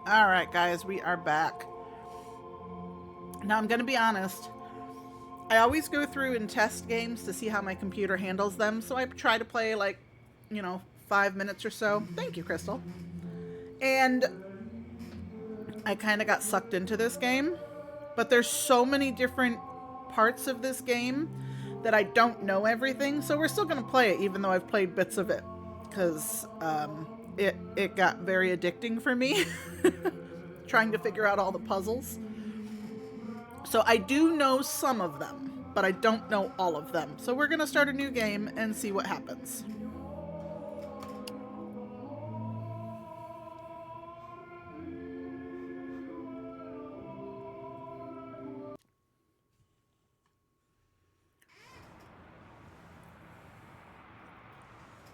Alright, guys, we are back. Now, I'm going to be honest. I always go through and test games to see how my computer handles them, so I try to play, 5 minutes or so. Thank you, Crystal. And I kind of got sucked into this game, but there's so many different parts of this game that I don't know everything, so we're still going to play it, even though I've played bits of it, because it got very addicting for me, trying to figure out all the puzzles. So I do know some of them, but I don't know all of them. So we're going to start a new game and see what happens.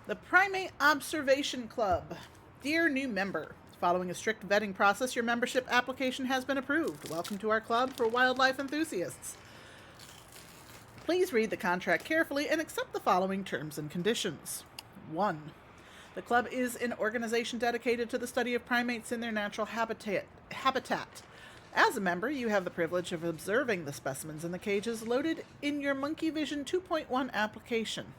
The Primate Observation Club. Dear new member, following a strict vetting process, your membership application has been approved. Welcome to our club for wildlife enthusiasts. Please read the contract carefully and accept the following terms and conditions. 1. The club is an organization dedicated to the study of primates in their natural habitat. As a member, you have the privilege of observing the specimens in the cages loaded in your Monkey Vision 2.1 application.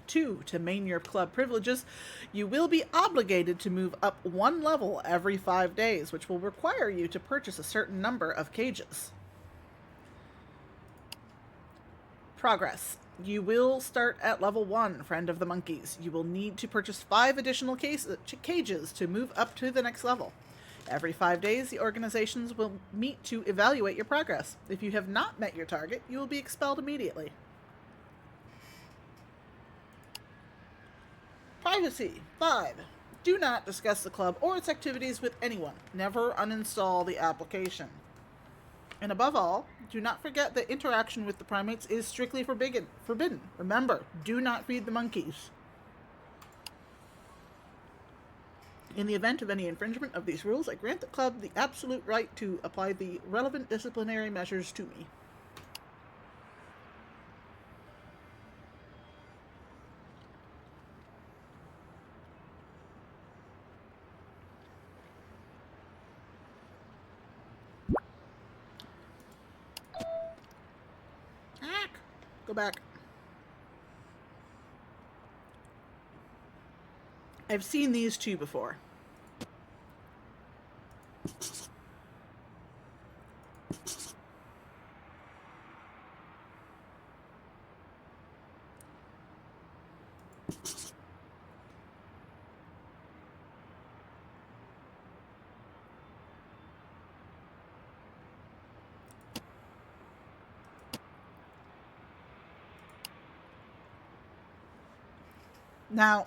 2. To maintain your club privileges, you will be obligated to move up one level every 5 days, which will require you to purchase a certain number of cages. Progress. You will start at level 1, Friend of the Monkeys. You will need to purchase 5 additional cages to move up to the next level. Every 5 days, the organizations will meet to evaluate your progress. If you have not met your target, you will be expelled immediately. Privacy. 5. Do not discuss the club or its activities with anyone. Never uninstall the application. And above all, do not forget that interaction with the primates is strictly forbidden. Remember, do not feed the monkeys. In the event of any infringement of these rules, I grant the club the absolute right to apply the relevant disciplinary measures to me. Go back. I've seen these two before. Now,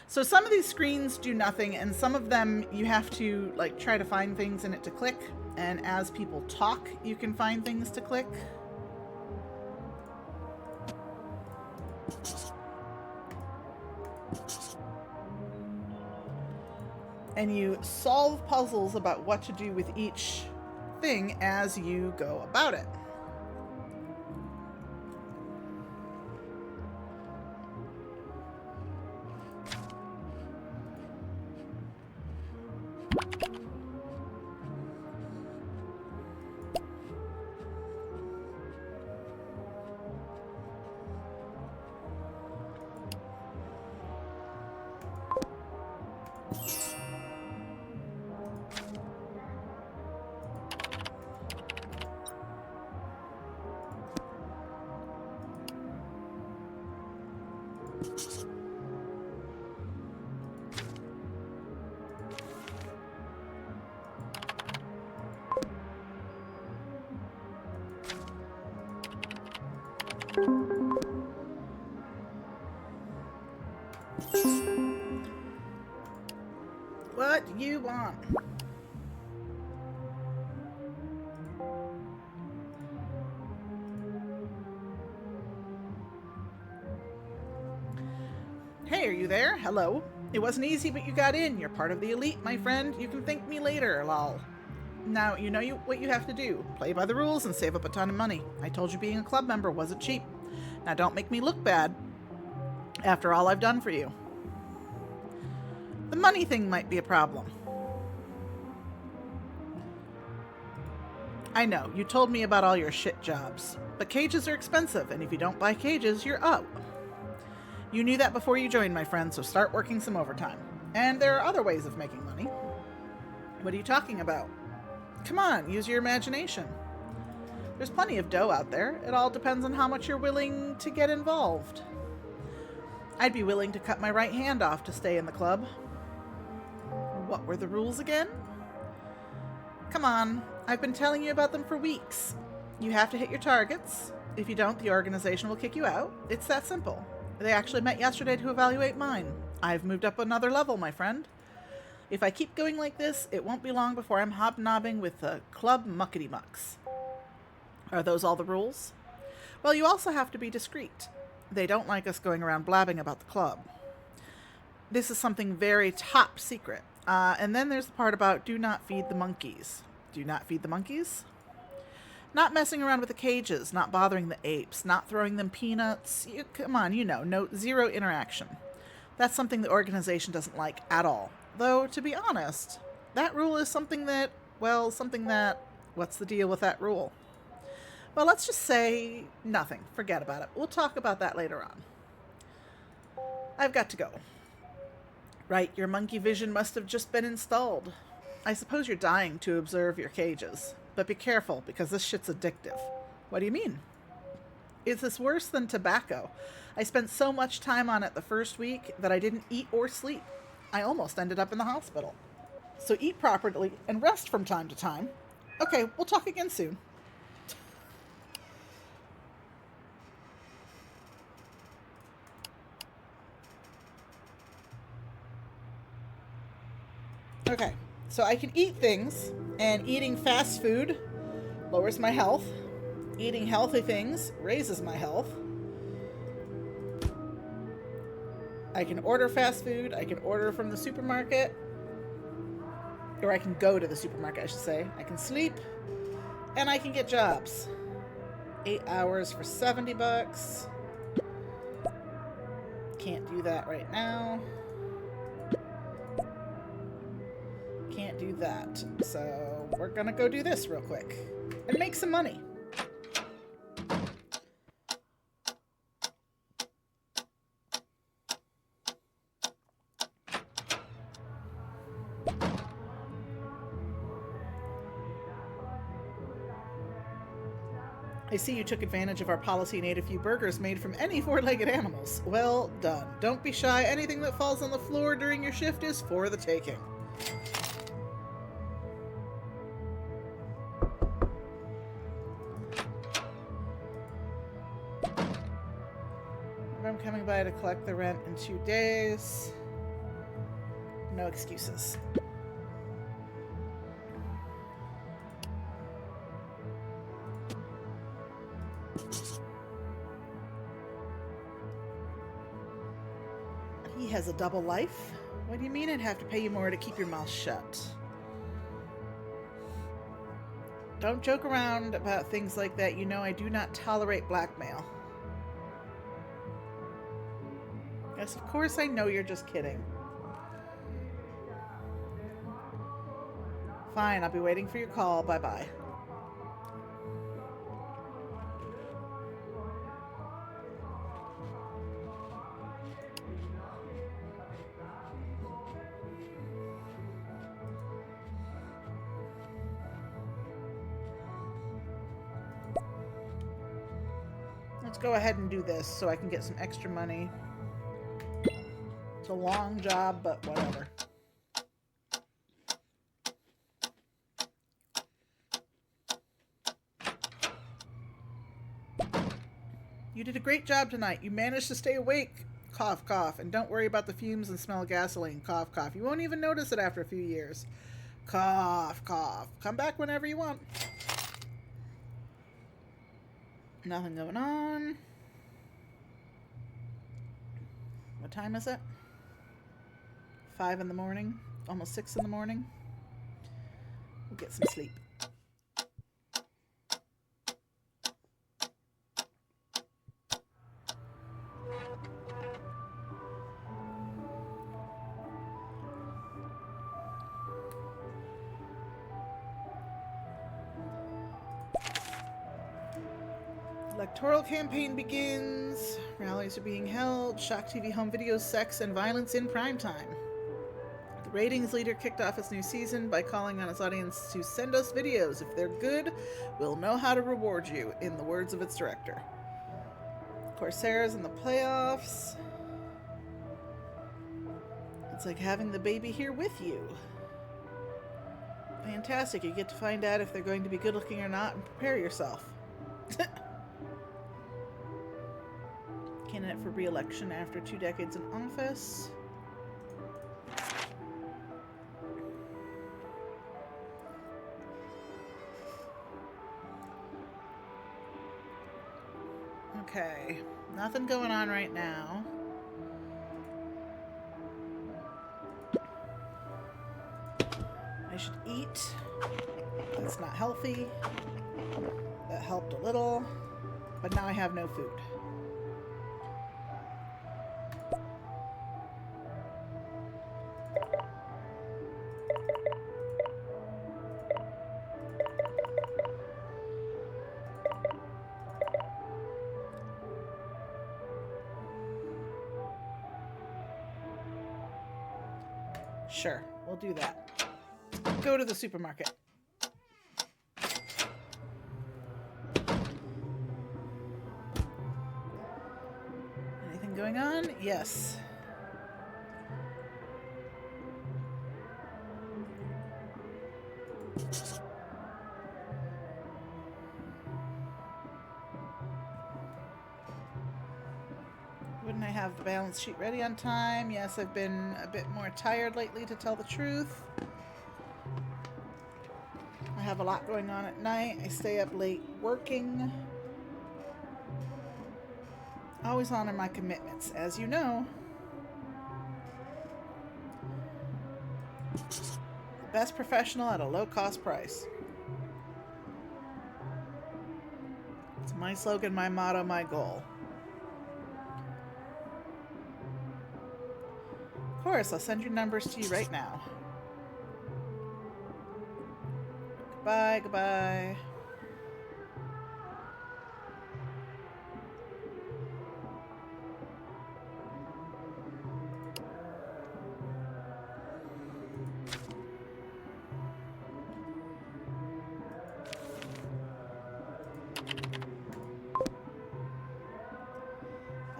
so some of these screens do nothing, and some of them you have to try to find things in it to click, and as people talk, you can find things to click. And you solve puzzles about what to do with each thing as you go about it. What do you want? Hey, are you there? Hello. It wasn't easy, but you got in. You're part of the elite, my friend. You can thank me later, lol. Now, you know what you have to do. Play by the rules and save up a ton of money. I told you being a club member wasn't cheap. Now, don't make me look bad after all I've done for you. The money thing might be a problem. I know, you told me about all your shit jobs, but cages are expensive, and if you don't buy cages, you're out. You knew that before you joined, my friend, so start working some overtime. And there are other ways of making money. What are you talking about? Come on, use your imagination. There's plenty of dough out there. It all depends on how much you're willing to get involved. I'd be willing to cut my right hand off to stay in the club. What were the rules again? Come on, I've been telling you about them for weeks. You have to hit your targets. If you don't, the organization will kick you out. It's that simple. They actually met yesterday to evaluate mine. I've moved up another level, my friend. If I keep going like this, it won't be long before I'm hobnobbing with the club muckety-mucks. Are those all the rules? Well, you also have to be discreet. They don't like us going around blabbing about the club. This is something very top secret. And then there's the part about do not feed the monkeys. Do not feed the monkeys? Not messing around with the cages, not bothering the apes, not throwing them peanuts. Come on, no, zero interaction. That's something the organization doesn't like at all. Though, to be honest, that rule is something that, what's the deal with that rule? Well, let's just say nothing. Forget about it. We'll talk about that later on. I've got to go. Right, your monkey vision must have just been installed. I suppose you're dying to observe your cages. But be careful, because this shit's addictive. What do you mean? Is this worse than tobacco? I spent so much time on it the first week that I didn't eat or sleep. I almost ended up in the hospital. So eat properly and rest from time to time. Okay, we'll talk again soon. Okay, so I can eat things, and eating fast food lowers my health. Eating healthy things raises my health. I can order fast food, I can order from the supermarket, or I can go to the supermarket, I should say. I can sleep, and I can get jobs. 8 hours for $70. Can't do that right now. Can't do that. So we're gonna go do this real quick and make some money. I see you took advantage of our policy and ate a few burgers made from any four-legged animals. Well done. Don't be shy. Anything that falls on the floor during your shift is for the taking. I'm coming by to collect the rent in 2 days. No excuses. He has a double life? What do you mean I'd have to pay you more to keep your mouth shut? Don't joke around about things like that. You know I do not tolerate blackmail. Yes, of course I know you're just kidding. Fine, I'll be waiting for your call. Bye-bye. Let's go ahead and do this so I can get some extra money. It's a long job, but whatever. You did a great job tonight. You managed to stay awake. Cough, cough. And don't worry about the fumes and smell of gasoline. Cough, cough. You won't even notice it after a few years. Cough, cough. Come back whenever you want. Nothing going on. What time is it? 5 in the morning. Almost 6 in the morning. We'll get some sleep. Electoral campaign begins. Rallies are being held. Shock TV home videos, sex, and violence in prime time. The ratings leader kicked off its new season by calling on its audience to send us videos. If they're good, we'll know how to reward you, in the words of its director. Corsairs in the playoffs. It's like having the baby here with you. Fantastic. You get to find out if they're going to be good looking or not and prepare yourself. Candidate for re-election after 2 decades in office. Okay, nothing going on right now. I should eat. That's not healthy. That helped a little, but now I have no food. Sure, we'll do that. Go to the supermarket. Anything going on? Yes. Wouldn't I have the balance sheet ready on time? Yes, I've been a bit more tired lately, to tell the truth. I have a lot going on at night. I stay up late working. Always honor my commitments, as you know. The best professional at a low-cost price. It's my slogan, my motto, my goal. Of course, I'll send your numbers to you right now. Goodbye, goodbye.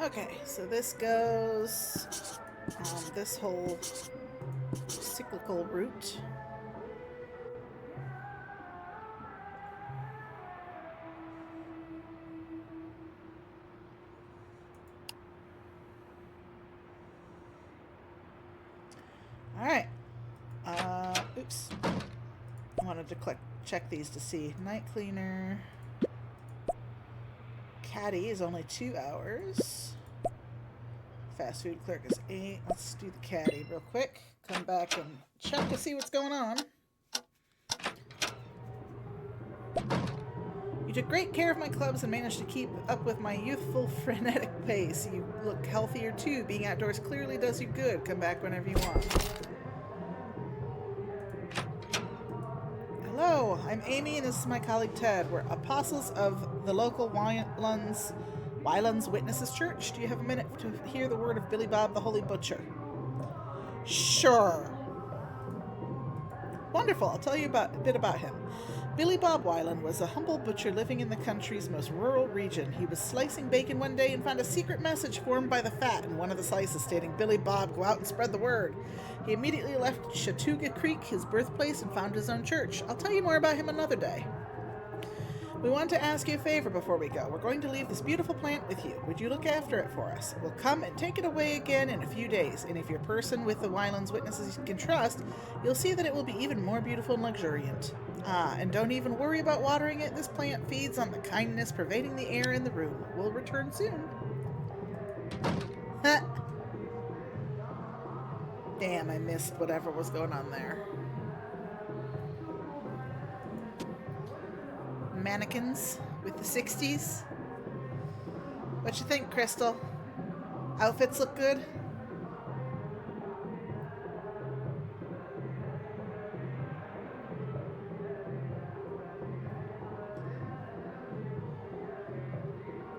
Okay, so this goes on this whole cyclical route. Alright. Oops. I wanted to check these to see. Night cleaner. Caddy is only 2 hours. Fast food clerk is 8. Let's do the caddy real quick. Come back and check to see what's going on. You took great care of my clubs and managed to keep up with my youthful, frenetic pace. You look healthier too. Being outdoors clearly does you good. Come back whenever you want. Hello, I'm Amy and this is my colleague Ted. We're apostles of the local Wylands Witnesses Church. Do you have a minute to hear the word of Billy Bob the Holy Butcher? Sure. Wonderful. I'll tell you a bit about him. Billy Bob Wyland was a humble butcher living in the country's most rural region. He was slicing bacon one day and found a secret message formed by the fat in one of the slices stating, "Billy Bob, go out and spread the word." He immediately left Chattooga Creek, his birthplace, and found his own church. I'll tell you more about him another day. We want to ask you a favor before we go. We're going to leave this beautiful plant with you. Would you look after it for us? We'll come and take it away again in a few days, and if you're a person with the Wylands Witnesses you can trust, you'll see that it will be even more beautiful and luxuriant. And don't even worry about watering it. This plant feeds on the kindness pervading the air in the room. We'll return soon. Damn, I missed whatever was going on there. Mannequins with the 60s. What you think, Crystal? Outfits look good?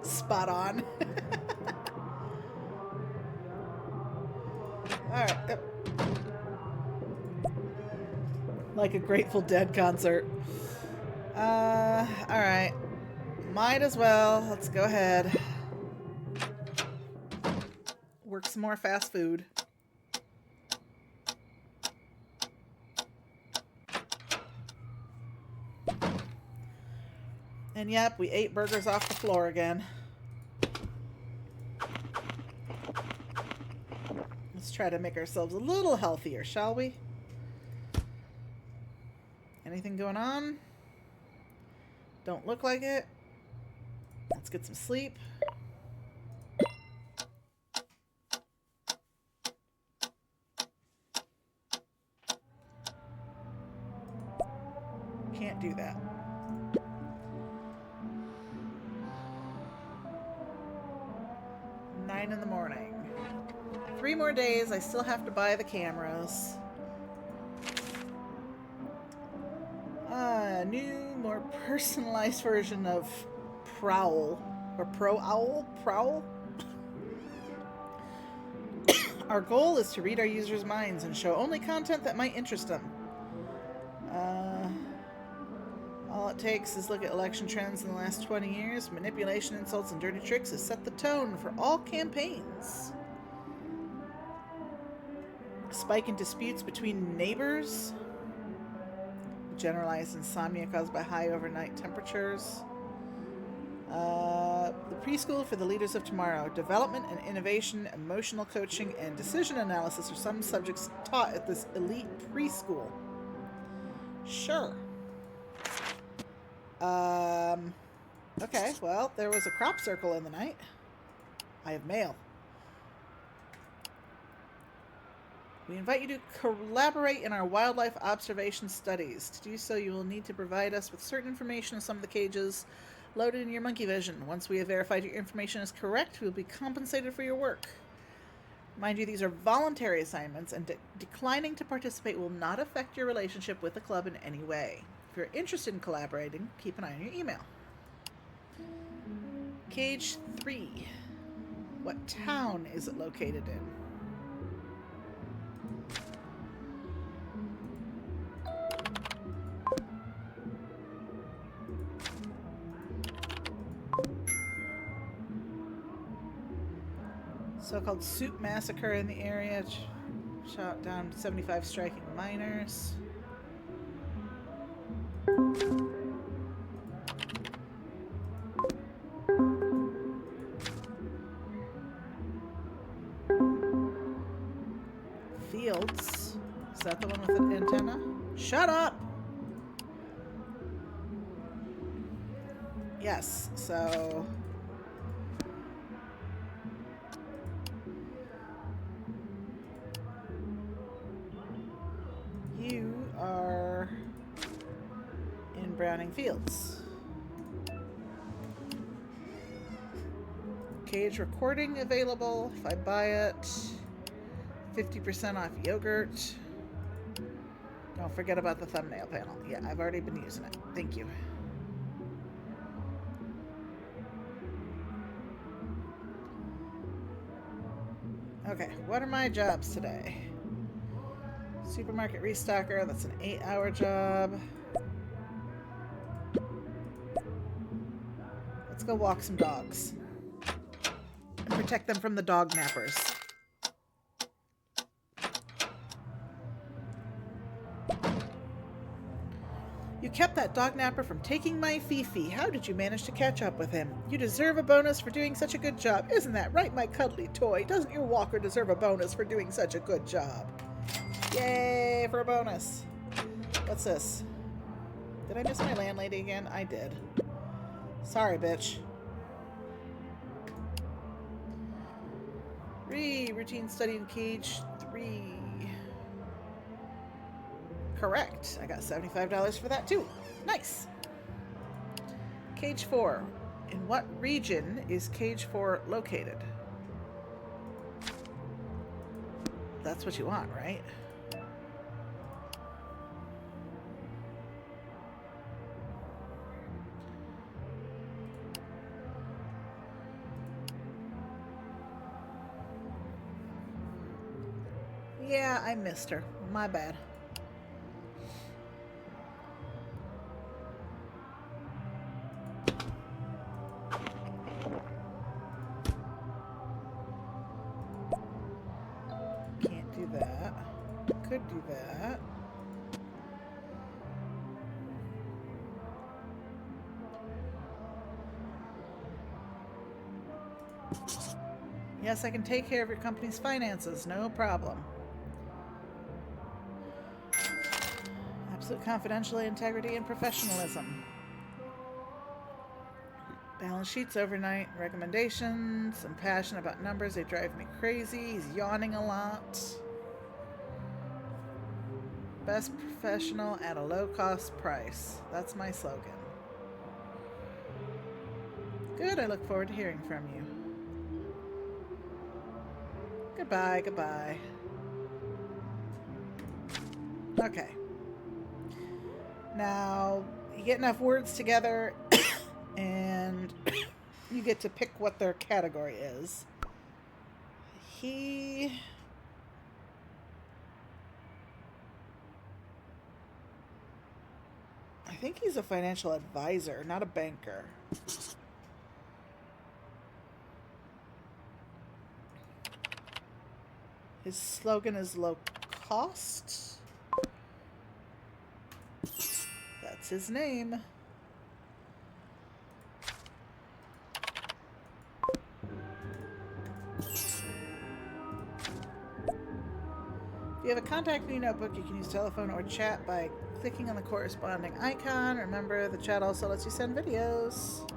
Spot on. Alright. Yep. Like a Grateful Dead concert. Alright. Might as well. Let's go ahead. Work some more fast food. And yep, we ate burgers off the floor again. Let's try to make ourselves a little healthier, shall we? Anything going on? Don't look like it. Let's get some sleep. Can't do that. Nine in the morning. 3 more days. I still have to buy the cameras. A new, more personalized version of Prowl. Or Pro Owl? Prowl? Our goal is to read our users' minds and show only content that might interest them. All it takes is look at election trends in the last 20 years. Manipulation, insults, and dirty tricks has set the tone for all campaigns. Spike in disputes between neighbors. Generalized insomnia caused by high overnight temperatures. The preschool for the leaders of tomorrow. Development and innovation, emotional coaching, and decision analysis are some subjects taught at this elite preschool. Sure. Okay, well, there was a crop circle in the night. I have mail. We invite you to collaborate in our wildlife observation studies. To do so, you will need to provide us with certain information on some of the cages loaded in your monkey vision. Once we have verified your information is correct, we will be compensated for your work. Mind you, these are voluntary assignments, and declining to participate will not affect your relationship with the club in any way. If you're interested in collaborating, keep an eye on your email. Cage 3. What town is it located in? So-called soup massacre in the area. Shot down 75 striking miners. Fields. Is that the one with an antenna? Shut up! Yes, so... you are in Browning Fields. Cage recording available. If I buy it, 50% off yogurt. Don't forget about the thumbnail panel. Yeah, I've already been using it. Thank you. Okay, what are my jobs today? Supermarket restocker, that's an 8-hour job. Let's go walk some dogs. And protect them from the dog nappers. You kept that dog napper from taking my Fifi. How did you manage to catch up with him? You deserve a bonus for doing such a good job. Isn't that right, my cuddly toy? Doesn't your walker deserve a bonus for doing such a good job? Yay for a bonus. What's this? Did I miss my landlady again? I did. Sorry, bitch. Routine study in Cage 3. Correct. I got $75 for that too. Nice. Cage 4. In what region is Cage 4 located? That's what you want, right? Yeah, I missed her. My bad. Can't do that. Could do that. Yes, I can take care of your company's finances. No problem. Absolute confidentiality, integrity, and professionalism. Balance sheets overnight, recommendations. I'm passionate about numbers. They drive me crazy. He's yawning a lot. Best professional at a low-cost price. That's my slogan. Good. I look forward to hearing from you. Goodbye, goodbye. Okay. Now, you get enough words together and you get to pick what their category is. I think he's a financial advisor, not a banker. His slogan is low cost. That's his name. If you have a contact me notebook, you can use telephone or chat by clicking on the corresponding icon. Remember, the chat also lets you send videos.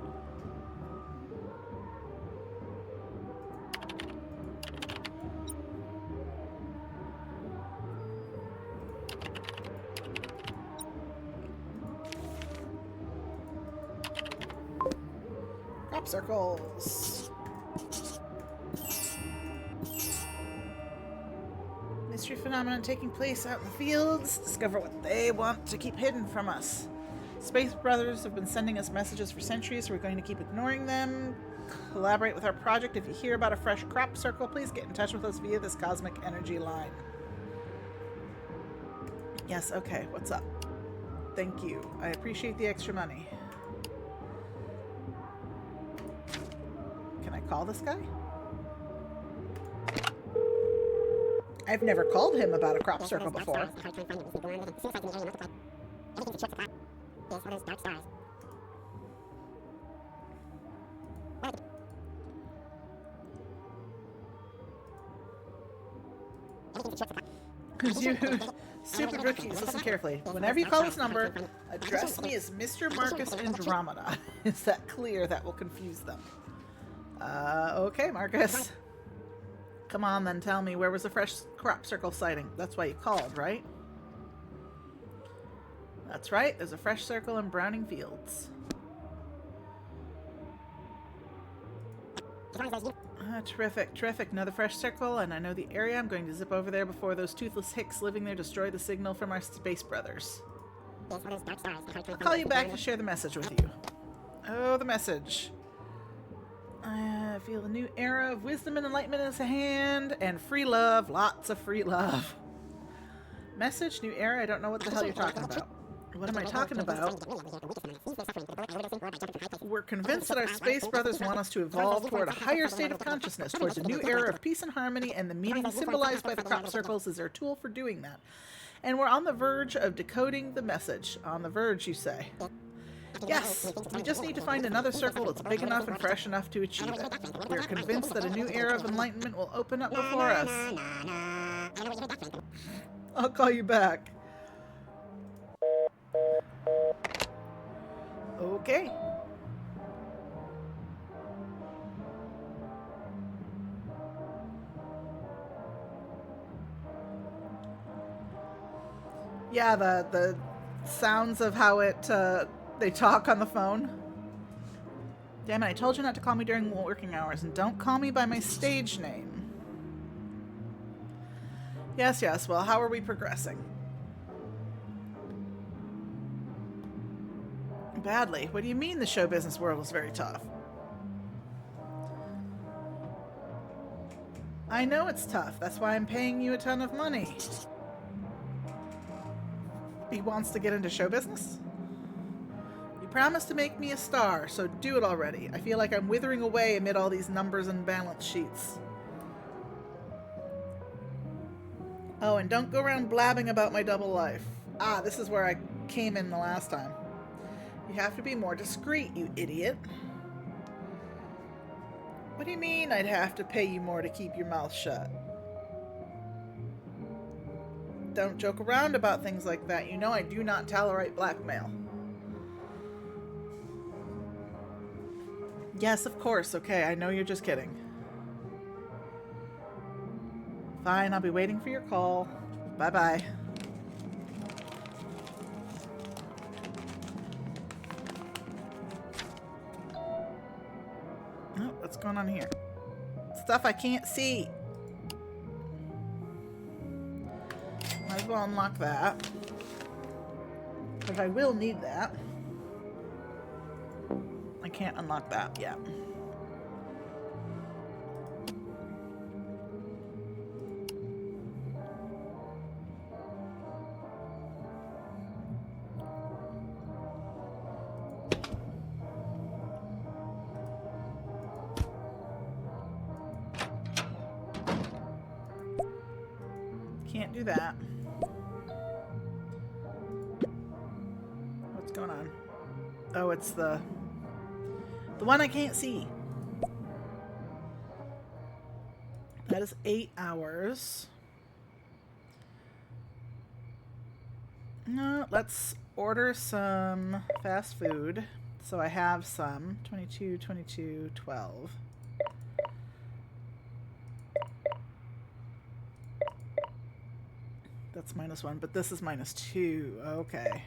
Crop circles. Mystery phenomenon taking place out in the fields. Discover what they want to keep hidden from us. Space Brothers have been sending us messages for centuries, so we're going to keep ignoring them. Collaborate with our project. If you hear about a fresh crop circle, please get in touch with us via this cosmic energy line. Yes, okay, what's up? Thank you. I appreciate the extra money. Can I call this guy? I've never called him about a crop circle before. Because you stupid rookies, listen carefully. Whenever you call this number, address me as Mr. Marcus Andromeda. Is that clear? That will confuse them. Okay, Marcus. Come on, then tell me, where was the fresh crop circle sighting? That's why you called, right? That's right, there's a fresh circle in Browning Fields. Terrific, terrific. Another fresh circle, and I know the area. I'm going to zip over there before those toothless hicks living there destroy the signal from our space brothers. I'll call you back to share the message with you. Oh, the message. I feel a new era of wisdom and enlightenment is at hand, and free love, lots of free love. Message, new era, I don't know what the hell you're talking about. What am I talking about? We're convinced that our space brothers want us to evolve toward a higher state of consciousness, towards a new era of peace and harmony, and the meaning symbolized by the crop circles is our tool for doing that. And we're on the verge of decoding the message. On the verge, you say. Yes, we just need to find another circle that's big enough and fresh enough to achieve it. We're convinced that a new era of enlightenment will open up before us. I'll call you back. Okay. Yeah, the sounds of how it they talk on the phone. Damn it, I told you not to call me during working hours, and don't call me by my stage name. Yes, yes, well, how are we progressing? Badly. What do you mean the show business world is very tough? I know it's tough. That's why I'm paying you a ton of money. He wants to get into show business? You promised to make me a star, so do it already. I feel like I'm withering away amid all these numbers and balance sheets. Oh, and don't go around blabbing about my double life. Ah, this is where I came in the last time. You have to be more discreet, you idiot. What do you mean I'd have to pay you more to keep your mouth shut? Don't joke around about things like that. You know I do not tolerate blackmail. Yes, of course. Okay, I know you're just kidding. Fine, I'll be waiting for your call. Bye-bye. Oh, what's going on here? Stuff I can't see. Might as well unlock that. Because I will need that. I can't unlock that yet. Can't do that. What's going on? Oh, it's the one I can't see. That is 8 hours. No, let's order some fast food. So I have some. 22, 22, 12. That's -1, but this is -2. Okay.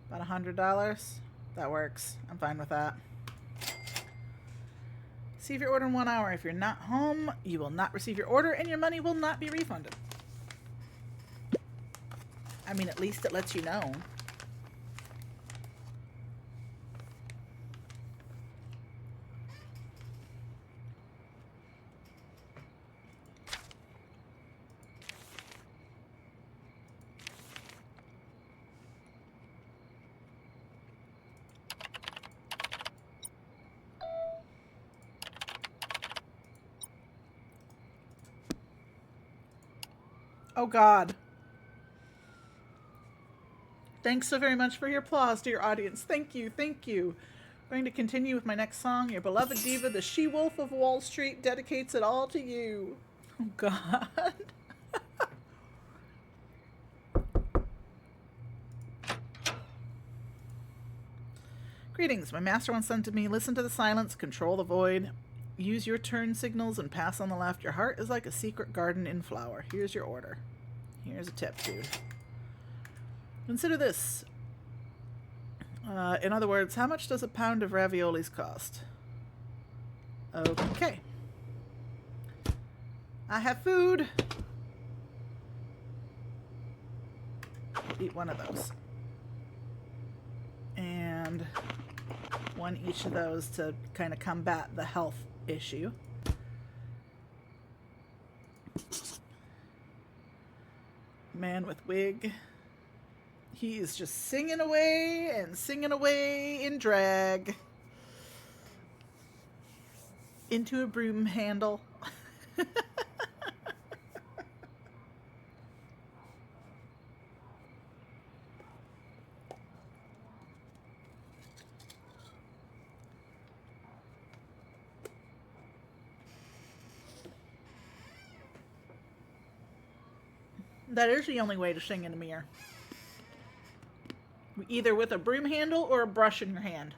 About $100. That works. I'm fine with that. See if your order in 1 hour. If you're not home, you will not receive your order and your money will not be refunded. I mean, at least it lets you know. Oh, God. Thanks so very much for your applause, dear audience. Thank you, thank you. I'm going to continue with my next song. Your beloved diva, the She-Wolf of Wall Street, dedicates it all to you. Oh, God. Greetings. My master once said to me, listen to the silence, control the void. Use your turn signals and pass on the left. Your heart is like a secret garden in flower. Here's your order. Here's a tip, dude. Consider this. In other words, how much does a pound of raviolis cost? Okay. I have food. Eat one of those. And one each of those to kind of combat the health issue. Man with wig. He is just singing away in drag. Into a broom handle. That is the only way to sing in a mirror. Either with a broom handle or a brush in your hand.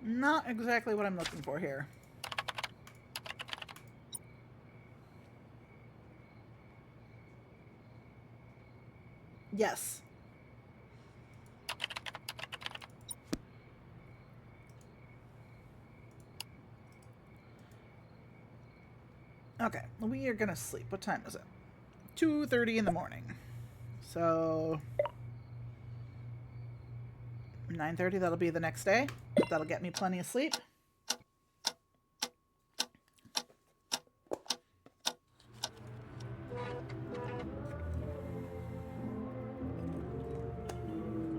Not exactly what I'm looking for here. Yes. Okay, we are gonna sleep. What time is it? 2:30 in the morning. So 9:30, that'll be the next day. That'll get me plenty of sleep.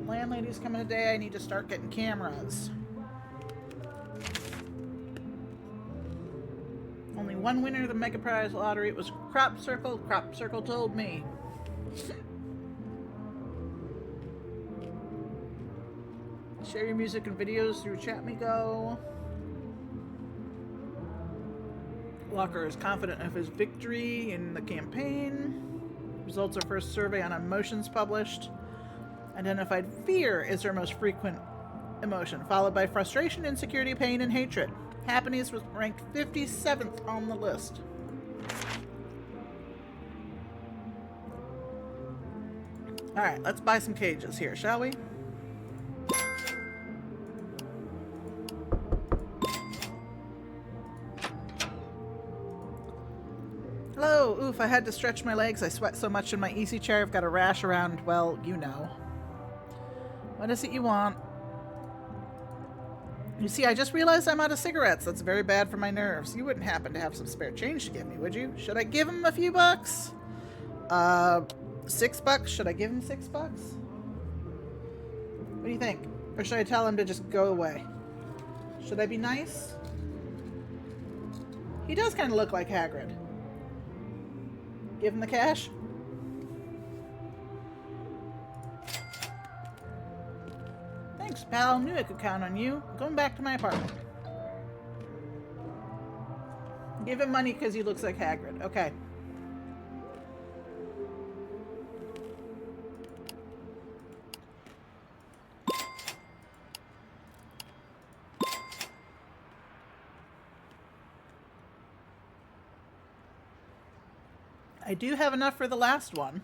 Landlady's coming today. I need to start getting cameras. Only one winner of the Mega Prize lottery. It was Crop Circle. Crop Circle told me. Share your music and videos through ChatMeGo. Walker is confident of his victory in the campaign. Results of first survey on emotions published. Identified fear is her most frequent emotion, followed by frustration, insecurity, pain, and hatred. Happiness was ranked 57th on the list. Alright, let's buy some cages here, shall we? Hello! Oof, I had to stretch my legs. I sweat so much in my easy chair. I've got a rash around, well, you know. What is it you want? You see, I just realized I'm out of cigarettes. That's very bad for my nerves. You wouldn't happen to have some spare change to give me, would you? Should I give him a few bucks? $6? Should I give him $6? What do you think? Or should I tell him to just go away? Should I be nice? He does kind of look like Hagrid. Give him the cash? Thanks, pal. Knew I could count on you. Going back to my apartment. Give him money because he looks like Hagrid. Okay. I do have enough for the last one.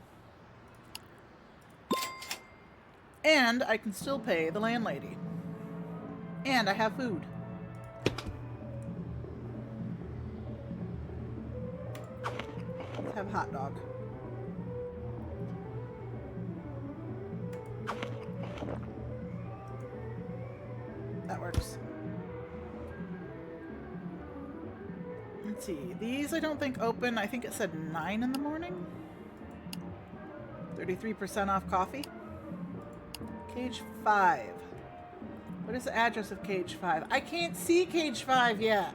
And I can still pay the landlady. And I have food. Let's have a hot dog. That works. Let's see. These I don't think open. I think it said 9 in the morning. 33% off coffee. Cage 5. What is the address of Cage 5? I can't see Cage 5 yet.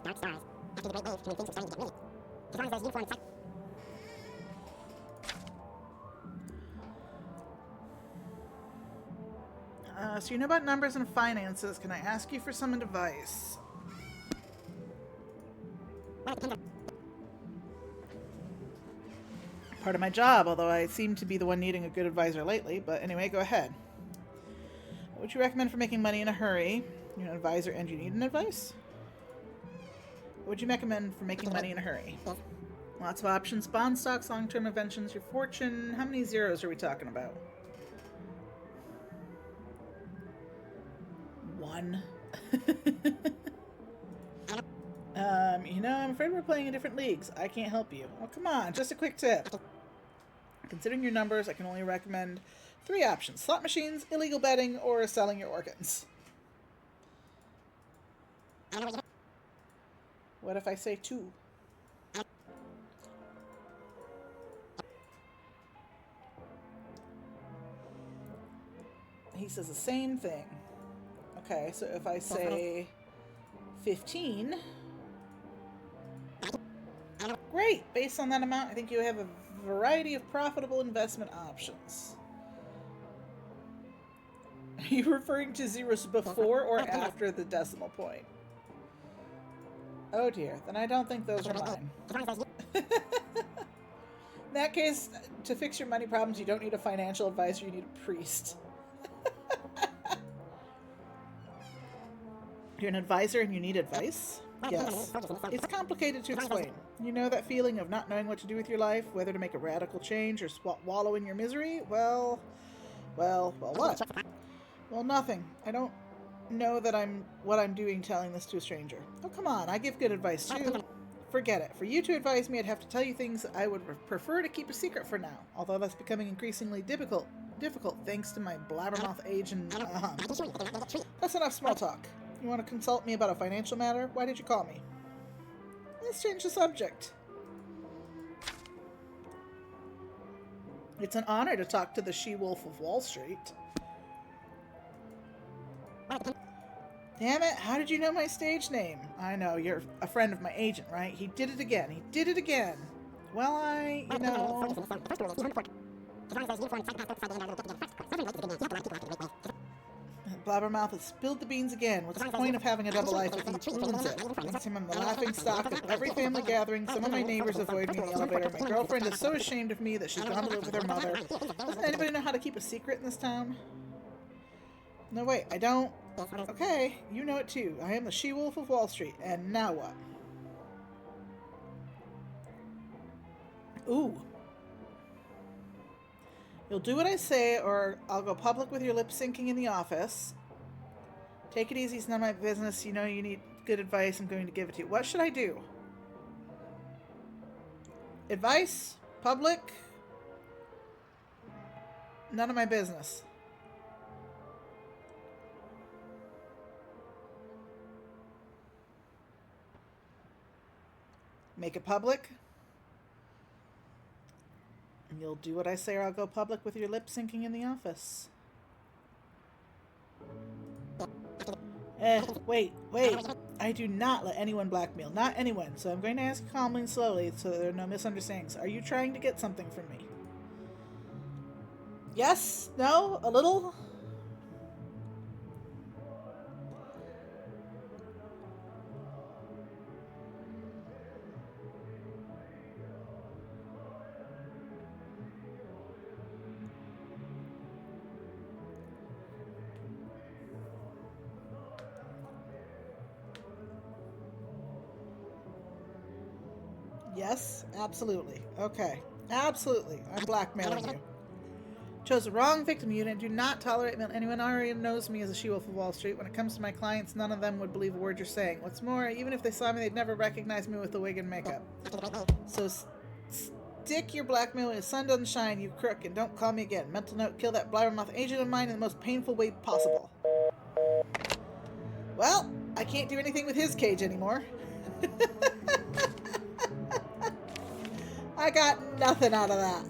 Dark stars. After the great wave, when things are starting to get really. As long as those uniform fight. So you know about numbers and finances. Can I ask you for some advice? Part of my job, although I seem to be the one needing a good advisor lately. But anyway, go ahead. What would you recommend for making money in a hurry? You're an advisor and you need an advice? What would you recommend for making money in a hurry? Lots of options. Bond stocks, long-term inventions, your fortune. How many zeros are we talking about? 1. You know, I'm afraid we're playing in different leagues. I can't help you. Oh, come on. Just a quick tip. Considering your numbers, I can only recommend 3 options. Slot machines, illegal betting, or selling your organs. What if I say 2? He says the same thing. Okay, so if I say 15... Great! Based on that amount, I think you have a variety of profitable investment options. Are you referring to zeros before or after the decimal point? Oh dear, then I don't think those are mine. In that case, to fix your money problems, you don't need a financial advisor, you need a priest. You're an advisor and you need advice? Yes. It's complicated to explain. You know that feeling of not knowing what to do with your life, whether to make a radical change or wallow in your misery? Well, what? Well, nothing. I don't know that what I'm doing telling this to a stranger. Oh, come on. I give good advice, too. Forget it. For you to advise me, I'd have to tell you things I would prefer to keep a secret for now, although that's becoming increasingly difficult thanks to my blabbermouth age and That's enough small talk. You want to consult me about a financial matter? Why did you call me? Let's change the subject. It's an honor to talk to the She-Wolf of Wall Street. Damn it, how did you know my stage name? I know, you're a friend of my agent, right? He did it again. He did it again. Well, you know... Blabbermouth has spilled the beans again. What's the point of having a double life if he ruins it? Thanks to him, I'm the laughing stock of every family gathering. Some of my neighbors avoid me in the elevator. My girlfriend is so ashamed of me that she's gone to live with her mother. Doesn't anybody know how to keep a secret in this town? No, wait, I don't. Okay, you know it too. I am the She-Wolf of Wall Street. And now what? Ooh. You'll do what I say, or I'll go public with your lip syncing in the office. Take it easy, it's none of my business. You know you need good advice, I'm going to give it to you. What should I do? Advice? Public? None of my business. Make it public? And you'll do what I say or I'll go public with your lip syncing in the office. Wait. I do not let anyone blackmail. Not anyone. So I'm going to ask calmly and slowly so that there are no misunderstandings. Are you trying to get something from me? Yes? No? A little? Yes, absolutely. Okay. Absolutely. I'm blackmailing you. Chose the wrong victim unit and do not tolerate anyone already knows me as a She-Wolf of Wall Street. When it comes to my clients, none of them would believe a word you're saying. What's more, even if they saw me, they'd never recognize me with the wig and makeup. So stick your blackmail when the sun doesn't shine, you crook, and don't call me again. Mental note, kill that blabbermouth agent of mine in the most painful way possible. Well, I can't do anything with his cage anymore. I got nothing out of that.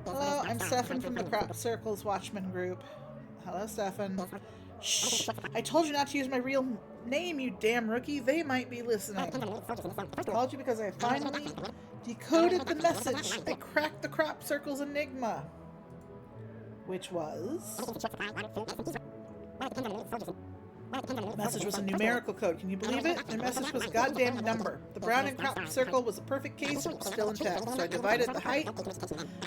Hello, I'm Stefan from the Crop Circles Watchman Group. Hello, Stefan. Shh! I told you not to use my real name, you damn rookie. They might be listening. I called you because I finally decoded the message. I cracked the Crop Circle's enigma. Which was... The message was a numerical code. Can you believe it? The message was a goddamn number. The brown and crop circle was a perfect case and was still intact. So I divided the height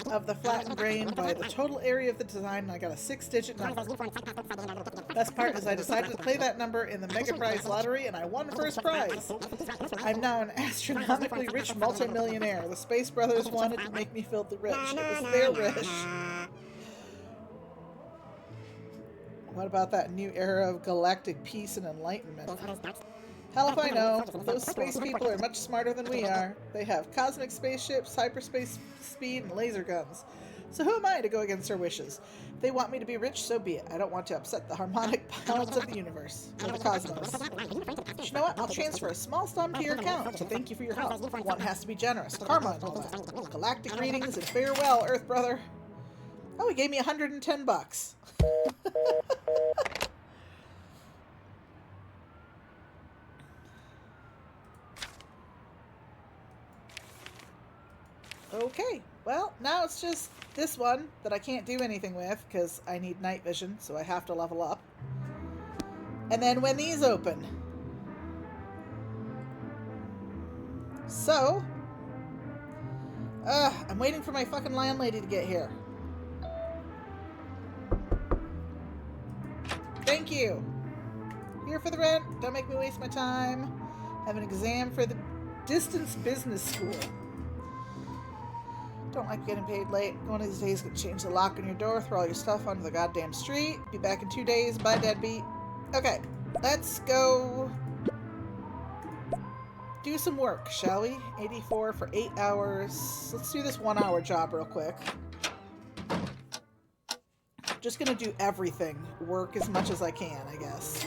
of the flattened grain by the total area of the design, and I got a 6-digit number. Best part is I decided to play that number in the Mega Prize lottery, and I won first prize. I'm now an astronomically rich multimillionaire. The Space Brothers wanted to make me filthy rich. It was their wish. What about that new era of galactic peace and enlightenment? Hell if I know. Those space people are much smarter than we are. They have cosmic spaceships, hyperspace speed, and laser guns. So who am I to go against their wishes? If they want me to be rich, so be it. I don't want to upset the harmonic balance of the universe, or the cosmos. But you know what? I'll transfer a small sum to your account to thank you for your help. One has to be generous. Karma and all that. Galactic greetings and farewell, Earth brother. Oh, he gave me $110. Okay, well, now it's just this one that I can't do anything with because I need night vision, so I have to level up. And then when these open, So, I'm waiting for my fucking landlady to get here. Thank you. Here for the rent. Don't make me waste my time. Have an exam for the distance business school. Don't like getting paid late. One of these days, gonna change the lock on your door, throw all your stuff onto the goddamn street. Be back in 2 days. Bye, deadbeat. Okay, let's go do some work, shall we? 84 for 8 hours. Let's do this 1 hour job real quick. Just gonna do everything. Work as much as I can, I guess.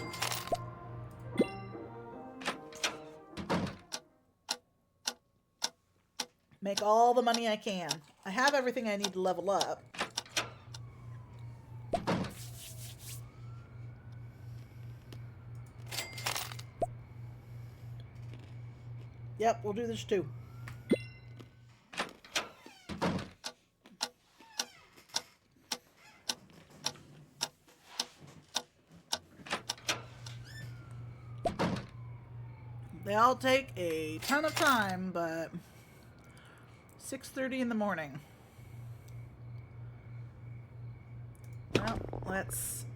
Make all the money I can. I have everything I need to level up. Yep, we'll do this too. They all take a ton of time, but 6:30 in the morning. Well, let's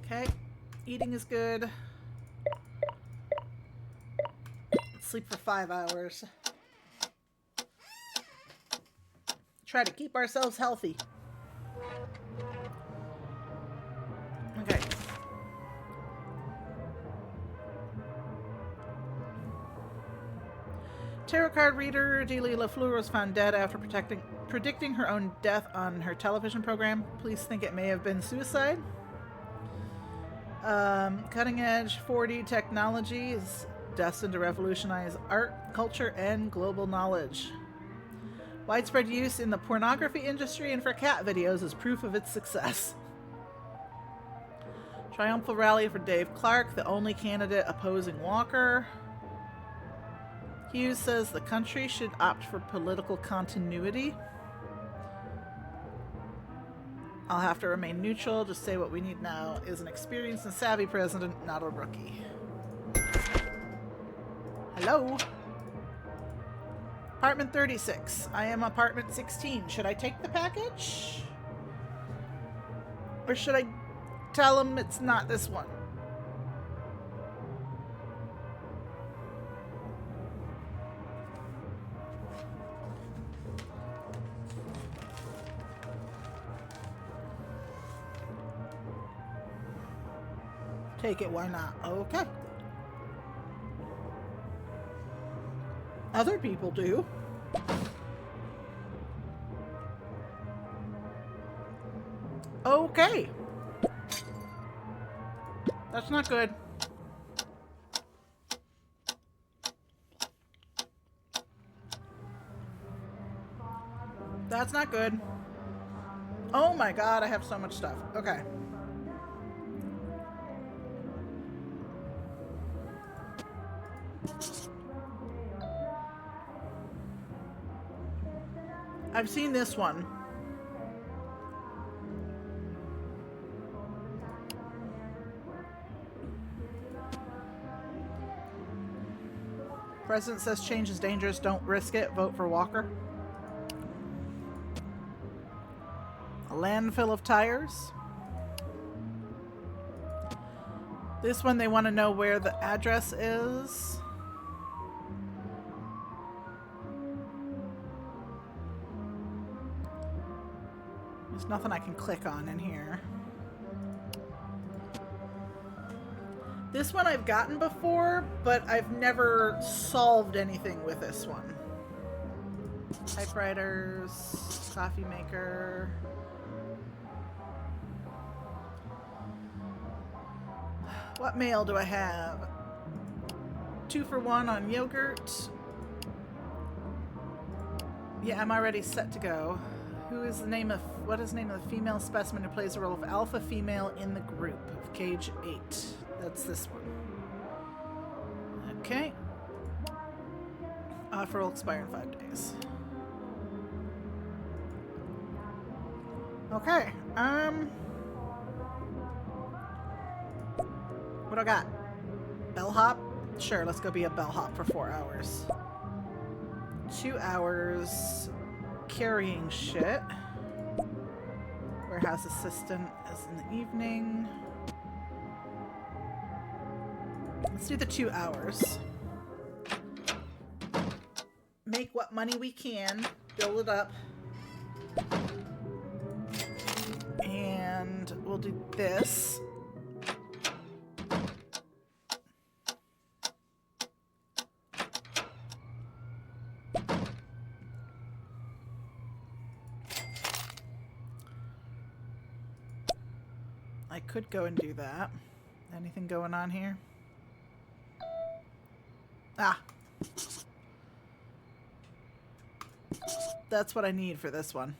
okay. Eating is good. Let's sleep for 5 hours. Try to keep ourselves healthy. Okay. Tarot card reader Delia LaFleur was found dead after predicting her own death on her television program. Police think it may have been suicide. Cutting edge 4D technology is destined to revolutionize art, culture, and global knowledge. Widespread use in the pornography industry and for cat videos is proof of its success. Triumphal rally for Dave Clark, the only candidate opposing Walker. Hughes says the country should opt for political continuity. I'll have to remain neutral, just say what we need now is an experienced and savvy president, not a rookie. Hello? Apartment 36. I am apartment 16. Should I take the package? Or should I tell him it's not this one? Take it, why not? Okay. Other people do. Okay. That's not good. That's not good. Oh my god, I have so much stuff. Okay. I've seen this one. President says change is dangerous. Don't risk it. Vote for Walker. A landfill of tires. This one, they want to know where the address is. There's nothing I can click on in here. This one I've gotten before, but I've never solved anything with this one. Typewriters, coffee maker. What mail do I have? 2 for 1 on yogurt. Yeah, I'm already set to go. What is the name of the female specimen who plays the role of alpha female in the group of Cage 8? That's this one. Okay. Offer will expire in 5 days. do I got? Bellhop? Sure, let's go be a bellhop for 4 hours. 2 hours carrying shit. Warehouse assistant is in the evening. Let's do the 2 hours. Make what money we can, build it up. And we'll do this. I could go and do that. Anything going on here? Ah. That's what I need for this one.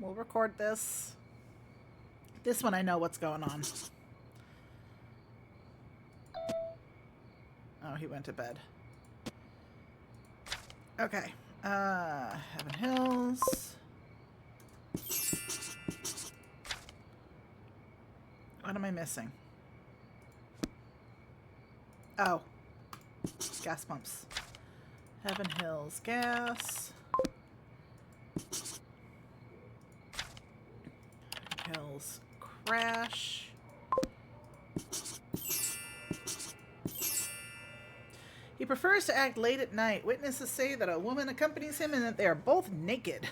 We'll record this. This one I know what's going on. Oh, he went to bed. Okay. Heaven Hills. What am I missing? Oh. Gas pumps. Heaven Hills gas. Heaven Hills crash. He prefers to act late at night. Witnesses say that a woman accompanies him and that they are both naked.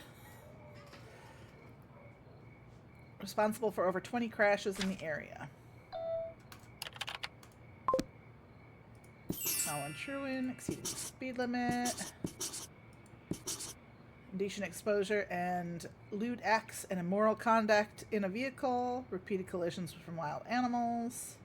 Responsible for over 20 crashes in the area. Colin Truin, exceeding the speed limit. Indecent exposure and lewd acts and immoral conduct in a vehicle. Repeated collisions from wild animals.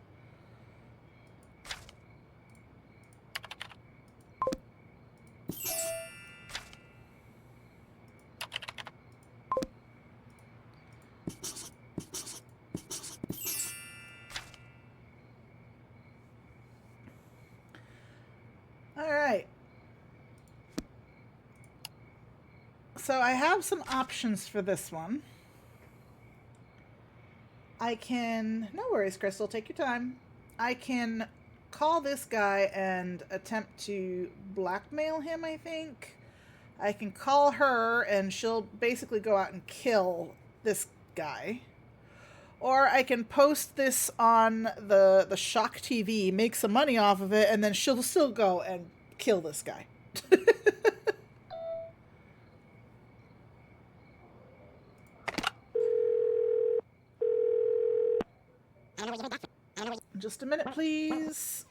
Alright. So I have some options for this one. I can... No worries, Crystal. Take your time. I can call this guy and attempt to blackmail him, I think. I can call her and she'll basically go out and kill this guy. Or I can post this on the Shock TV, make some money off of it, and then she'll still go and kill this guy. Just a minute, please.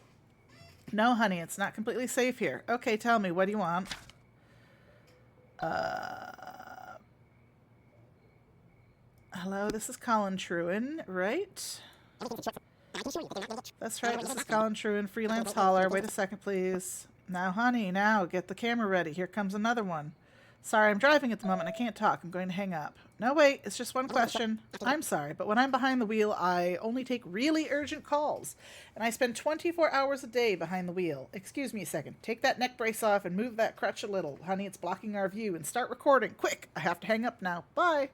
No, honey, it's not completely safe here. Okay, tell me, what do you want? Hello, this is Colin Truin, right? That's right, this is Colin Truin, freelance hauler. Wait a second, please. Now, honey, now, get the camera ready. Here comes another one. Sorry, I'm driving at the moment. I can't talk. I'm going to hang up. No, wait, it's just one question. I'm sorry, but when I'm behind the wheel, I only take really urgent calls. And I spend 24 hours a day behind the wheel. Excuse me a second. Take that neck brace off and move that crutch a little. Honey, it's blocking our view. And start recording. Quick! I have to hang up now. Bye!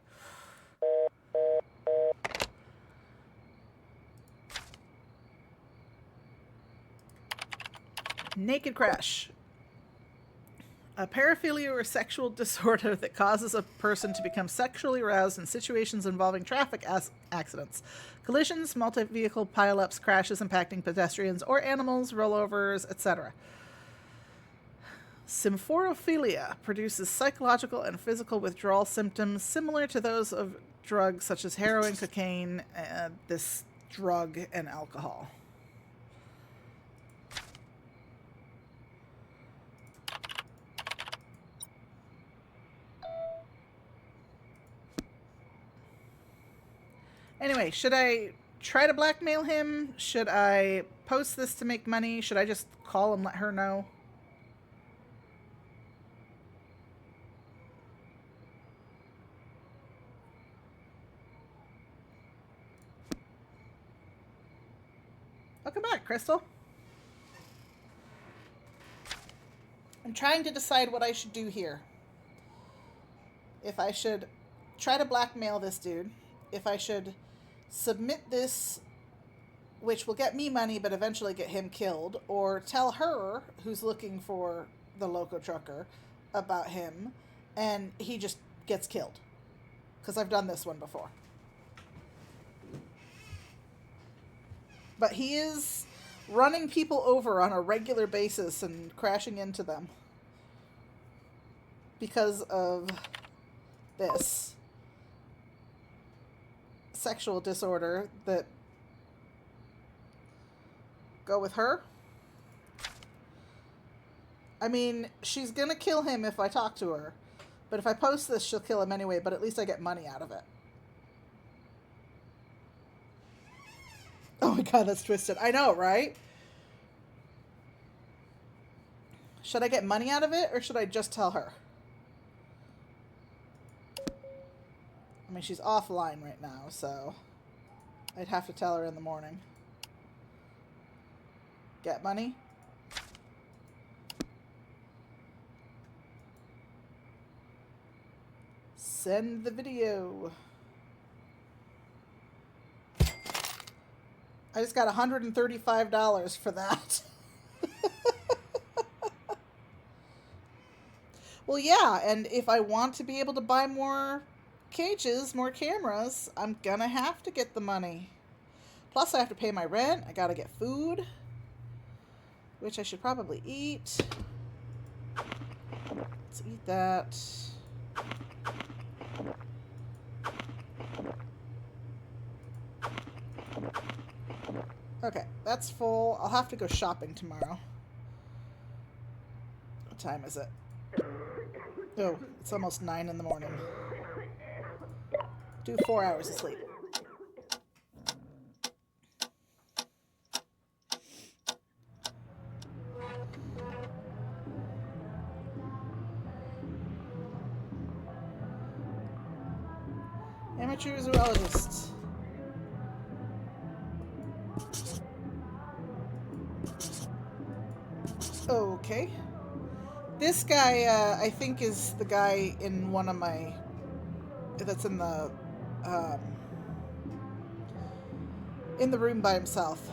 Naked crash. A paraphilia or sexual disorder that causes a person to become sexually aroused in situations involving traffic accidents, collisions, multi-vehicle pileups, crashes impacting pedestrians or animals, rollovers, etc. Symphorophilia produces psychological and physical withdrawal symptoms similar to those of drugs such as heroin, cocaine, this drug, and alcohol. Anyway, should I try to blackmail him? Should I post this to make money? Should I just call and let her know? Welcome back, Crystal. I'm trying to decide what I should do here. if I should try to blackmail this dude, if I should submit this, which will get me money but eventually get him killed, or tell her, who's looking for the loco trucker, about him, and he just gets killed. Because I've done this one before. But he is running people over on a regular basis and crashing into them because of this sexual disorder that go with her. I mean, she's gonna kill him if I talk to her, but if I post this, she'll kill him anyway, but at least I get money out of it. Oh my god, that's twisted. I know, right? Should I get money out of it, or should I just tell her? I mean, she's offline right now, so I'd have to tell her in the morning. Get money? Send the video. I just got $135 for that. Well, yeah, and if I want to be able to buy more cages, more cameras, I'm gonna have to get the money. Plus, I have to pay my rent. I gotta get food, which I should probably eat. Let's eat that. Okay, that's full. I'll have to go shopping tomorrow. What time is it? Oh, it's almost 9 in the morning. Do 4 hours of sleep. Amateur zoologist. Okay. This guy, I think, is the guy in one of my... that's in the room by himself.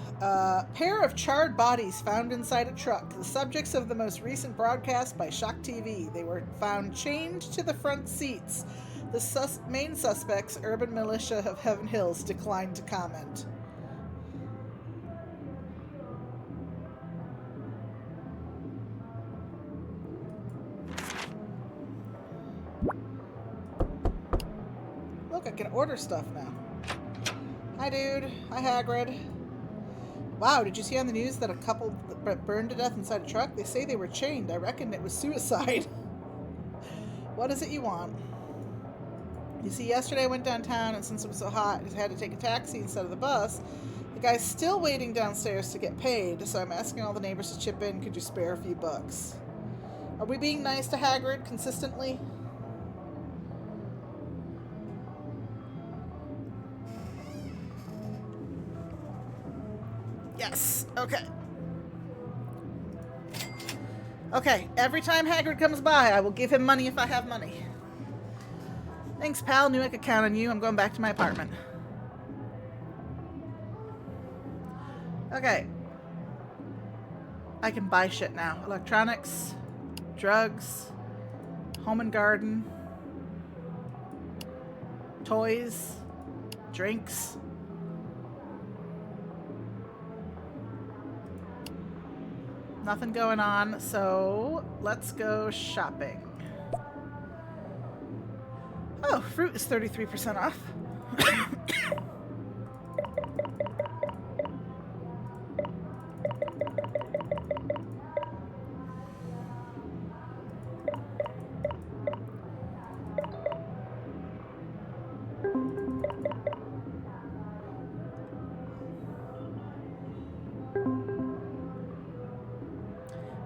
Pair of charred bodies found inside a truck. The subjects of the most recent broadcast by Shock TV. They were found chained to the front seats. The main suspects, Urban Militia of Heaven Hills, declined to comment. Look, I can order stuff now. Hi, dude. Hi, Hagrid. Wow, did you see on the news that a couple burned to death inside a truck? They say they were chained. I reckon it was suicide. What is it you want? You see, yesterday I went downtown, and since it was so hot, I had to take a taxi instead of the bus. The guy's still waiting downstairs to get paid, so I'm asking all the neighbors to chip in. Could you spare a few bucks? Are we being nice to Hagrid consistently? Yes. Okay. Okay, every time Hagrid comes by, I will give him money if I have money. Thanks, pal. Knew I could count on you. I'm going back to my apartment. Okay. I can buy shit now. Electronics, drugs, home and garden, toys, drinks. Nothing going on, so let's go shopping. Oh, fruit is 33% off.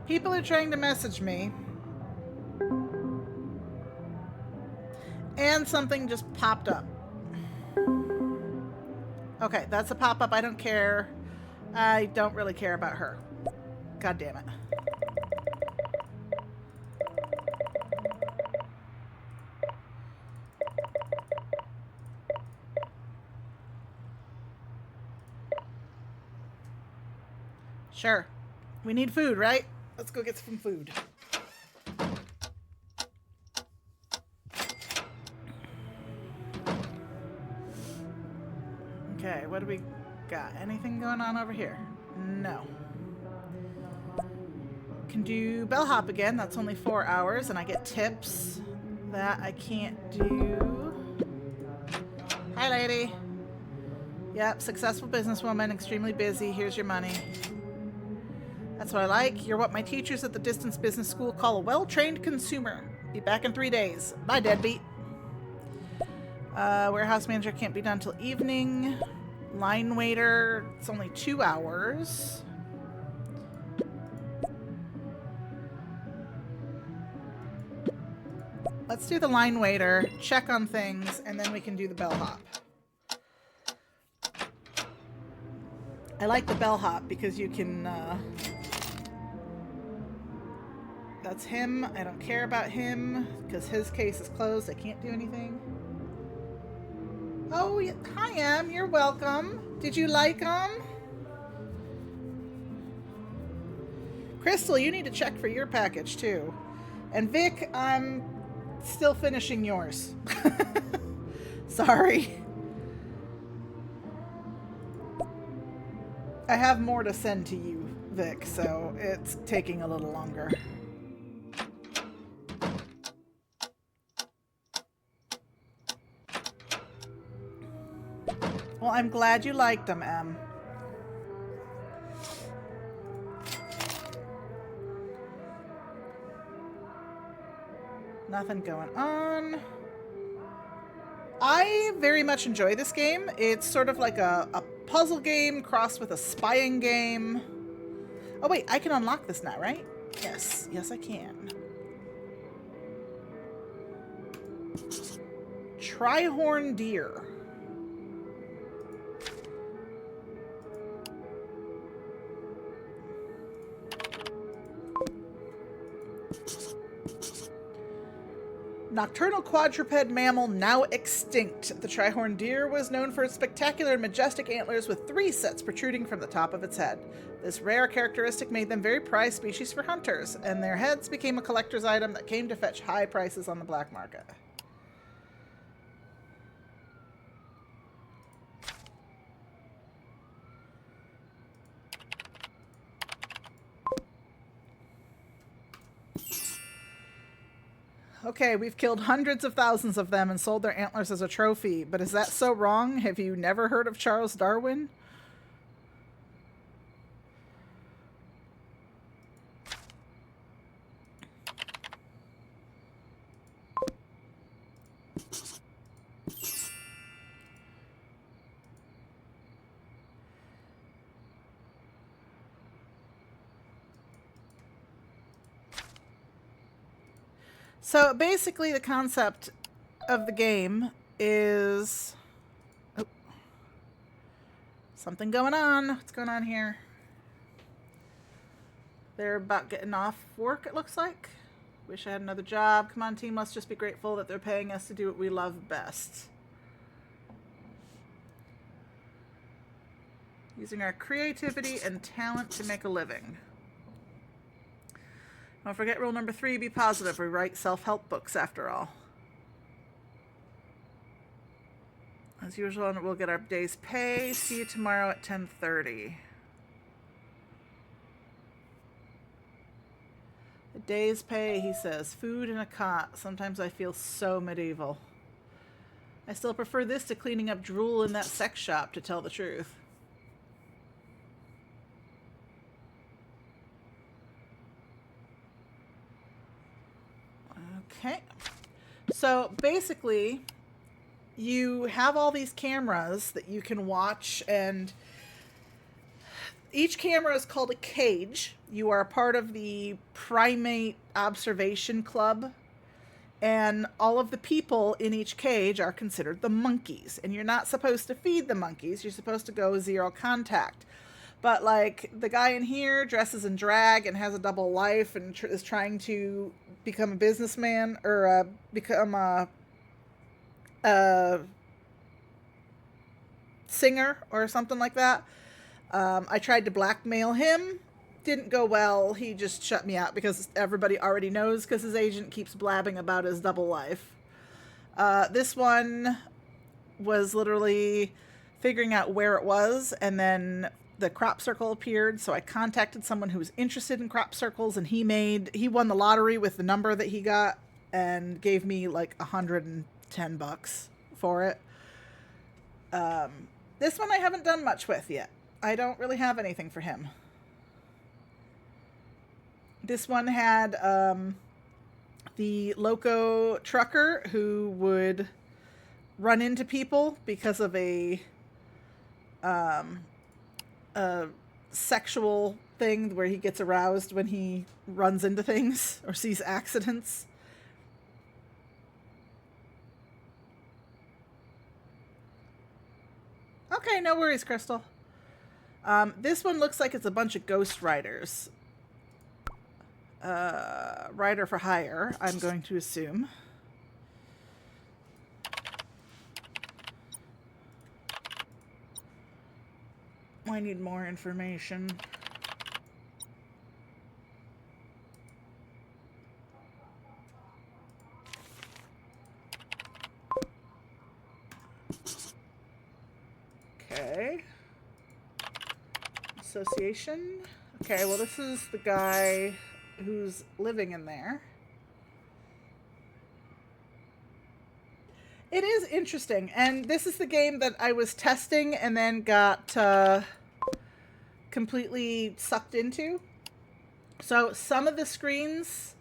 People are trying to message me. And something just popped up. Okay, that's a pop-up. I don't care. I don't really care about her. God damn it. Sure. We need food, right? Let's go get some food. Okay, what do we got? Anything going on over here? No. Can do bellhop again. That's only 4 hours, and I get tips. That I can't do. Hi, lady. Yep, successful businesswoman, extremely busy. Here's your money. That's what I like. You're what my teachers at the distance business school call a well-trained consumer. Be back in 3 days. Bye, deadbeat. Warehouse manager can't be done till evening. Line waiter, it's only 2 hours. Let's do the line waiter, check on things, and then we can do the bellhop. I like the bellhop because you can, that's him. I don't care about him because his case is closed. I can't do anything. Oh, hi, Em. You're welcome. Did you like them? Crystal, you need to check for your package, too. And Vic, I'm still finishing yours. Sorry. I have more to send to you, Vic, so it's taking a little longer. Well, I'm glad you liked them, Em. Nothing going on. I very much enjoy this game. It's sort of like a puzzle game crossed with a spying game. Oh wait, I can unlock this now, right? Yes, yes I can. Trihorn deer. Nocturnal quadruped mammal now extinct. The trihorn deer was known for its spectacular and majestic antlers with 3 sets protruding from the top of its head. This rare characteristic made them very prized species for hunters, and their heads became a collector's item that came to fetch high prices on the black market. Okay, we've killed hundreds of thousands of them and sold their antlers as a trophy, but is that so wrong? Have you never heard of Charles Darwin? So basically the concept of the game is... Oh. Something going on. What's going on here? They're about getting off work, it looks like. Wish I had another job. Come on, team, let's just be grateful that they're paying us to do what we love best. Using our creativity and talent to make a living. Don't forget rule number 3, be positive. We write self-help books after all. As usual, we'll get our day's pay. See you tomorrow at 10:30. The day's pay, he says. Food and a cot. Sometimes I feel so medieval. I still prefer this to cleaning up drool in that sex shop, to tell the truth. Okay, so basically you have all these cameras that you can watch, and each camera is called a cage. You are a part of the Primate Observation Club, and all of the people in each cage are considered the monkeys, and you're not supposed to feed the monkeys. You're supposed to go zero contact. But like the guy in here dresses in drag and has a double life and is trying to become a businessman or become a singer or something like that. I tried to blackmail him didn't go well. He just shut me out because everybody already knows because his agent keeps blabbing about his double life. This one was literally figuring out where it was, and then the crop circle appeared, so I contacted someone who was interested in crop circles, and he won the lottery with the number that he got and gave me like $110 for it. This one I haven't done much with yet. I don't really have anything for him. This one had the loco trucker who would run into people because of a sexual thing where he gets aroused when he runs into things or sees accidents. Okay, no worries, Crystal. This one looks like it's a bunch of ghost riders. Rider for hire, I'm going to assume. I need more information. Okay. Association. Okay, well this is the guy who's living in there. It is interesting, and this is the game that I was testing and then got completely sucked into. So some of the screens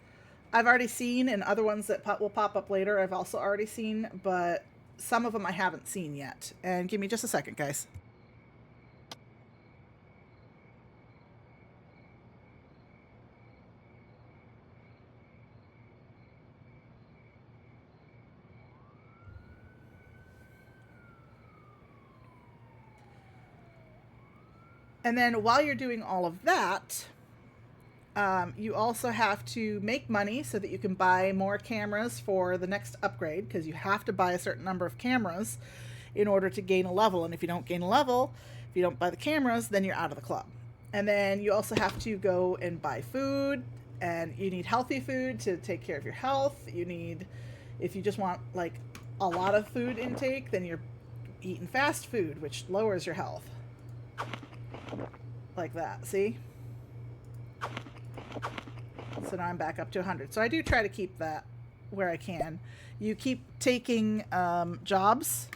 I've already seen, and other ones that will pop up later I've also already seen, but some of them I haven't seen yet. And give me just a second, guys. And then while you're doing all of that, you also have to make money so that you can buy more cameras for the next upgrade, because you have to buy a certain number of cameras in order to gain a level. And if you don't gain a level, if you don't buy the cameras, then you're out of the club. And then you also have to go and buy food, and you need healthy food to take care of your health. You need, if you just want like a lot of food intake, then you're eating fast food, which lowers your health. Like that, see? So now I'm back up to 100. So I do try to keep that where I can. You keep taking jobs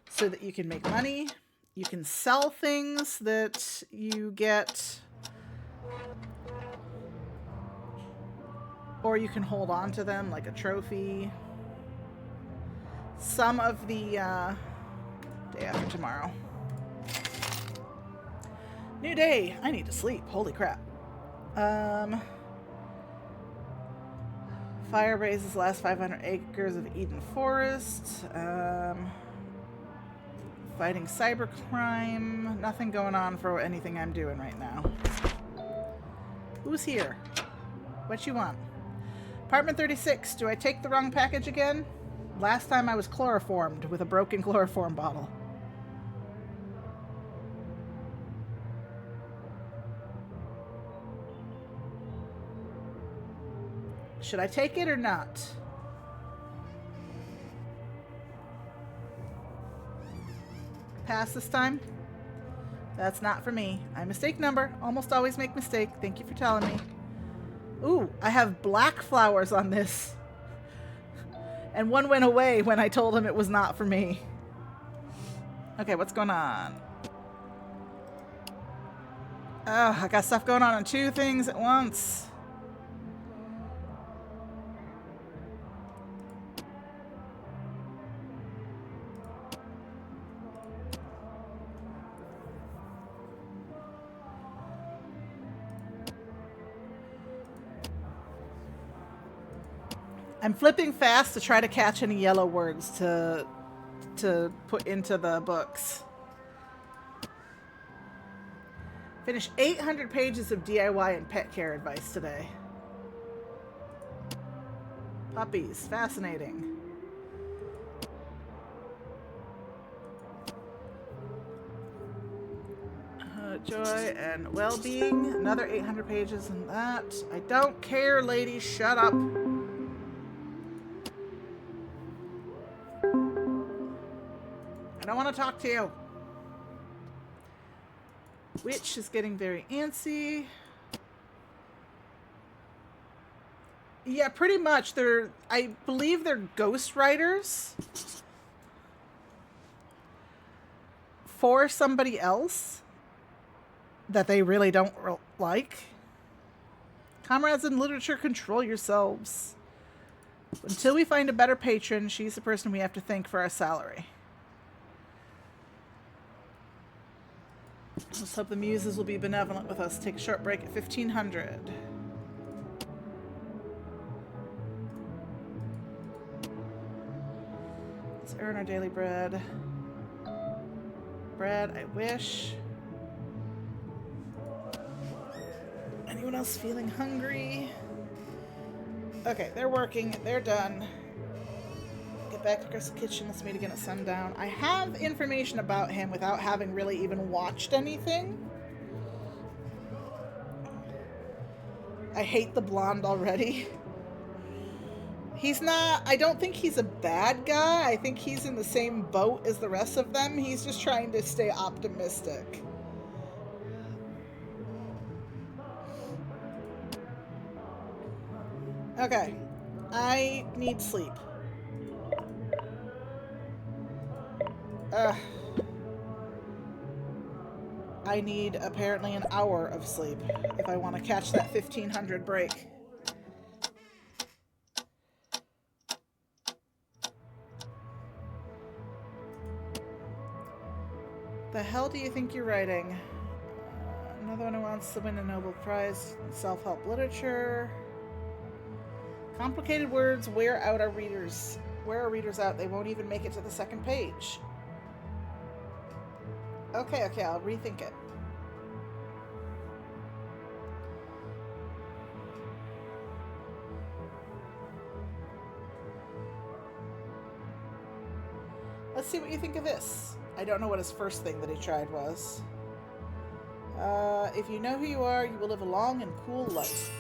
so that you can make money. You can sell things that you get, or you can hold on to them like a trophy. Some of the day after tomorrow. New day. I need to sleep. Holy crap. Fire raises last 500 acres of Eden Forest. Fighting cybercrime. Nothing going on for anything I'm doing right now. Who's here? What you want? Apartment 36. Do I take the wrong package again? Last time I was chloroformed with a broken chloroform bottle. Should I take it or not? Pass this time? That's not for me. I mistake number. Almost always make mistake. Thank you for telling me. Ooh, I have black flowers on this. And one went away when I told him it was not for me. Okay, what's going on? Oh, I got stuff going on 2 things at once. I'm flipping fast to try to catch any yellow words to put into the books. Finish 800 pages of DIY and pet care advice today. Puppies, fascinating. Joy and well-being. Another 800 pages in that. I don't care, lady. Shut up. I don't want to talk to you. Witch is getting very antsy. Yeah, pretty much. I believe they're ghostwriters for somebody else that they really don't like. Comrades in literature, control yourselves. Until we find a better patron, she's the person we have to thank for our salary. Let's hope the muses will be benevolent with us. Take a short break at 1500. Let's earn our daily bread. Bread, I wish. Anyone else feeling hungry? Okay, they're working. They're done. Get back to Crystal Kitchen. Let's meet again at sundown. I have information about him without having really even watched anything. I hate the blonde already. He's not... I don't think he's a bad guy. I think he's in the same boat as the rest of them. He's just trying to stay optimistic. Okay. I need sleep. I need apparently an hour of sleep if I want to catch that 1500 break. The hell do you think you're writing? Another one who wants to win a Nobel Prize in self-help literature. Complicated words wear out our readers. Wear our readers out. They won't even make it to the second page. Okay, I'll rethink it. Let's see what you think of this. I don't know what his first thing that he tried was. If you know who you are, you will live a long and cool life.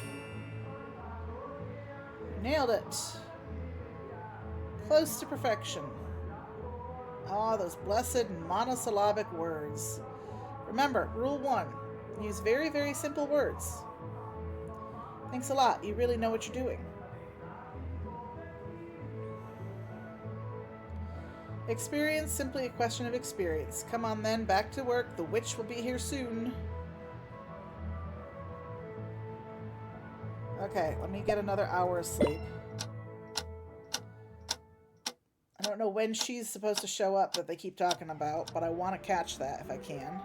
Nailed it. Close to perfection. Ah, those blessed monosyllabic words. Remember, rule 1. Use very, very simple words. Thanks a lot. You really know what you're doing. Experience, simply a question of experience. Come on then, back to work. The witch will be here soon. Okay, let me get another hour of sleep. I don't know when she's supposed to show up that they keep talking about, but I want to catch that if I can.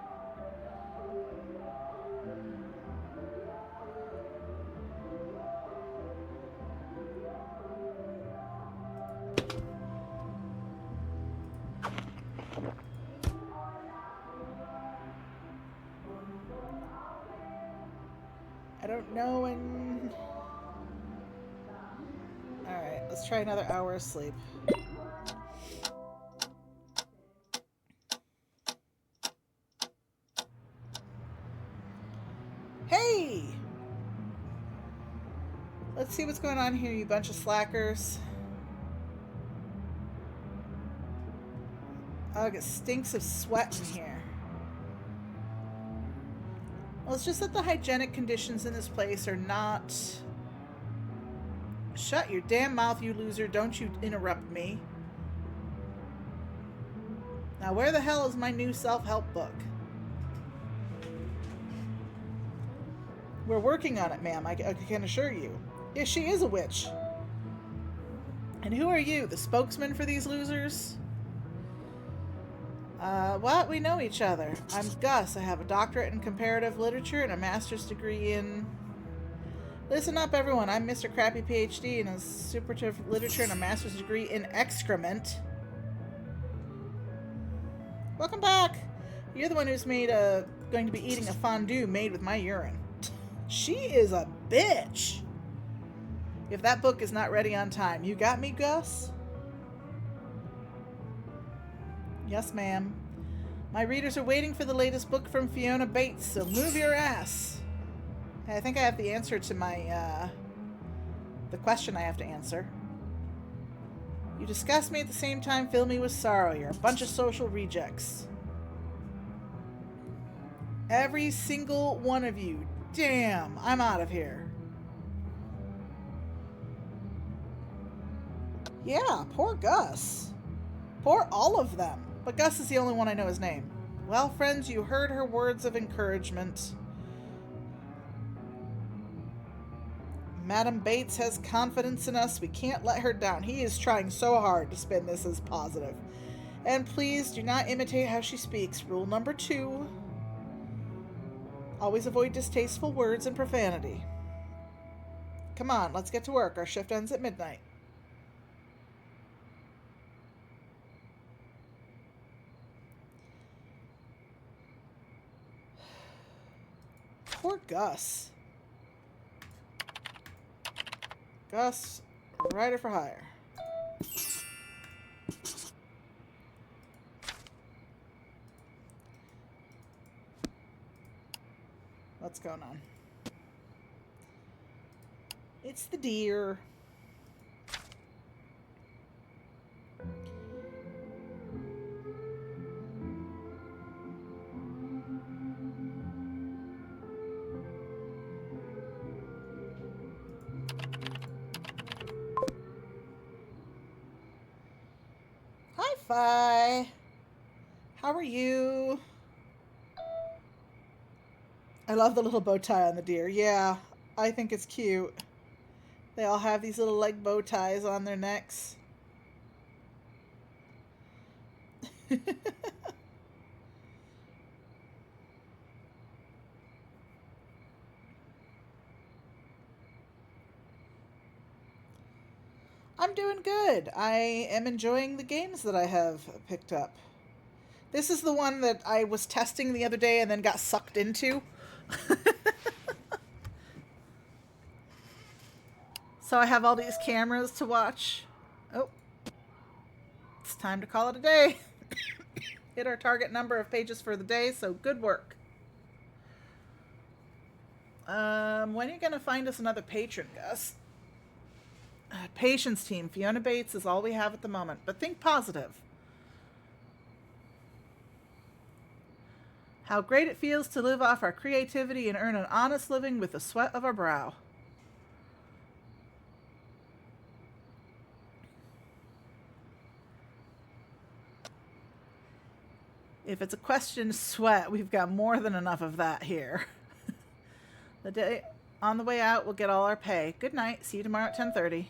I don't know when... Alright, let's try another hour of sleep. Hey! Let's see what's going on here, you bunch of slackers. Ugh, it stinks of sweat in here. Well, it's just that the hygienic conditions in this place are not... Shut your damn mouth, you loser. Don't you interrupt me. Now, where the hell is my new self-help book? We're working on it, ma'am, I can assure you. Yeah, she is a witch. And who are you, the spokesman for these losers? What? We know each other. I'm Gus. I have a doctorate in comparative literature and a master's degree in... Listen up, everyone. I'm Mr. Crappy PhD and a superlative literature and a master's degree in excrement. Welcome back. You're the one who's going to be eating a fondue made with my urine. She is a bitch. If that book is not ready on time, you got me, Gus? Yes, ma'am. My readers are waiting for the latest book from Fiona Bates, so move your ass. I think I have the answer to my, the question I have to answer. You disgust me at the same time, fill me with sorrow. You're a bunch of social rejects. Every single one of you. Damn, I'm out of here. Yeah, poor Gus. Poor all of them. But Gus is the only one I know his name. Well, friends, you heard her words of encouragement. Madam Bates has confidence in us. We can't let her down. He is trying so hard to spin this as positive. And please do not imitate how she speaks. Rule number 2. Always avoid distasteful words and profanity. Come on, let's get to work. Our shift ends at midnight. Poor Gus. Gus, writer for hire. What's going on? It's the deer. Hi, Fi. How are you? I love the little bow tie on the deer. Yeah, I think it's cute. They all have these little like bow ties on their necks. I'm doing good. I am enjoying the games that I have picked up. This is the one that I was testing the other day and then got sucked into. So I have all these cameras to watch. Oh, it's time to call it a day. Hit our target number of pages for the day, so good work. When are you going to find us another patron, Gus? Patience team. Fiona Bates is all we have at the moment, but think positive. How great it feels to live off our creativity and earn an honest living with the sweat of our brow. If it's a question of sweat, we've got more than enough of that here. The day on the way out, we'll get all our pay. Good night. See you tomorrow at 10:30.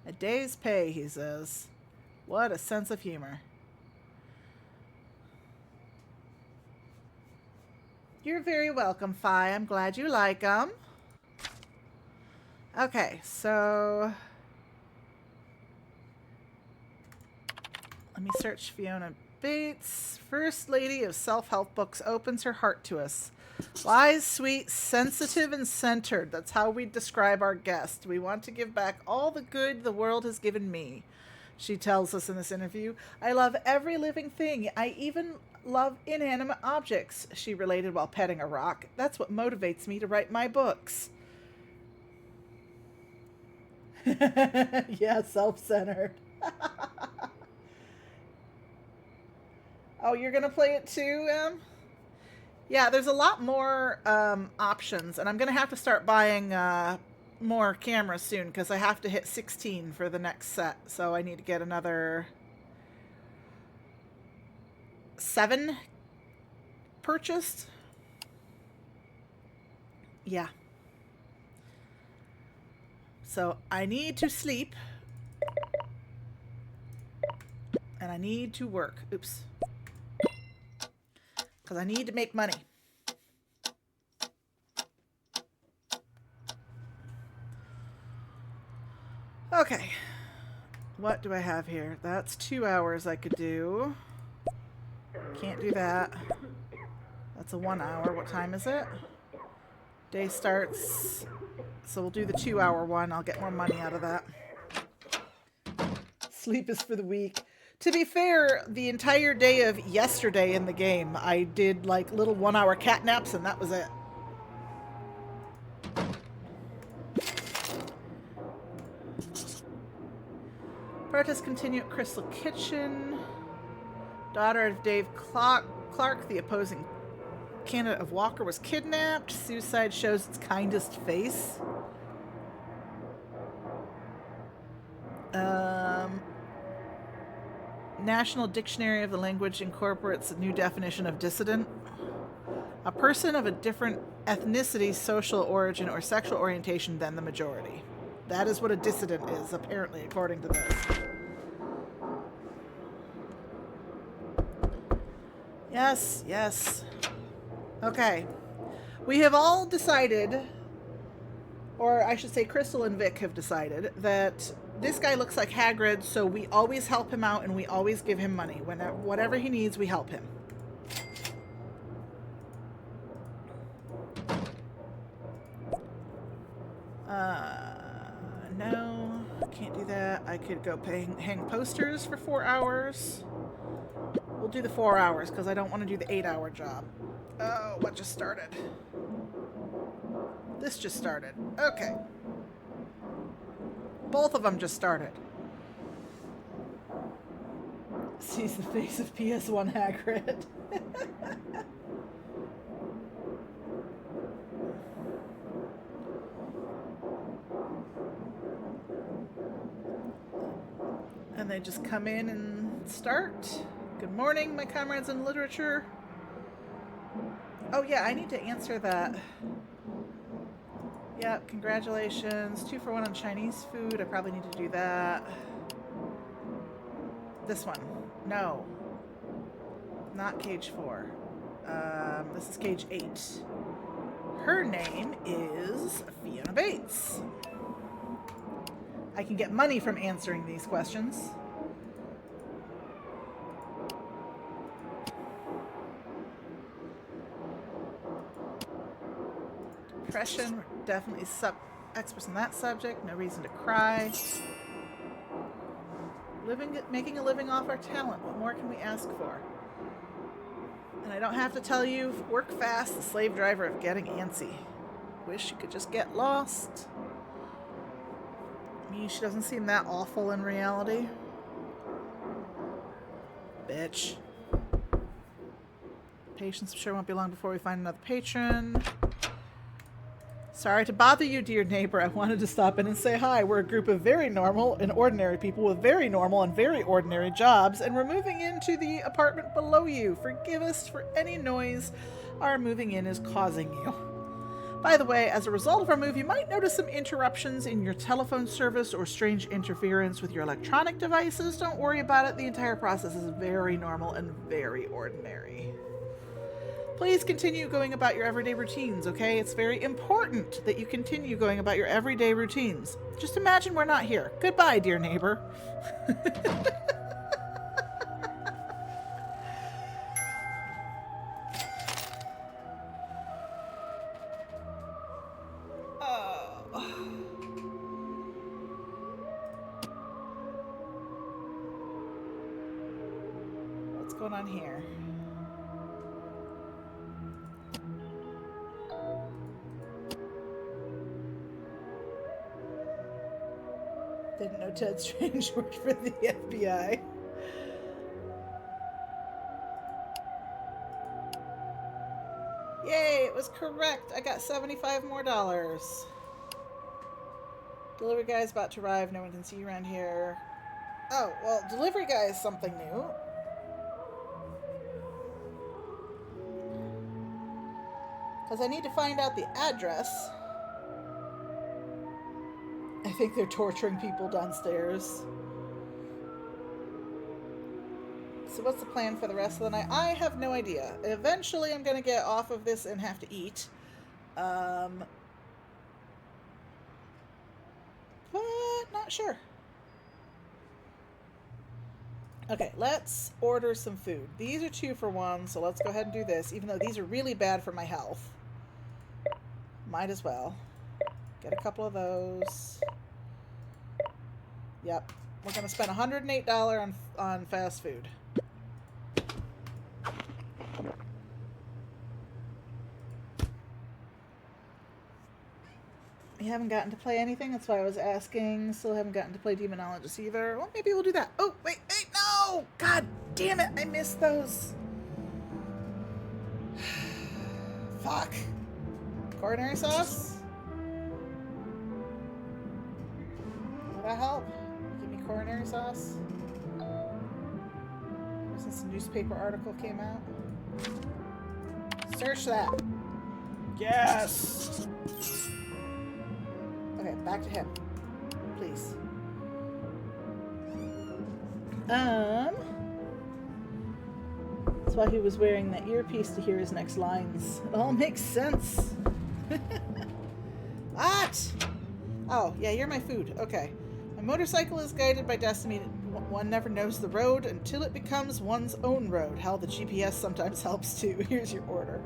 A day's pay, he says. What a sense of humor. You're very welcome, Fi. I'm glad you like them. Okay, so let me search Fiona Bates. First Lady of Self-Help Books opens her heart to us. Wise, sweet, sensitive, and centered. That's how we describe our guest. We want to give back all the good the world has given me, she tells us in this interview. I love every living thing. I even love inanimate objects, she related while petting a rock. That's what motivates me to write my books. Yeah, self-centered. Oh, you're going to play it too, Em? Yeah, there's a lot more options, and I'm going to have to start buying more cameras soon because I have to hit 16 for the next set, so I need to get another 7 purchased. Yeah. So I need to sleep, and I need to work. Oops. Because I need to make money. Okay. What do I have here? That's 2 hours I could do. Can't do that. That's a 1 hour. What time is it? Day starts. So we'll do the 2 hour one. I'll get more money out of that. Sleep is for the weak. To be fair, the entire day of yesterday in the game, I did like little 1-hour cat naps, and that was it. Protests continue at Crystal Kitchen. Daughter of Dave Clark, the opposing candidate of Walker, was kidnapped. Suicide shows its kindest face. National Dictionary of the Language incorporates a new definition of dissident. A person of a different ethnicity, social origin, or sexual orientation than the majority. That is what a dissident is, apparently, according to this. Yes, yes. Okay. We have all decided, or I should say Crystal and Vic have decided, that this guy looks like Hagrid, so we always help him out and we always give him money. Whatever he needs, we help him. No, can't do that. I could go hang posters for 4 hours. We'll do the 4 hours because I don't want to do the 8-hour job. Oh, what just started? This just started. Okay. Both of them just started. Sees the face of PS1 Hagrid. And they just come in and start. Good morning, my comrades in literature. Oh yeah, I need to answer that. Yep, congratulations. 2 for 1 on Chinese food. I probably need to do that. This one. No. Not cage 4. This is cage 8. Her name is Fiona Bates. I can get money from answering these questions. Depression, we're definitely experts in that subject. No reason to cry. Making a living off our talent. What more can we ask for? And I don't have to tell you, work fast, the slave driver of getting antsy. Wish you could just get lost. I mean, she doesn't seem that awful in reality. Bitch. Patience, I'm sure won't be long before we find another patron. Sorry to bother you, dear neighbor. I wanted to stop in and say hi. We're a group of very normal and ordinary people with very normal and very ordinary jobs, and we're moving into the apartment below you. Forgive us for any noise our moving in is causing you. By the way, as a result of our move, you might notice some interruptions in your telephone service or strange interference with your electronic devices. Don't worry about it. The entire process is very normal and very ordinary. Please continue going about your everyday routines, okay? It's very important that you continue going about your everyday routines. Just imagine we're not here. Goodbye, dear neighbor. What's going on here? Didn't know Ted Strange worked for the FBI. Yay, it was correct. I got $75 more. Delivery guy is about to arrive. No one can see you around here. Oh, well, delivery guy is something new. Because I need to find out the address. I think they're torturing people downstairs. So what's the plan for the rest of the night? I have no idea. Eventually I'm going to get off of this and have to eat. But not sure. Okay, let's order some food. These are 2 for 1, so let's go ahead and do this, even though these are really bad for my health. Might as well. Get a couple of those. Yep. We're gonna spend $108 on fast food. We haven't gotten to play anything, that's why I was asking. Still haven't gotten to play Demonologist either. Well, maybe we'll do that. Oh, wait, no! God damn it, I missed those. Fuck. Coronary sauce? Will that help? Give me coronary sauce? Since the newspaper article came out. Search that. Yes! Okay, back to him. Please. That's why he was wearing that earpiece to hear his next lines. It all makes sense. What? Oh, yeah, you're my food. Okay. My motorcycle is guided by destiny. One never knows the road until it becomes one's own road. Hell, the GPS sometimes helps too. Here's your order.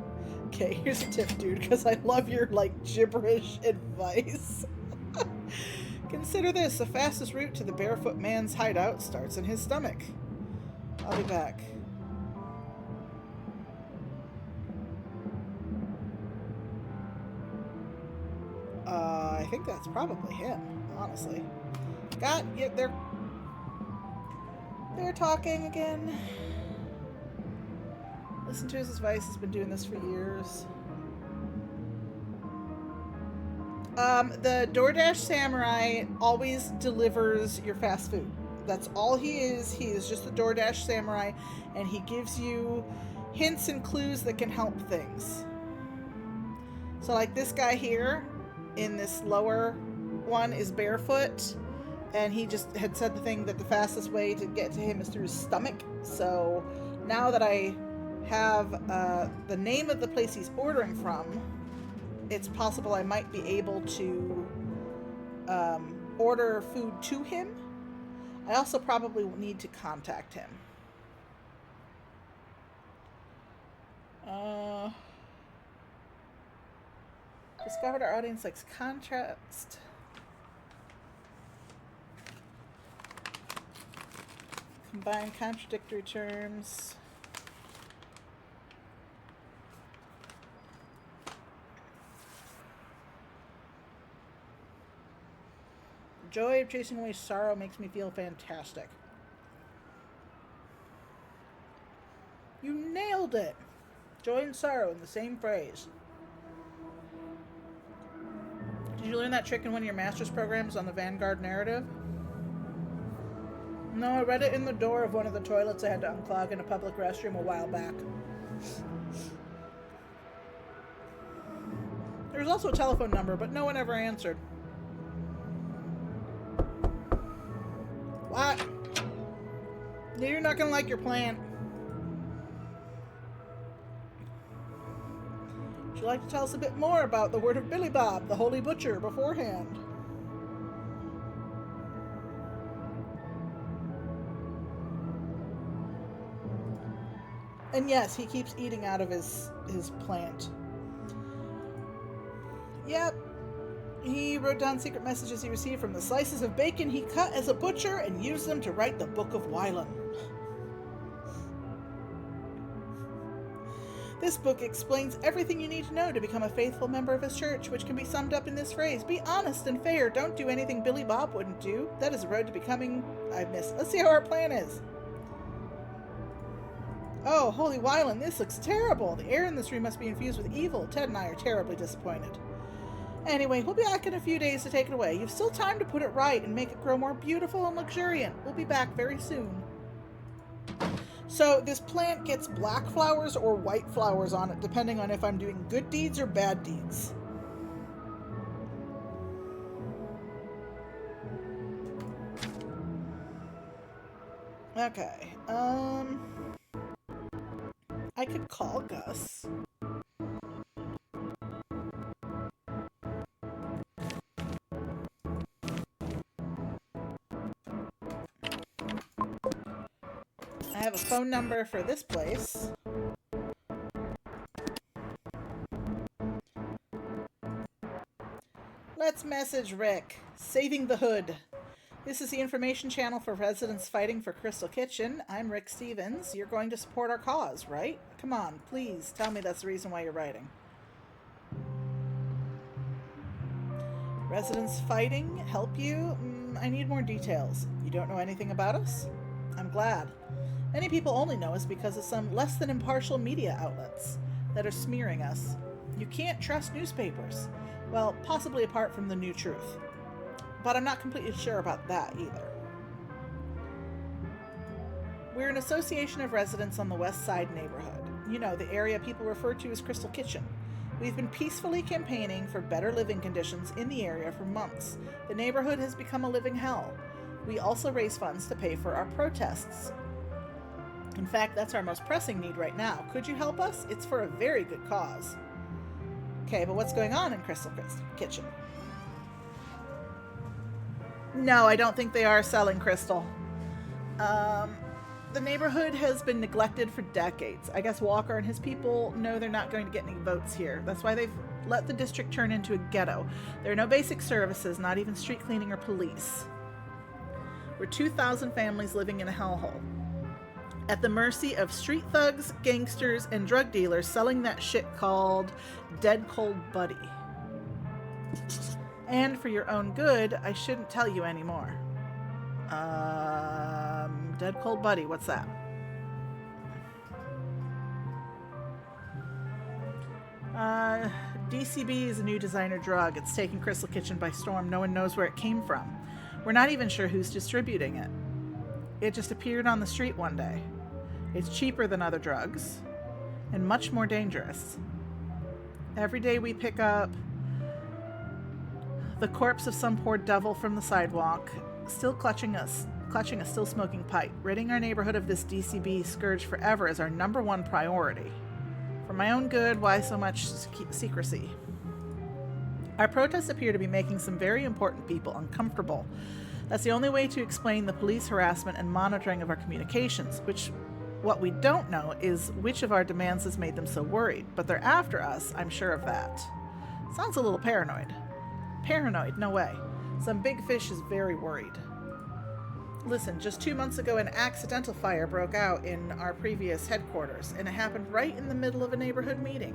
Okay, here's a tip, dude, because I love your, like, gibberish advice. Consider this. The fastest route to the barefoot man's hideout starts in his stomach. I'll be back. I think that's probably him, honestly. God, yeah, they're talking again. Listen to his advice. He's been doing this for years. The DoorDash Samurai always delivers your fast food. That's all he is. He is just the DoorDash Samurai, and he gives you hints and clues that can help things. So like this guy here in this lower one is barefoot, and he just had said the thing that the fastest way to get to him is through his stomach. So now that I have the name of the place he's ordering from, it's possible I might be able to order food to him. I also probably need to contact him. Discovered our audience likes contrast. Combine contradictory terms. Joy of chasing away sorrow makes me feel fantastic. You nailed it! Joy and sorrow in the same phrase. Did you learn that trick in one of your master's programs on the Vanguard narrative? No, I read it in the door of one of the toilets I had to unclog in a public restroom a while back. There was also a telephone number, but no one ever answered. What? You're not gonna like your plant. Would you like to tell us a bit more about the word of Billy Bob, the Holy Butcher, beforehand? And yes, he keeps eating out of his plant. Yep. He wrote down secret messages he received from the slices of bacon he cut as a butcher and used them to write the Book of Wylan. This book explains everything you need to know to become a faithful member of his church, which can be summed up in this phrase: be honest and fair. Don't do anything Billy Bob wouldn't do. That is the road to becoming... I've missed. Let's see how our plan is. Oh, holy Wylan, this looks terrible. The air in this room must be infused with evil. Ted and I are terribly disappointed. Anyway, we'll be back in a few days to take it away. You've still time to put it right and make it grow more beautiful and luxuriant. We'll be back very soon. So this plant gets black flowers or white flowers on it, depending on if I'm doing good deeds or bad deeds. Okay, I could call Gus. I have a phone number for this place. Let's message Rick. Saving the hood. This is the information channel for residents fighting for Crystal Kitchen. I'm Rick Stevens. You're going to support our cause, right? Come on, please tell me that's the reason why you're writing. Residents fighting? Help you? I need more details. You don't know anything about us? I'm glad. Many people only know us because of some less than impartial media outlets that are smearing us. You can't trust newspapers. Well, possibly apart from the New Truth. But I'm not completely sure about that either. We're an association of residents on the West Side neighborhood. You know, the area people refer to as Crystal Kitchen. We've been peacefully campaigning for better living conditions in the area for months. The neighborhood has become a living hell. We also raise funds to pay for our protests. In fact, that's our most pressing need right now. Could you help us? It's for a very good cause. Okay, but what's going on in Crystal Kitchen? No, I don't think they are selling crystal. The neighborhood has been neglected for decades. I guess Walker and his people know they're not going to get any votes here. That's why they've let the district turn into a ghetto. There are no basic services, not even street cleaning or police. We're 2,000 families living in a hellhole, at the mercy of street thugs, gangsters, and drug dealers selling that shit called Dead Cold Buddy. And for your own good, I shouldn't tell you anymore. Dead Cold Buddy, what's that? DCB is a new designer drug. It's taken Crystal Kitchen by storm. No one knows where it came from. We're not even sure who's distributing it. It just appeared on the street one day. It's cheaper than other drugs and much more dangerous. Every day we pick up the corpse of some poor devil from the sidewalk, still clutching a still smoking pipe. Ridding our neighborhood of this DCB scourge forever is our number one priority. For my own good, why so much secrecy? Our protests appear to be making some very important people uncomfortable. That's the only way to explain the police harassment and monitoring of our communications, what we don't know is which of our demands has made them so worried, but they're after us, I'm sure of that. Sounds a little paranoid. Paranoid? No way. Some big fish is very worried. Listen, just 2 months ago an accidental fire broke out in our previous headquarters, and it happened right in the middle of a neighborhood meeting.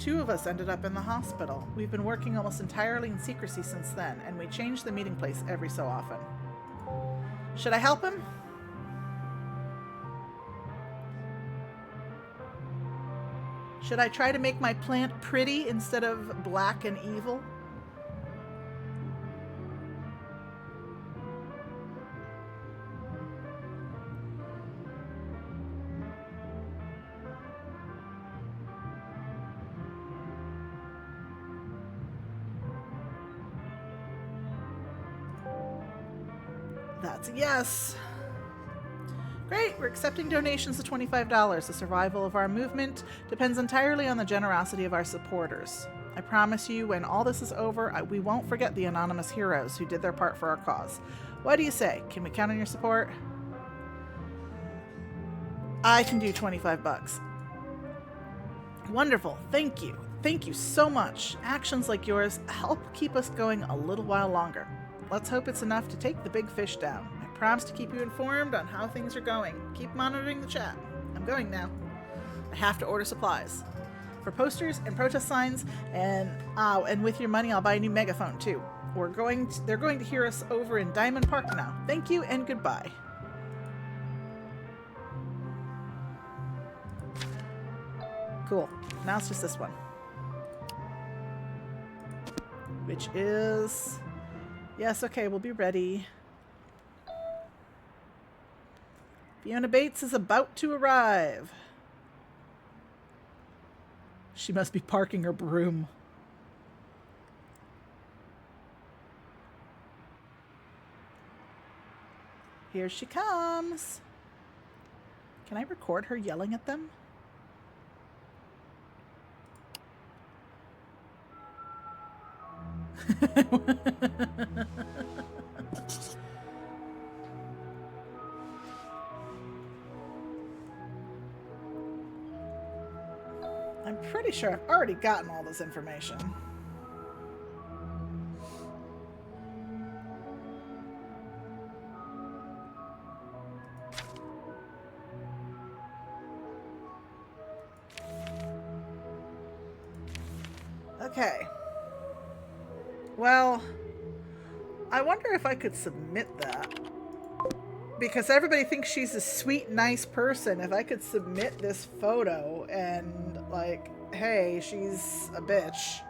2 of us ended up in the hospital. We've been working almost entirely in secrecy since then, and we change the meeting place every so often. Should I help him? Should I try to make my plant pretty instead of black and evil? That's a yes. Great, we're accepting donations of $25. The survival of our movement depends entirely on the generosity of our supporters. I promise you, when all this is over, we won't forget the anonymous heroes who did their part for our cause. What do you say? Can we count on your support? I can do $25. Wonderful, thank you. Thank you so much. Actions like yours help keep us going a little while longer. Let's hope it's enough to take the big fish down. I promise to keep you informed on how things are going. Keep monitoring the chat. I'm going now. I have to order supplies for posters and protest signs, and with your money I'll buy a new megaphone too. They're going to hear us over in Diamond Park now. Thank you and goodbye. Cool. Now it's just this one, which is... Yes, okay, we'll be ready. Fiona Bates is about to arrive. She must be parking her broom. Here she comes. Can I record her yelling at them? I'm pretty sure I've already gotten all this information. Okay. Well, I wonder if I could submit that. Because everybody thinks she's a sweet, nice person. If I could submit this photo and, like, hey, she's a bitch.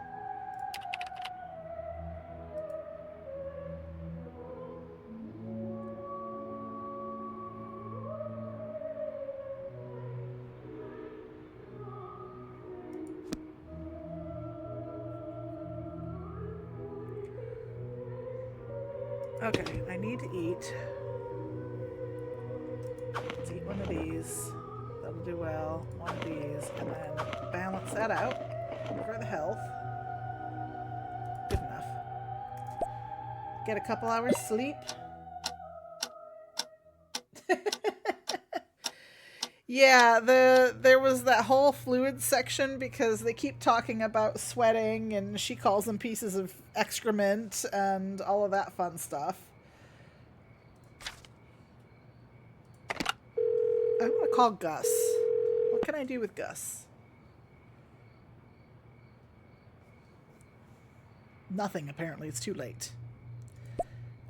Okay, I need to eat. Let's eat one of these. That'll do well. One of these, and then balance that out for the health. Good enough. Get a couple hours sleep. Yeah, there was that whole fluid section because they keep talking about sweating and she calls them pieces of excrement and all of that fun stuff. I'm gonna call Gus. What can I do with Gus? Nothing, apparently. It's too late.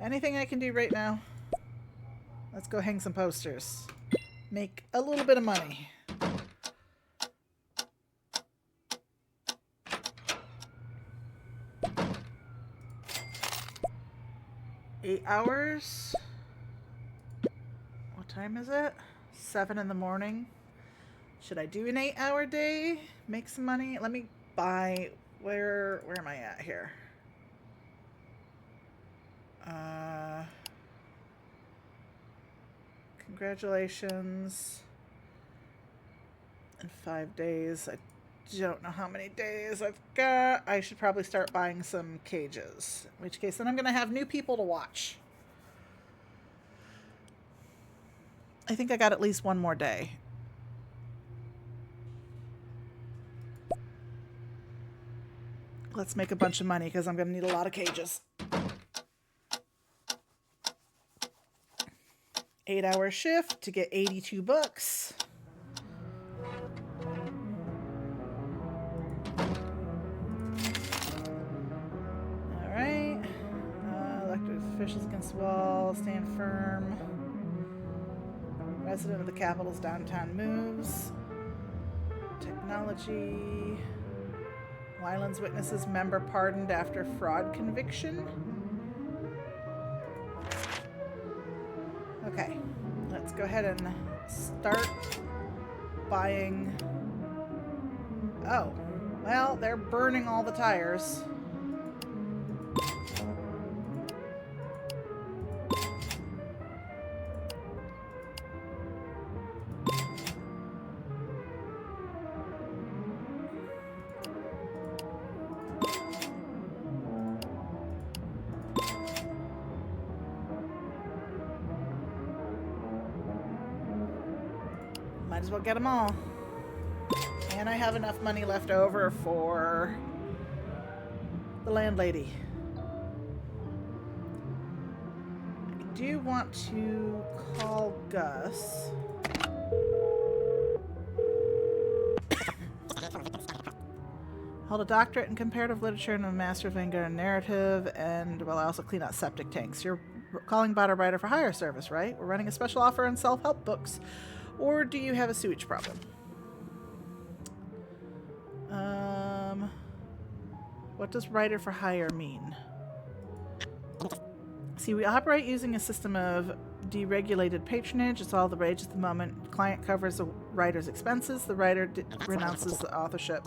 Anything I can do right now? Let's go hang some posters. Make a little bit of money. Eight hours? What time is it? 7 in the morning. Should I do an 8-hour day? Make some money? Let me buy... Where am I at here? Congratulations. In 5 days. I don't know how many days I've got. I should probably start buying some cages. In which case, then I'm going to have new people to watch. I think I got at least one more day. Let's make a bunch of money because I'm going to need a lot of cages. 8-hour shift to get 82 bucks. All right. Elected officials against the wall. Stand firm. Resident of the capital's downtown moves. Technology. Wyland's witnesses member pardoned after fraud conviction. Okay, let's go ahead and start buying. Oh, well, they're burning all the tires. Might as well get them all. And I have enough money left over for the landlady. I do want to call Gus. Hold a doctorate in comparative literature and a master of Vanguard narrative, and well, I also clean out septic tanks. You're calling about a writer for hire service, right? We're running a special offer on self-help books. Or do you have a sewage problem? What does writer for hire mean? See, we operate using a system of deregulated patronage. It's all the rage at the moment. The client covers the writer's expenses. The writer renounces the authorship.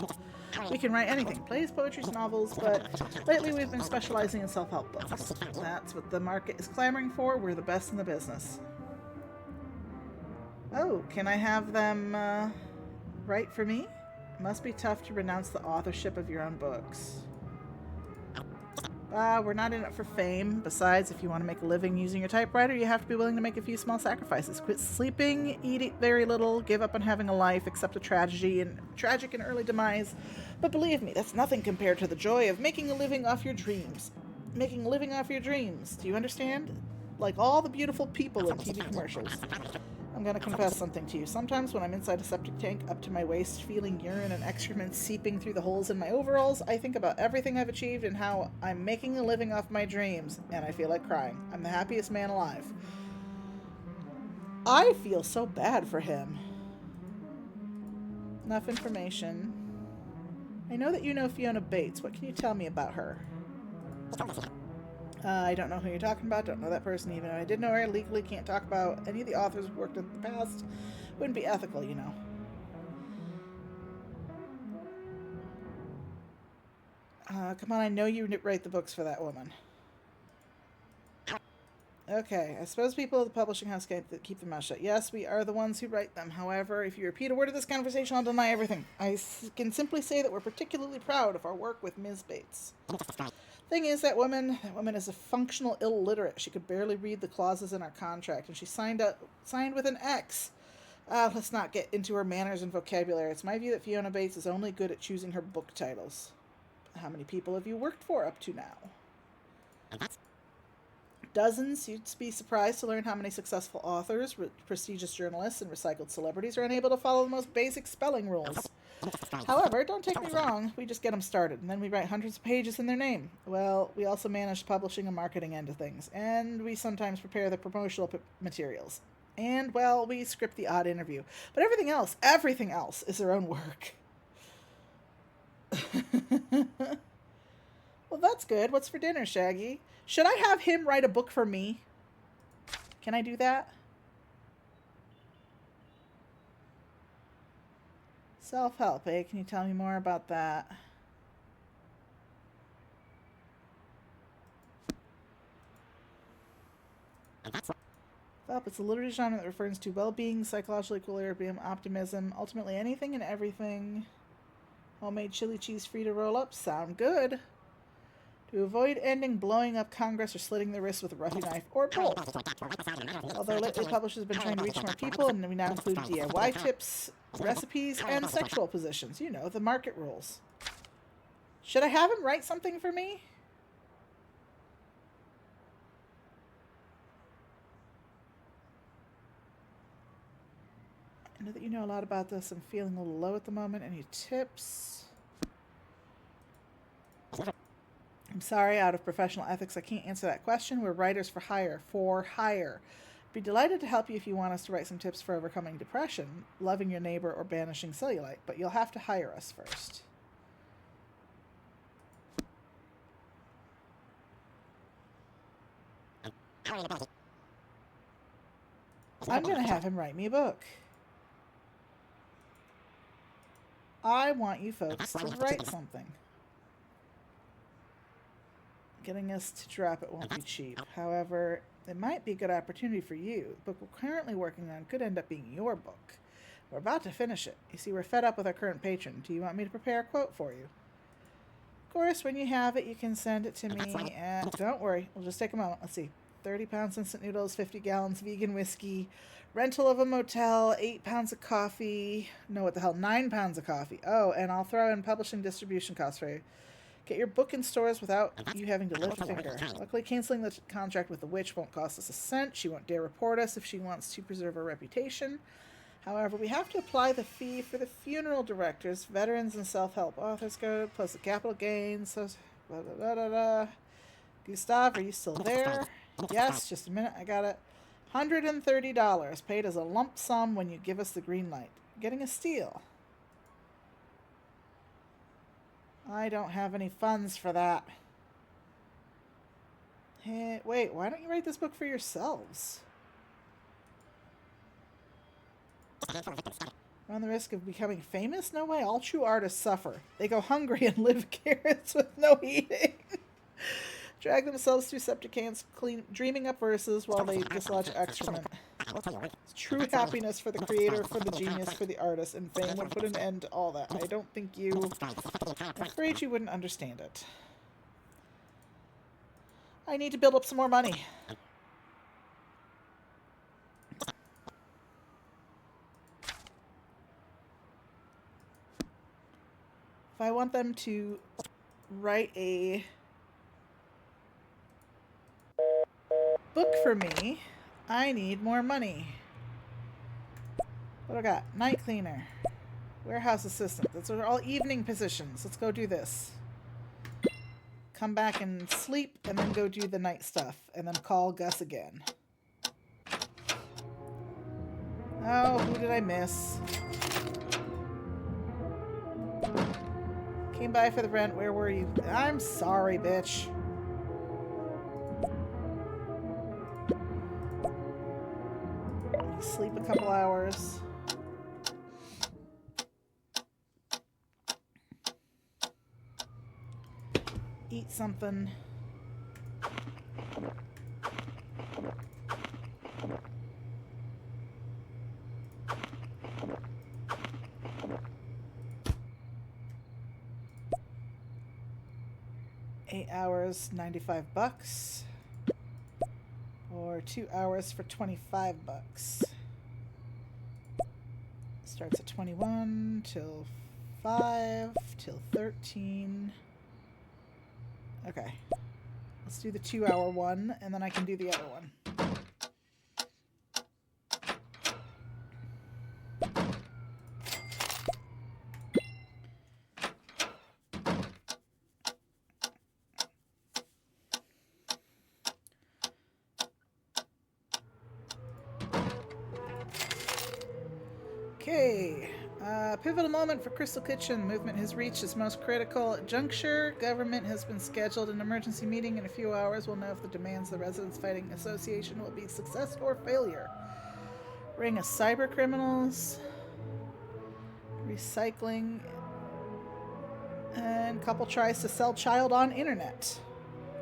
We can write anything. Plays, poetry, novels, but lately we've been specializing in self-help books. That's what the market is clamoring for. We're the best in the business. Oh, can I have them write for me? It must be tough to renounce the authorship of your own books. We're not in it for fame. Besides, if you want to make a living using your typewriter, you have to be willing to make a few small sacrifices. Quit sleeping, eat very little, give up on having a life, accept a tragic and early demise. But believe me, that's nothing compared to the joy of making a living off your dreams. Making a living off your dreams. Do you understand? Like all the beautiful people in TV commercials. I'm gonna confess something to you. Sometimes when I'm inside a septic tank up to my waist, feeling urine and excrement seeping through the holes in my overalls, I think about everything I've achieved and how I'm making a living off my dreams, and I feel like crying. I'm the happiest man alive. I feel so bad for him. Enough information. I know that you know Fiona Bates. What can you tell me about her? I don't know who you're talking about. Don't know that person. Even though I did know her, legally can't talk about any of the authors who worked in the past. Wouldn't be ethical, you know. Come on, I know you write the books for that woman. Okay, I suppose people at the publishing house keep their mouth shut. Yes, we are the ones who write them. However, if you repeat a word of this conversation, I'll deny everything. I can simply say that we're particularly proud of our work with Ms. Bates. Thing is, that woman is a functional illiterate. She could barely read the clauses in our contract, and she signed with an X. Let's not get into her manners and vocabulary. It's my view that Fiona Bates is only good at choosing her book titles. How many people have you worked for up to now? Dozens. You'd be surprised to learn how many successful authors, prestigious journalists, and recycled celebrities are unable to follow the most basic spelling rules. However, don't take me wrong, we just get them started, and then we write hundreds of pages in their name. Well, we also manage publishing and marketing end of things, and we sometimes prepare the promotional materials. And, well, we script the odd interview. But everything else is their own work. Well, that's good. What's for dinner, Shaggy? Should I have him write a book for me? Can I do that? Self-help, eh? Can you tell me more about that? Self-help, it's a literary genre that refers to well-being, psychological equilibrium, optimism, ultimately anything and everything. Homemade chili cheese free to roll up. Sound good. To avoid ending blowing up Congress or slitting their wrists with a roughing knife, or both. Although lately publishers have been trying to reach more people, and we now include DIY tips, recipes, and sexual positions. You know, the market rules. Should I have him write something for me? I know that you know a lot about this. I'm feeling a little low at the moment. Any tips? I'm sorry, out of professional ethics, I can't answer that question. We're writers for hire. I'd be delighted to help you if you want us to write some tips for overcoming depression, loving your neighbor, or banishing cellulite, but you'll have to hire us first. I'm going to have him write me a book. I want you folks to write something. Getting us to drop it won't be cheap. However, it might be a good opportunity for you. The book we're currently working on could end up being your book. We're about to finish it. You see, we're fed up with our current patron. Do you want me to prepare a quote for you? Of course, when you have it, you can send it to me. And don't worry, we'll just take a moment. Let's see. 30 pounds instant noodles, 50 gallons vegan whiskey, rental of a motel, 8 pounds of coffee. No, what the hell? 9 pounds of coffee. Oh, and I'll throw in publishing distribution costs for you. Get your book in stores without you having to lift a finger. Luckily, canceling the contract with the witch won't cost us a cent. She won't dare report us if she wants to preserve her reputation. However, we have to apply the fee for the funeral directors, veterans, and self-help authors code, plus the capital gains. So, blah, blah, blah, blah. Gustav, are you still there? Yes, just a minute. I got it. $130, paid as a lump sum when you give us the green light. Getting a steal. I don't have any funds for that. Hey, wait, why don't you write this book for yourselves? Run the risk of becoming famous? No way, all true artists suffer. They go hungry and live carrots with no eating. Drag themselves through septic cans, dreaming up verses while they dislodge excrement. It's true happiness for the creator, for the genius, for the artist, and fame would put an end to all that. I don't think you... I'm afraid you wouldn't understand it. I need to build up some more money. If I want them to write a book for me, I need more money. What do I got? Night cleaner. Warehouse assistant. Those are all evening positions. Let's go do this. Come back and sleep, and then go do the night stuff. And then call Gus again. Oh, who did I miss? Came by for the rent. Where were you? I'm sorry, bitch. Sleep a couple hours. Eat something. $8, $95. Or 2 hours for $25. Starts at 21 till 5 till 13. Okay. Let's do the 2 hour one, and then I can do the other one. Okay, pivotal moment for Crystal Kitchen. Movement has reached its most critical juncture. Government has been scheduled an emergency meeting in a few hours. We'll know if the demands of the Residents Fighting Association will be success or failure. Ring of cyber criminals. Recycling. And couple tries to sell child on internet.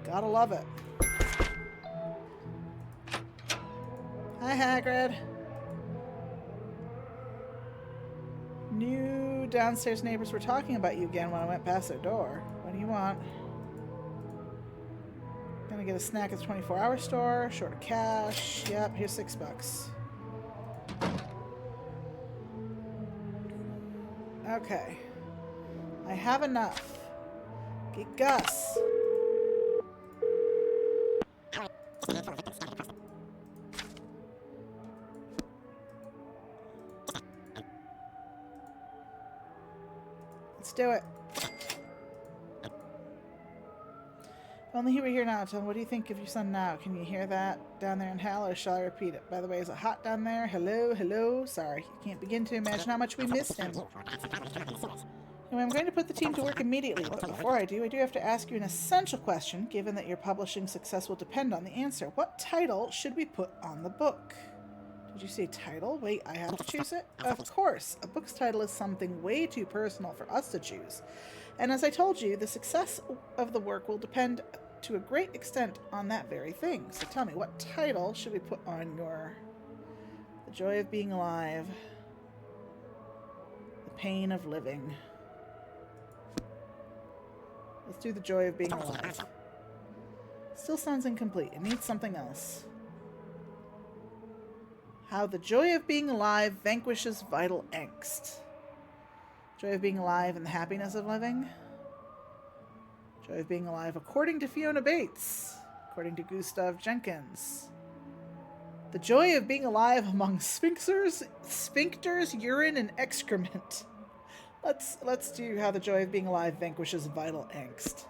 Gotta love it. Hi, Hagrid. New downstairs neighbors were talking about you again when I went past their door. What do you want? Gonna get a snack at the 24-hour store. Short of cash. Yep, here's $6. Okay. I have enough. Get Gus. Let's do it. If only he were here now, Tom. What do you think of your son now? Can you hear that down there in hell, or shall I repeat it? By the way, is it hot down there? Hello, hello. Sorry, you can't begin to imagine how much we missed him. Anyway, I'm going to put the team to work immediately, but before I do have to ask you an essential question, given that your publishing success will depend on the answer. What title should we put on the book? Did you say title? Wait, I have to choose it? Of course. A book's title is something way too personal for us to choose. And as I told you, the success of the work will depend to a great extent on that very thing. So tell me, what title should we put on your... The Joy of Being Alive. The Pain of Living. Let's do The Joy of Being Alive. Still sounds incomplete. It needs something else. How the joy of being alive vanquishes vital angst. Joy of being alive and the happiness of living. Joy of being alive according to Fiona Bates. According to Gustav Jenkins. The joy of being alive among sphincters, urine, and excrement. Let's do how the joy of being alive vanquishes vital angst.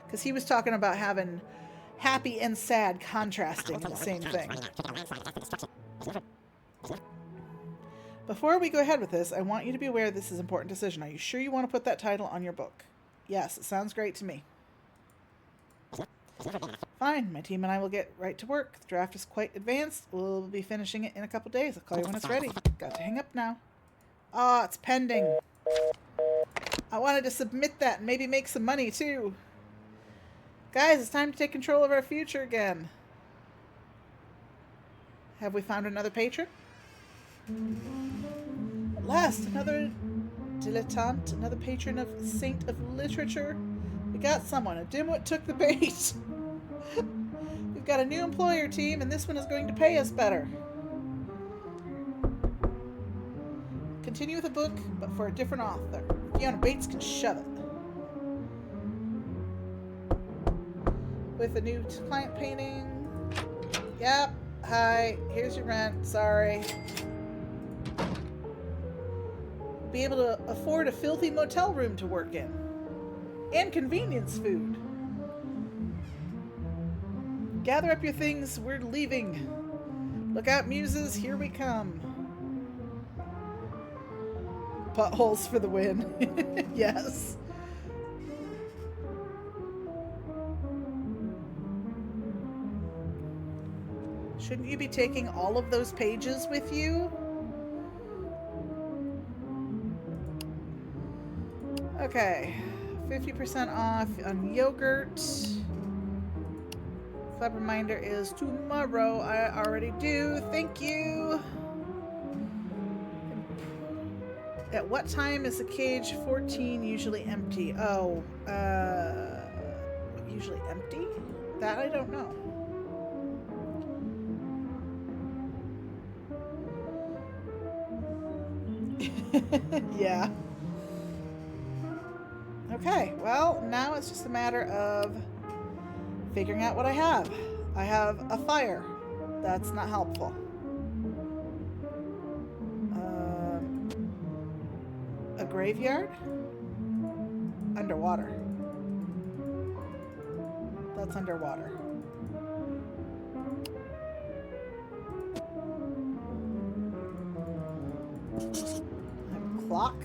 Because he was talking about having happy and sad contrasting in the same thing. Before we go ahead with this, I want you to be aware this is an important decision. Are you sure you want to put that title on your book? Yes, it sounds great to me. Fine, my team and I will get right to work. The draft is quite advanced. We'll be finishing it in a couple days. I'll call you when it's ready. Got to hang up now. Ah, it's pending. I wanted to submit that and maybe make some money too. Guys, it's time to take control of our future again. Have we found another patron? At last, another dilettante, another patron of saint of literature. We got someone. A dimwit took the bait. We've got a new employer team, and this one is going to pay us better. Continue with the book, but for a different author. Fiona Bates can shove it. With a new client painting. Yep. Hi. Here's your rent. Sorry. be able to afford a filthy motel room to work in. And convenience food. Gather up your things, we're leaving. Look out, muses, here we come. Buttholes for the win. Yes. Shouldn't you be taking all of those pages with you? Okay. 50% off on yogurt. Club reminder is tomorrow. I already do. Thank you. At what time is the cage 14 usually empty? Oh, usually empty? That I don't know. Yeah. Okay, well, now it's just a matter of figuring out what I have. I have a fire. That's not helpful. A graveyard? Underwater. That's underwater. A clock?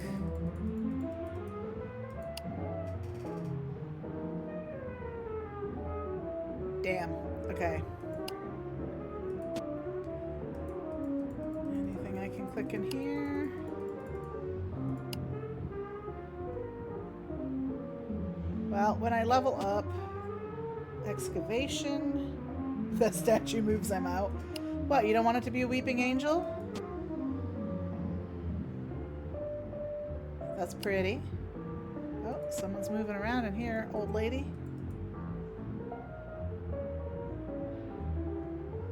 Damn. Okay. Anything I can click in here? Well, when I level up excavation, if that statue moves, I'm out. What, you don't want it to be a weeping angel? That's pretty. Oh, someone's moving around in here, old lady.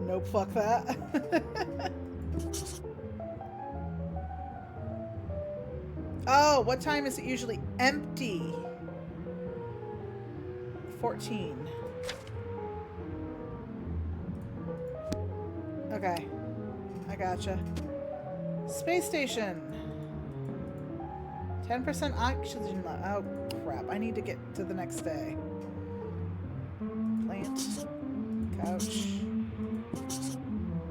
Nope, fuck that. Oh, what time is it usually empty? 14. Okay. I gotcha. Space station. 10% oxygen left. Oh, crap. I need to get to the next day. Plant. Couch.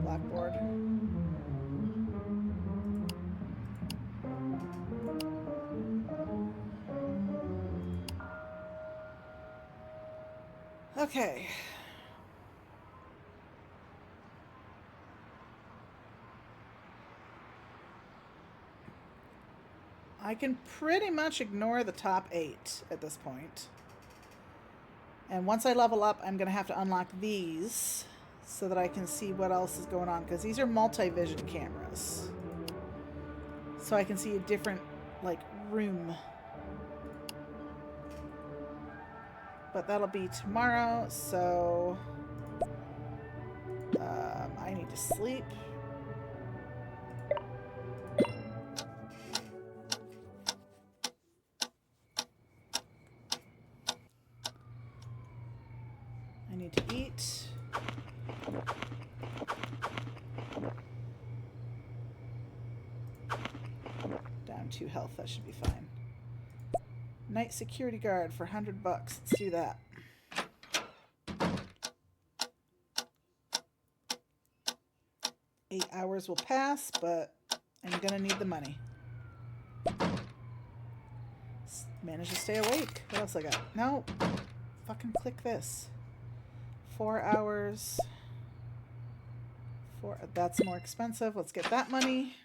Blackboard. Okay. I can pretty much ignore the top 8 at this point. And once I level up, I'm going to have to unlock these so that I can see what else is going on, because these are multi-vision cameras. So I can see a different, like, room. But that'll be tomorrow, so I need to sleep. I need to eat. Down 2 health, that should be fine. Night security guard for $100. Let's do that. Eight hours will pass, but I'm gonna need the money. Manage to stay awake. What else I got? No. Fucking click this. 4 hours. That's more expensive. Let's get that money.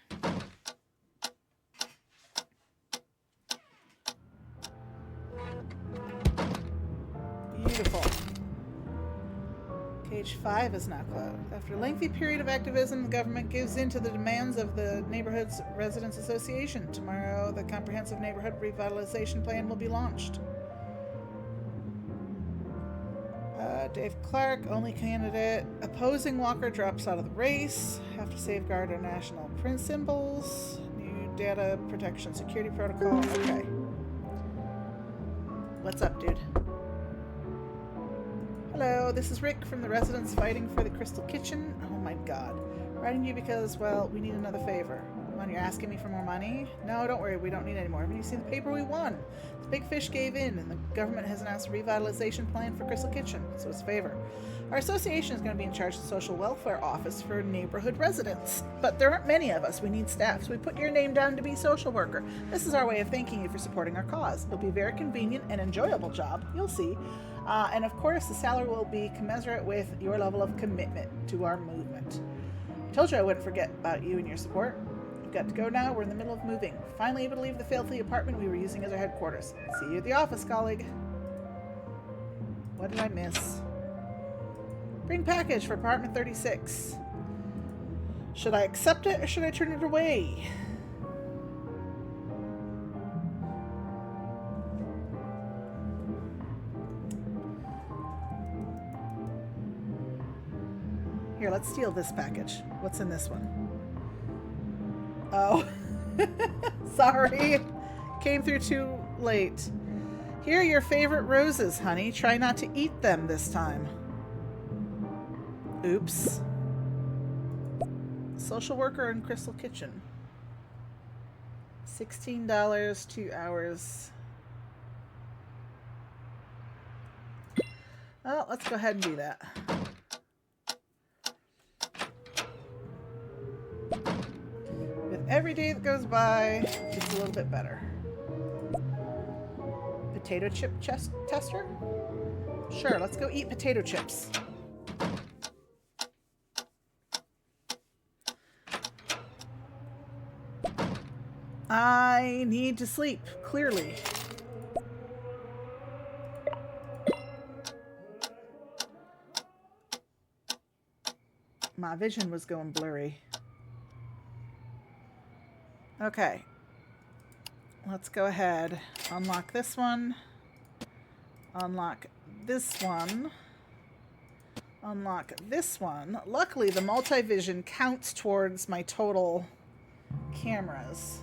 Beautiful. Cage 5 is now closed. After a lengthy period of activism, the government gives in to the demands of the Neighborhoods Residents Association. Tomorrow, the comprehensive neighborhood revitalization plan will be launched. Dave Clark, only candidate. Opposing Walker drops out of the race. Have to safeguard our national print symbols. New data protection security protocol. Okay. What's up, dude? Hello, this is Rick from the Residents Fighting for the Crystal Kitchen. Oh my god. Writing you because, well, we need another favor. Come on, you're asking me for more money? No, don't worry, we don't need any more. Haven't you seen the paper we won? The big fish gave in, and the government has announced a revitalization plan for Crystal Kitchen, so it's a favor. Our association is going to be in charge of the social welfare office for neighborhood residents. But there aren't many of us. We need staff, so we put your name down to be social worker. This is our way of thanking you for supporting our cause. It'll be a very convenient and enjoyable job. You'll see. And of course, the salary will be commensurate with your level of commitment to our movement. I told you I wouldn't forget about you and your support. You've got to go now. We're in the middle of moving. Finally able to leave the filthy apartment we were using as our headquarters. See you at the office, colleague. What did I miss? Bring package for apartment 36. Should I accept it or should I turn it away? Here, let's steal this package. What's in this one? Oh. Sorry. Came through too late. Here are your favorite roses, honey. Try not to eat them this time. Oops. Social worker in Crystal Kitchen. $16, 2 hours. Well, let's go ahead and do that. With every day that goes by, it's a little bit better. Potato chip tester? Sure, let's go eat potato chips. I need to sleep, clearly. My vision was going blurry. Okay. Let's go ahead. Unlock this one. Unlock this one. Unlock this one. Luckily, the multi-vision counts towards my total cameras.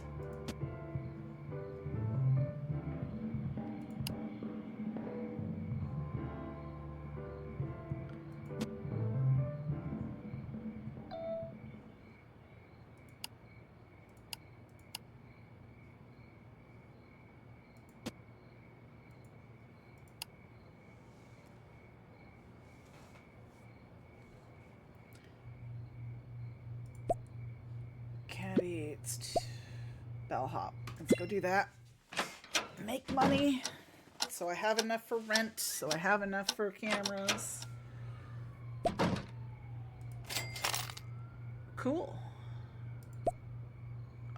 Bellhop. Let's go do that. Make money. So I have enough for rent. So I have enough for cameras. Cool.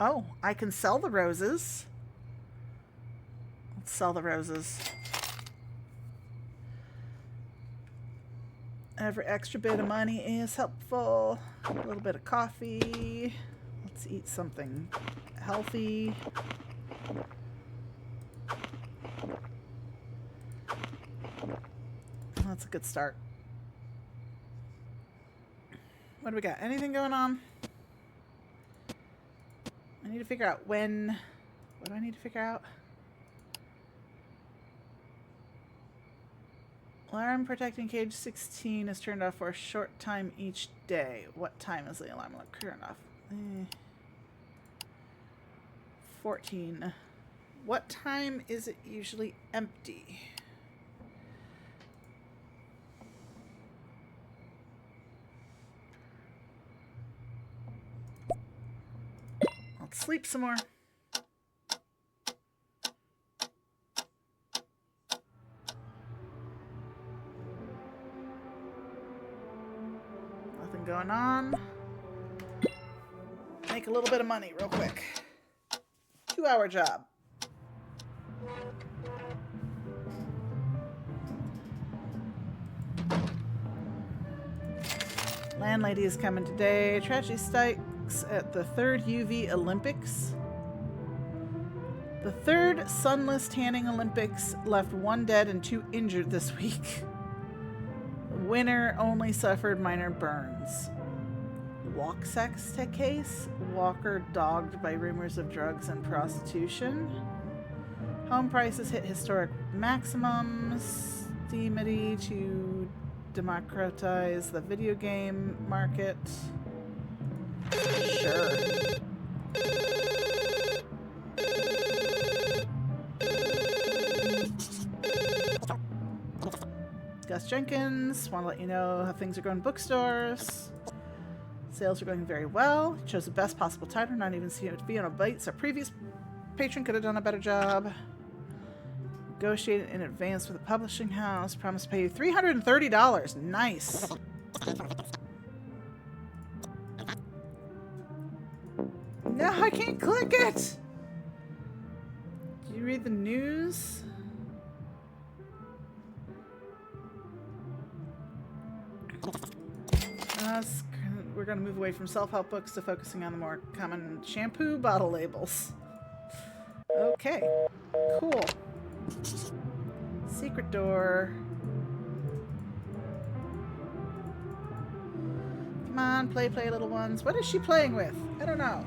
Oh, I can sell the roses. Let's sell the roses. Every extra bit of money is helpful. A little bit of coffee. Let's eat something healthy. That's a good start. What do we got? Anything going on? I need to figure out when. What do I need to figure out? Alarm protecting cage 16 is turned off for a short time each day. What time is the alarm turned off? 14. What time is it usually empty? Let's sleep some more. Nothing going on. Make a little bit of money real quick. 2-hour job. Landlady is coming today. Tragedy strikes at the 3rd UV Olympics. The 3rd Sunless Tanning Olympics left 1 dead and 2 injured this week. The winner only suffered minor burns. Walk sex case. Walker dogged by rumors of drugs and prostitution. Home prices hit historic maximums. Steamity to democratize the video game market. Gus Jenkins. Want to let you know how things are going in bookstores. Sales are going very well. Chose the best possible title, not even seeing it Fiona Bates. Our previous patron could have done a better job. Negotiated in advance with a publishing house. Promised to pay you $330. Nice. No, I can't click it. Do you read the news? We're going to move away from self-help books to focusing on the more common shampoo bottle labels. Okay, cool. Secret door. Come on, play, little ones. What is she playing with? I don't know.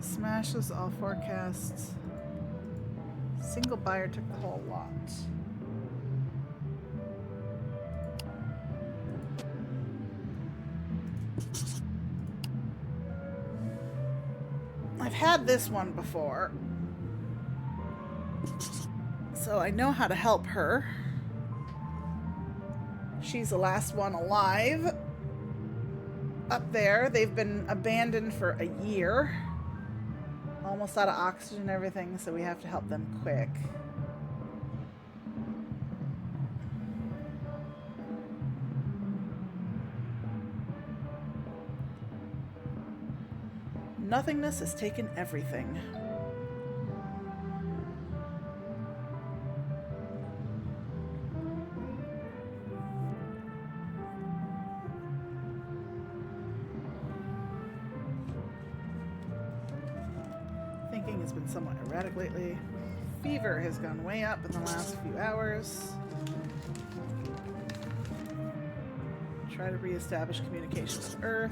Smashes all forecasts. Single buyer took the whole lot. I've had this one before, so I know how to help her. She's the last one alive. Up there, they've been abandoned for a year. Almost out of oxygen and everything, so we have to help them quick. Nothingness has taken everything. Thinking has been somewhat erratic lately. Fever has gone way up in the last few hours. Try to reestablish communication with Earth.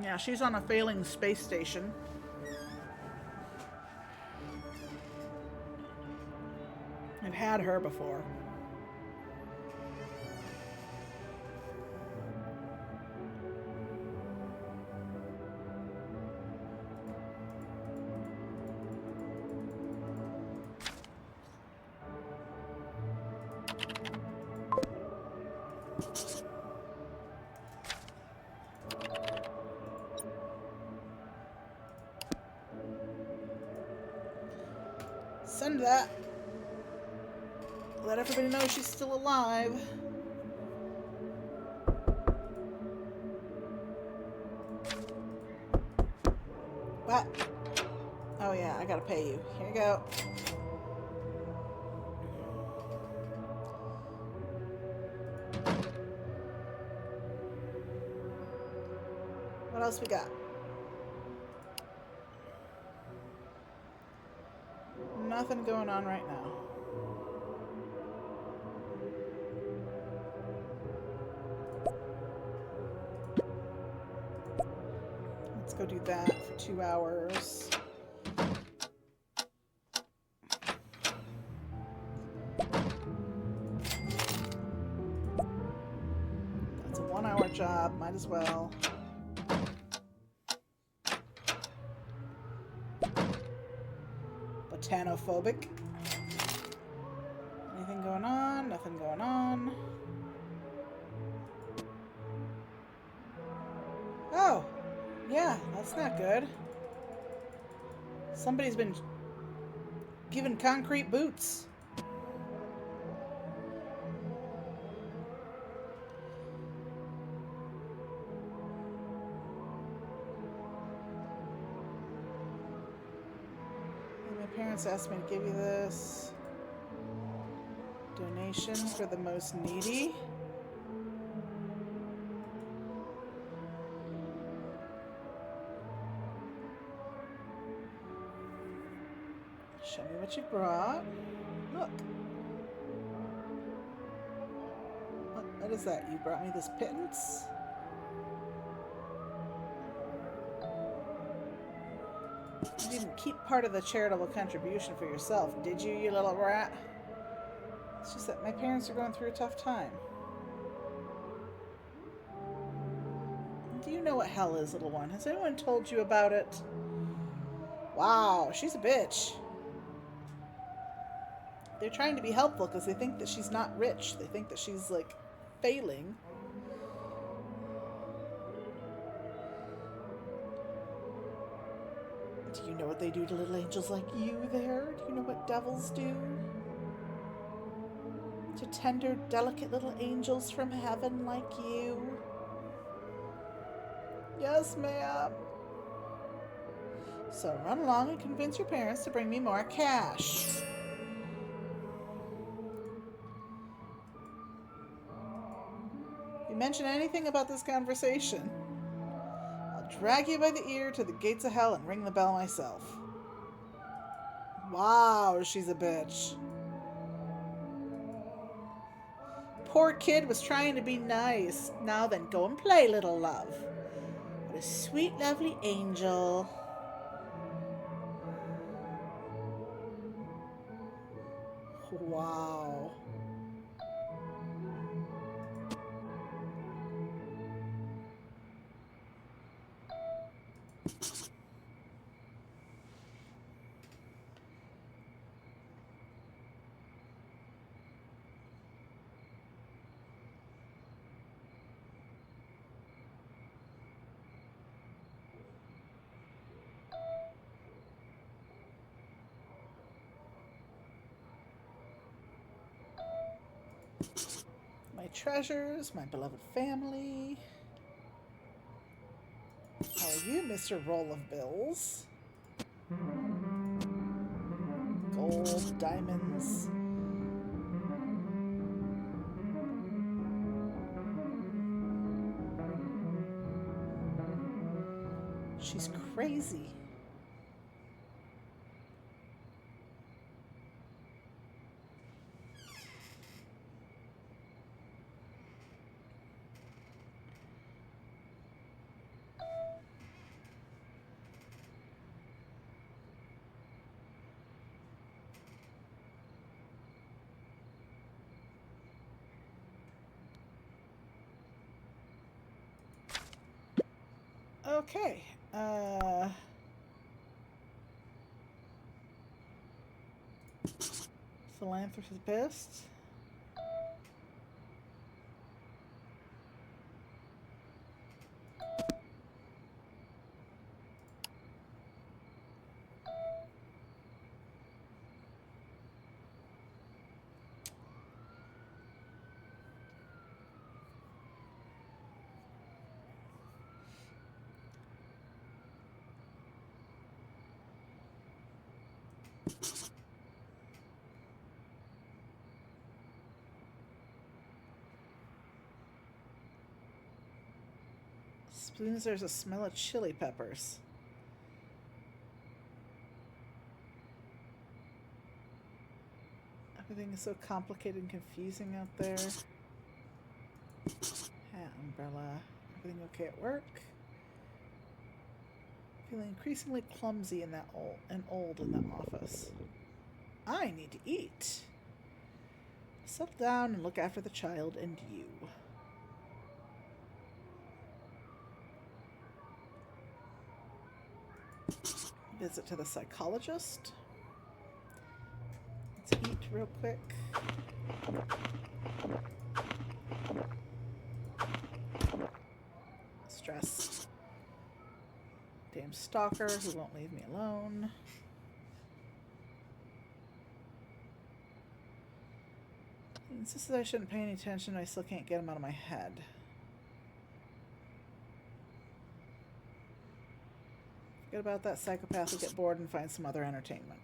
Yeah, she's on a failing space station. I've had her before. Send that. Let everybody know she's still alive. What? Oh yeah, I gotta pay you. Here you go. What else we got? Nothing going on right now. Let's go do that for 2 hours. That's a 1-hour job, might as well. Botanophobic. Anything going on? Nothing going on. Oh, yeah, that's not good. Somebody's been given concrete boots. parents asked me to give you this. Donation for the most needy. Show me what you brought. Look. What is that? You brought me this pittance? You didn't keep part of the charitable contribution for yourself, did you, you little rat? It's just that my parents are going through a tough time. Do you know what hell is, little one? Has anyone told you about it? Wow, she's a bitch. They're trying to be helpful because they think that she's not rich. They think that she's, like, failing. Do you know what they do to little angels like you there? Do you know what devils do? To tender, delicate little angels from heaven like you? Yes, ma'am. So run along and convince your parents to bring me more cash. If you mention anything about this conversation, I'll drag you by the ear to the gates of hell and ring the bell myself. Wow, she's a bitch. Poor kid was trying to be nice. Now then, go and play, little love. What a sweet, lovely angel. Wow. My treasures, my beloved family. How are you, Mr. Roll of Bills? Gold, diamonds. She's crazy. Okay. Philanthropist. Spoons, there's a smell of chili peppers. Everything is so complicated and confusing out there. Hat, umbrella. Everything okay at work? Feeling increasingly clumsy in that old in that office. I need to eat. Settle down and look after the child and you. Visit to the psychologist. Let's eat real quick. Stress. Damn stalker who won't leave me alone. He insisted I shouldn't pay any attention, I still can't get him out of my head. Forget about that psychopath will get bored and find some other entertainment.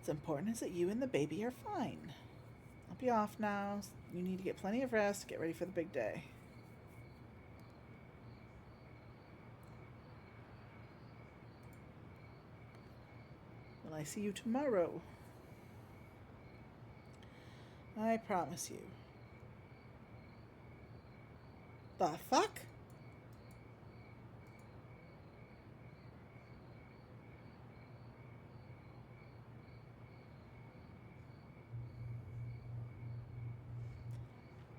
What's important is that you and the baby are fine. I'll be off now. You need to get plenty of rest, get ready for the big day. Will I see you tomorrow? I promise you. The fuck?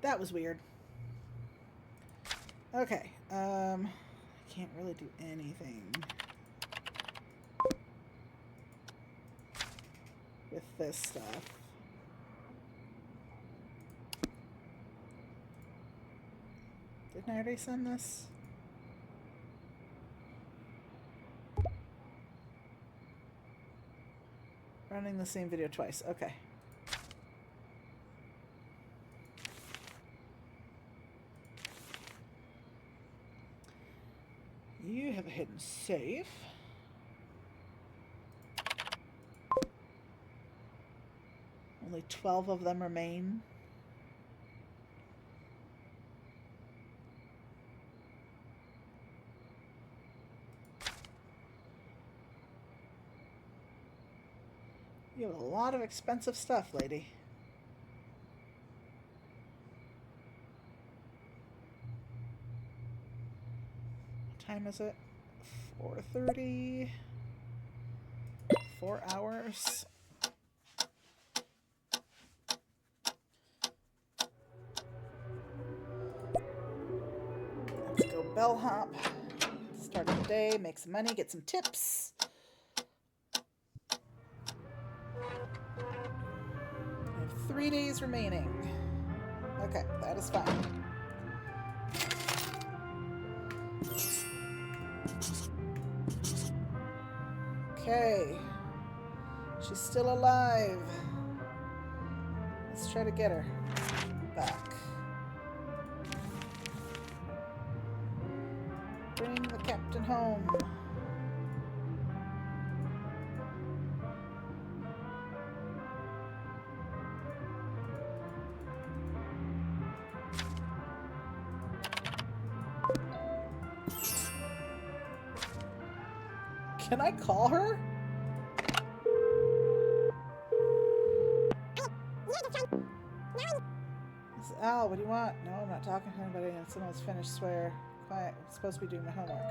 That was weird. Okay, I can't really do anything with this stuff. Didn't I already send this? Running the same video twice. Okay. You have a hidden safe. Only 12 of them remain. You have a lot of expensive stuff, lady. What time is it? 4:30. 4 hours. Let's go bellhop. Start the day, make some money, get some tips. I have 3 days remaining. Okay, that is fine. Okay. She's still alive. Let's try to get her back. Bring the captain home. Can I call her? This is Al, what do you want? No, I'm not talking to anybody. It's almost finished, swear. Quiet. I'm supposed to be doing my homework.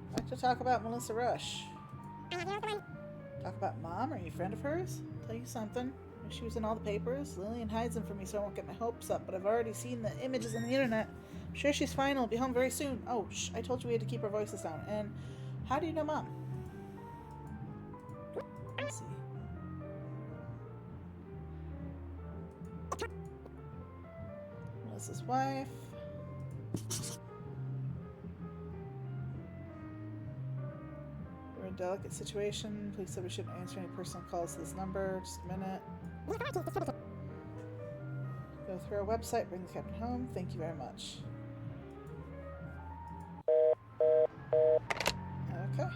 I'd like to talk about Melissa Rush. Talk about Mom? Are you a friend of hers? Tell you something. She was in all the papers. Lillian hides them from me so I won't get my hopes up, but I've already seen the images on the internet. I'm sure she's fine. I'll be home very soon. Oh, shh. I told you we had to keep our voices down. And how do you know Mom? Let's see. Melissa's wife. We're in a delicate situation. Please say we shouldn't answer any personal calls to this number. Just a minute. Go through our website, bring the captain home. Thank you very much. Okay.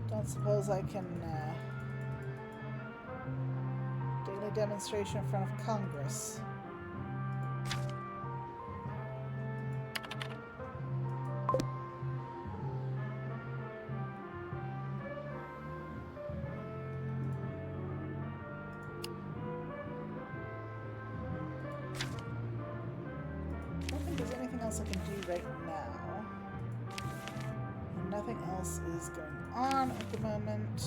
Don't suppose I can daily demonstration in front of Congress. I don't think there's anything else I can do right now. And nothing else is going on at the moment.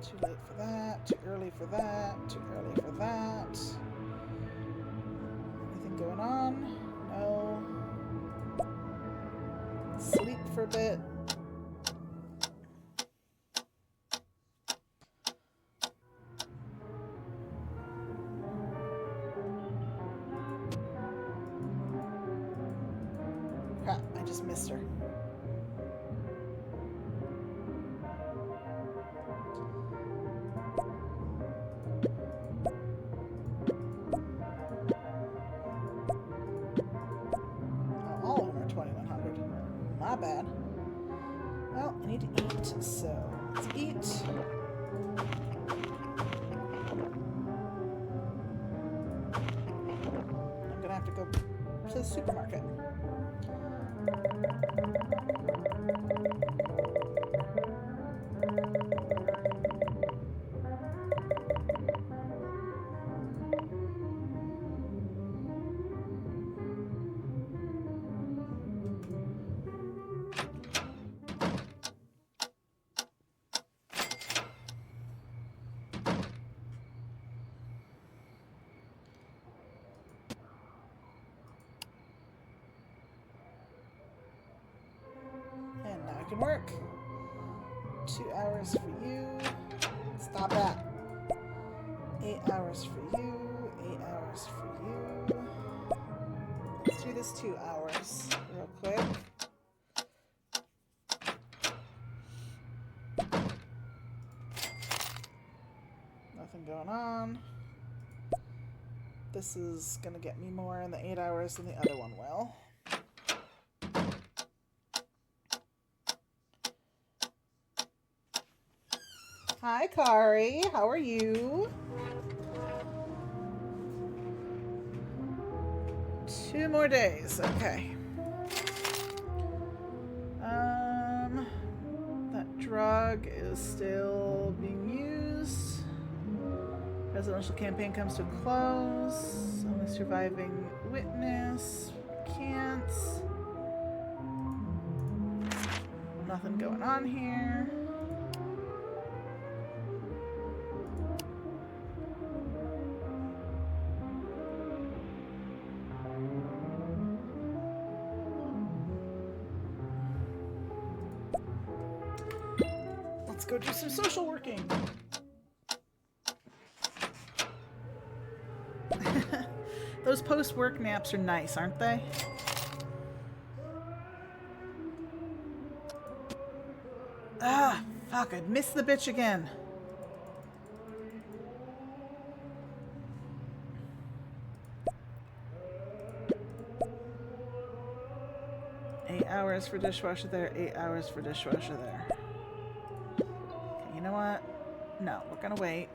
Too late for that, too early for that, too early for that. Anything going on? No. Sleep for a bit. just missed her. Oh, all of them are 2100. My bad. Well, I need to eat, so let's eat. I'm gonna have to go to the supermarket. And now I can work. 2 hours for you. Stop that. 8 hours for you. 8 hours for you. Let's do this 2 hours real quick. Nothing going on. This is gonna get me more in the 8 hours than the other one will. Hi, Kari. How are you? 2 more days. Okay. That drug is still being used. Presidential campaign comes to a close. Only surviving witness. Can't. Nothing going on here. Let's go do some social working. Those post-work naps are nice, aren't they? Ah, fuck, I missed the bitch again. Eight hours for dishwasher there, 8 hours for dishwasher there. Okay, you know what? No, we're gonna wait.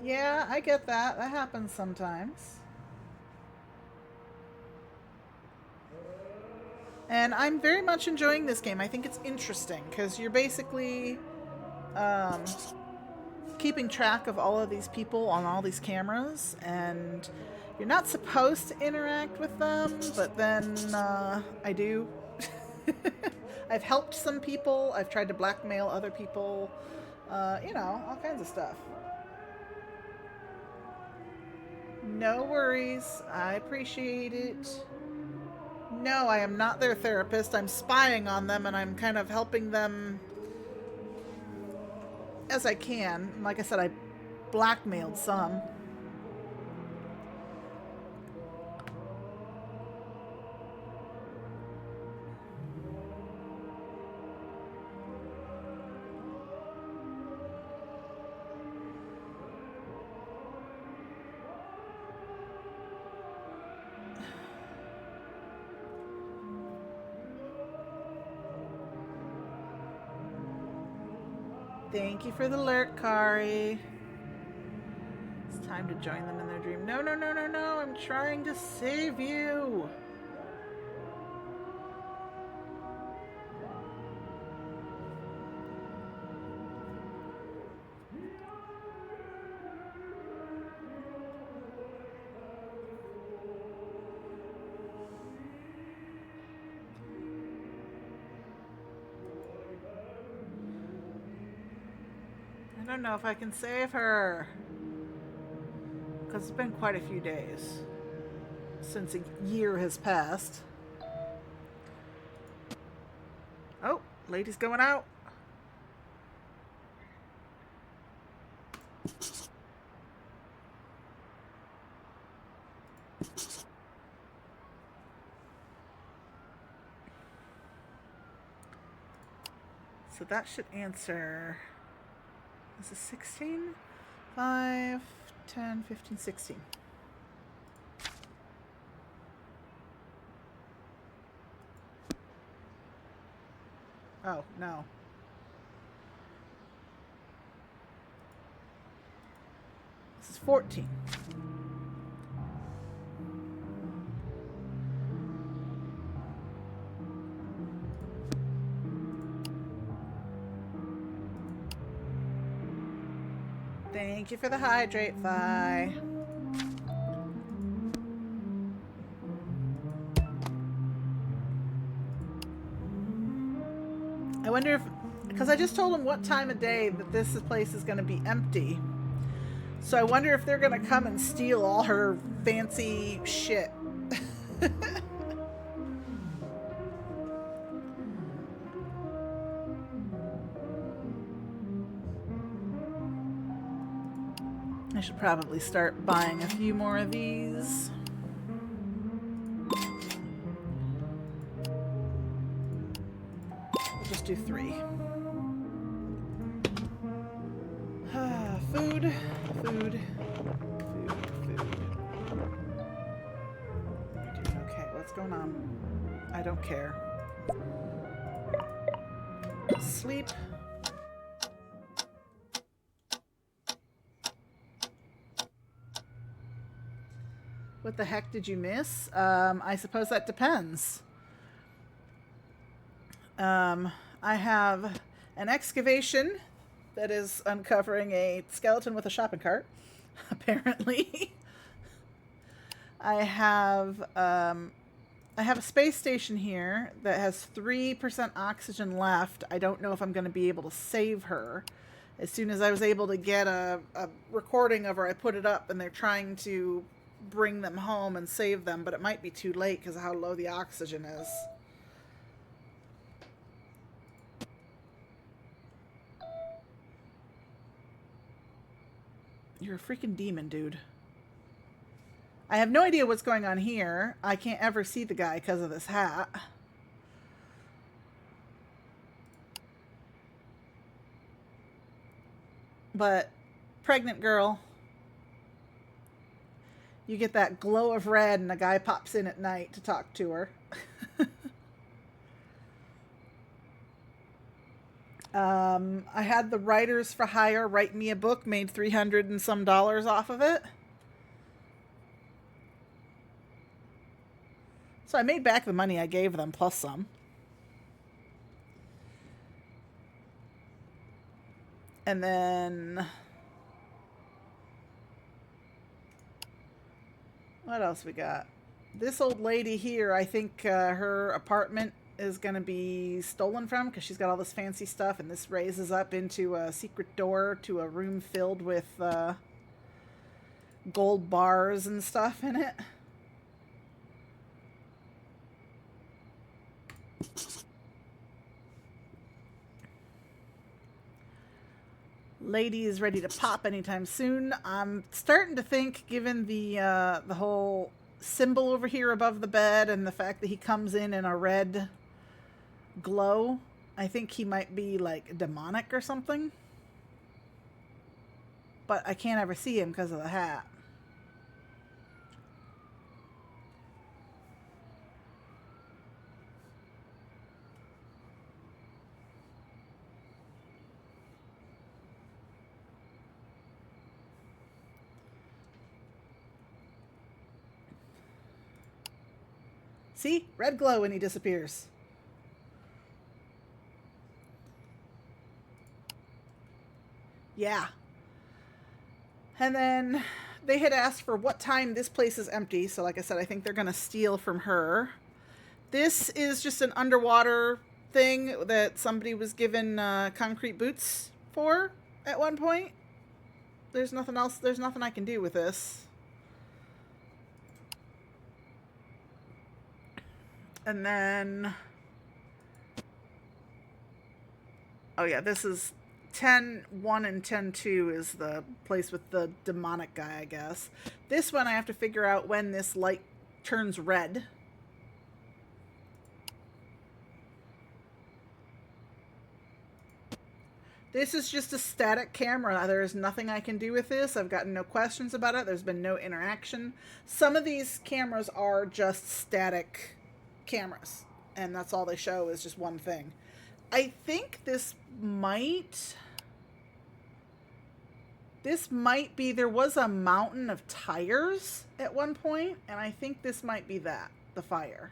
Yeah, I get that. That happens sometimes. And I'm very much enjoying this game. I think it's interesting because you're basically keeping track of all of these people on all these cameras, and you're not supposed to interact with them, but then I do. I've helped some people. I've tried to blackmail other people. You know, all kinds of stuff. No worries. I appreciate it. No, I am not their therapist. I'm spying on them, and I'm kind of helping them as I can. Like I said, I blackmailed some. Thank you for the alert, Kari. It's time to join them in their dream. No, no, no, no, no. I'm trying to save you. I don't know if I can save her. Because it's been quite a few days since a year has passed. Oh, lady's going out. So that should answer. This is 16? 5, 10, 15, 16. Oh, no. This is 14. Thank you for the hydrate, Vi. I wonder if, because I just told him what time of day that this place is going to be empty. So I wonder if they're going to come and steal all her fancy shit. I should probably start buying a few more of these. We'll just do 3. Food, food, food, food. Okay, what's going on? I don't care. Sleep. What the heck did you miss? I suppose that depends. I have an excavation that is uncovering a skeleton with a shopping cart, apparently. I have a space station here that has 3% oxygen left. I don't know if I'm going to be able to save her. As soon as I was able to get a recording of her, I put it up, and they're trying to bring them home and save them, but it might be too late because of how low the oxygen is. You're a freaking demon, dude. I have no idea what's going on here. I can't ever see the guy because of this hat. But, pregnant girl, you get that glow of red and a guy pops in at night to talk to her. I had the Writers for Hire write me a book, made $300 and some off of it. So I made back the money I gave them, plus some. And then... what else we got? This old lady here, I think her apartment is going to be stolen from because she's got all this fancy stuff, and this raises up into a secret door to a room filled with gold bars and stuff in it. Lady is ready to pop anytime soon. I'm starting to think, given the whole symbol over here above the bed and the fact that he comes in a red glow, I think he might be like demonic or something. But I can't ever see him because of the hat. See? Red glow when he disappears. Yeah. And then they had asked for what time this place is empty. So like I said, I think they're going to steal from her. This is just an underwater thing that somebody was given concrete boots for at one point. There's nothing else. There's nothing I can do with this. And then... oh yeah, this is 10-1 and 10-2 is the place with the demonic guy, I guess. This one I have to figure out when this light turns red. This is just a static camera. There's nothing I can do with this. I've gotten no questions about it. There's been no interaction. Some of these cameras are just static cameras, and that's all they show is just one thing. I think this might be, there was a mountain of tires at one point, and I think this might be that, the fire.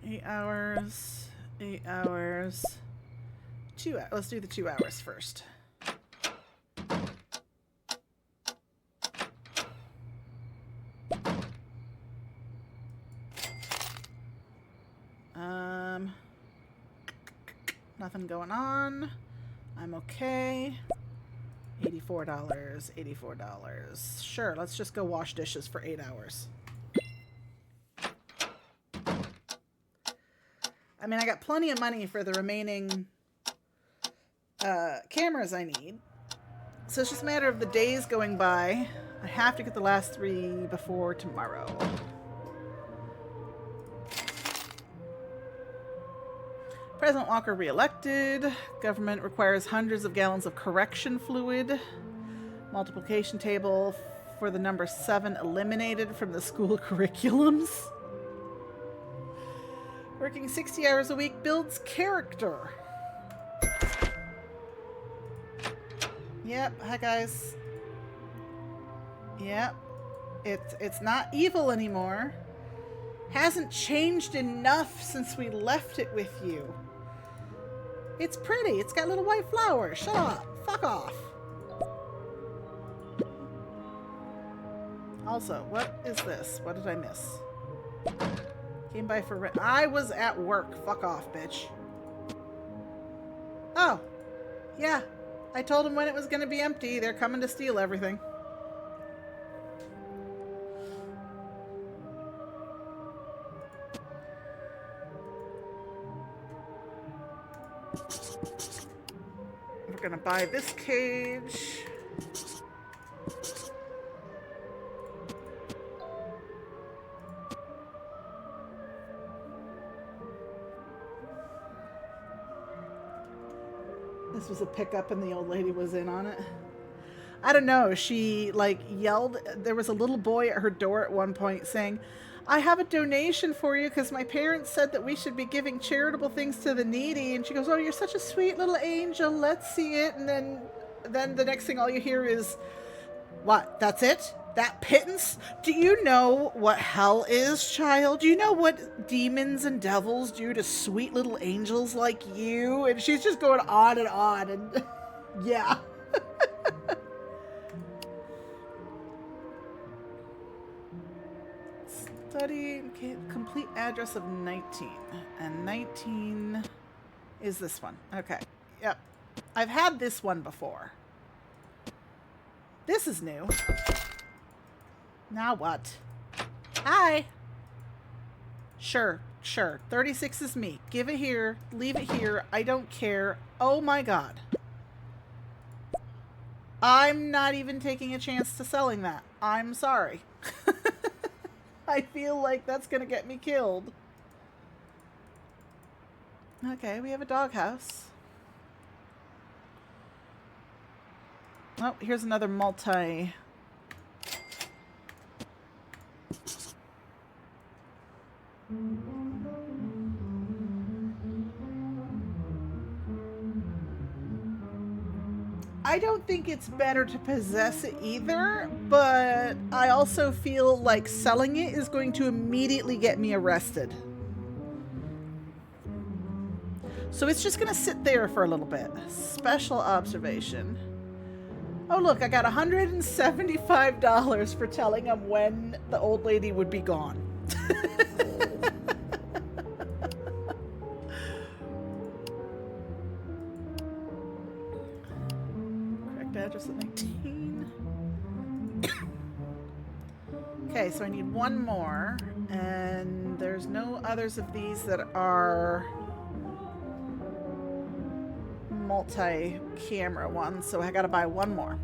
8 hours, 8 hours, 2 hours. Let's do the 2 hours first. Nothing going on. I'm okay. $84, $84. Sure, let's just go wash dishes for 8 hours. I mean, I got plenty of money for the remaining cameras I need. So it's just a matter of the days going by. I have to get the last 3 before tomorrow. President Walker reelected. Government requires hundreds of gallons of correction fluid. Multiplication table for the number 7 eliminated from the school curriculums. Working 60 hours a week builds character. Yep, hi guys. Yep. It's not evil anymore. Hasn't changed enough since we left it with you. It's pretty. It's got little white flowers. Shut up. Fuck off. Also, what is this? What did I miss? Came by for rent. I was at work. Fuck off, bitch. Oh. Yeah. I told them when it was going to be empty. They're coming to steal everything. We're gonna buy this cage. This was a pickup and the old lady was in on it. I don't know. She like yelled. There was a little boy at her door at one point saying, I have a donation for you because my parents said that we should be giving charitable things to the needy. And she goes, oh, you're such a sweet little angel. Let's see it. And then the next thing all you hear is, what? That's it? That pittance? Do you know what hell is, child? Do you know what demons and devils do to sweet little angels like you? And she's just going on and yeah. Study, okay, complete address of 19. And 19 is this one. Okay, yep. I've had this one before. This is new. Now what? Hi. Sure. 36 is me. Give it here. Leave it here. I don't care. Oh my god. I'm not even taking a chance to selling that. I'm sorry. I feel like that's gonna get me killed. Okay, we have a doghouse. Oh, here's another multi. I don't think it's better to possess it either, but I also feel like selling it is going to immediately get me arrested. So it's just going to sit there for a little bit. Special observation. Oh look, I got $175 for telling them when the old lady would be gone. Address of 19. Okay, so I need one more, and there's no others of these that are multi-camera one, so I gotta buy one more.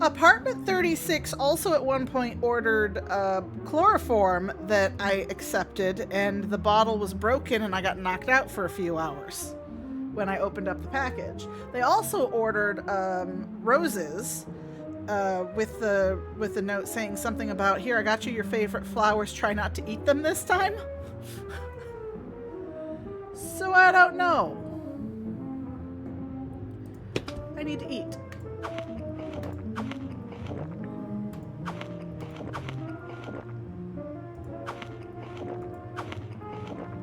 Apartment 36 also at one point ordered chloroform that I accepted, and the bottle was broken and I got knocked out for a few hours when I opened up the package. They also ordered roses with the note saying something about, here, I got you your favorite flowers, try not to eat them this time. So I don't know. I need to eat.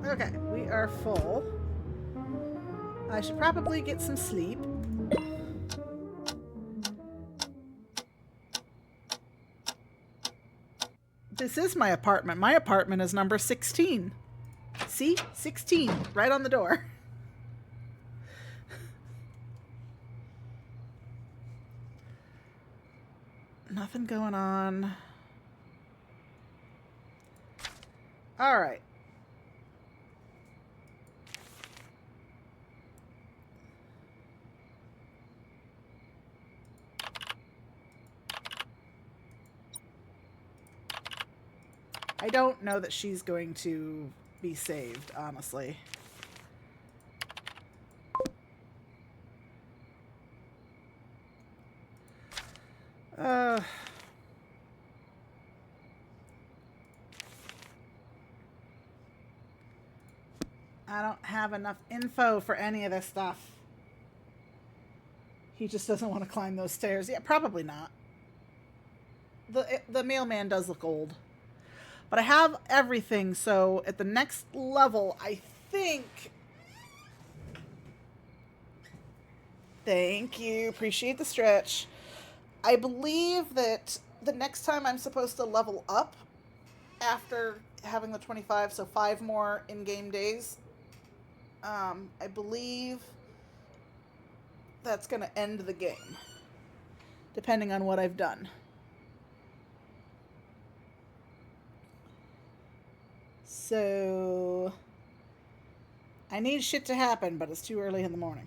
Okay, we are full. I should probably get some sleep. This is my apartment. My apartment is number 16. See? 16. Right on the door. Nothing going on. All right. I don't know that she's going to be saved, honestly. I don't have enough info for any of this stuff. He just doesn't want to climb those stairs. Yeah, probably not. The mailman does look old. But I have everything, so at the next level, I think... Thank you. Appreciate the stretch. I believe that the next time I'm supposed to level up after having the 25, so 5 more in-game days. I believe that's going to end the game, depending on what I've done. So, I need shit to happen, but it's too early in the morning.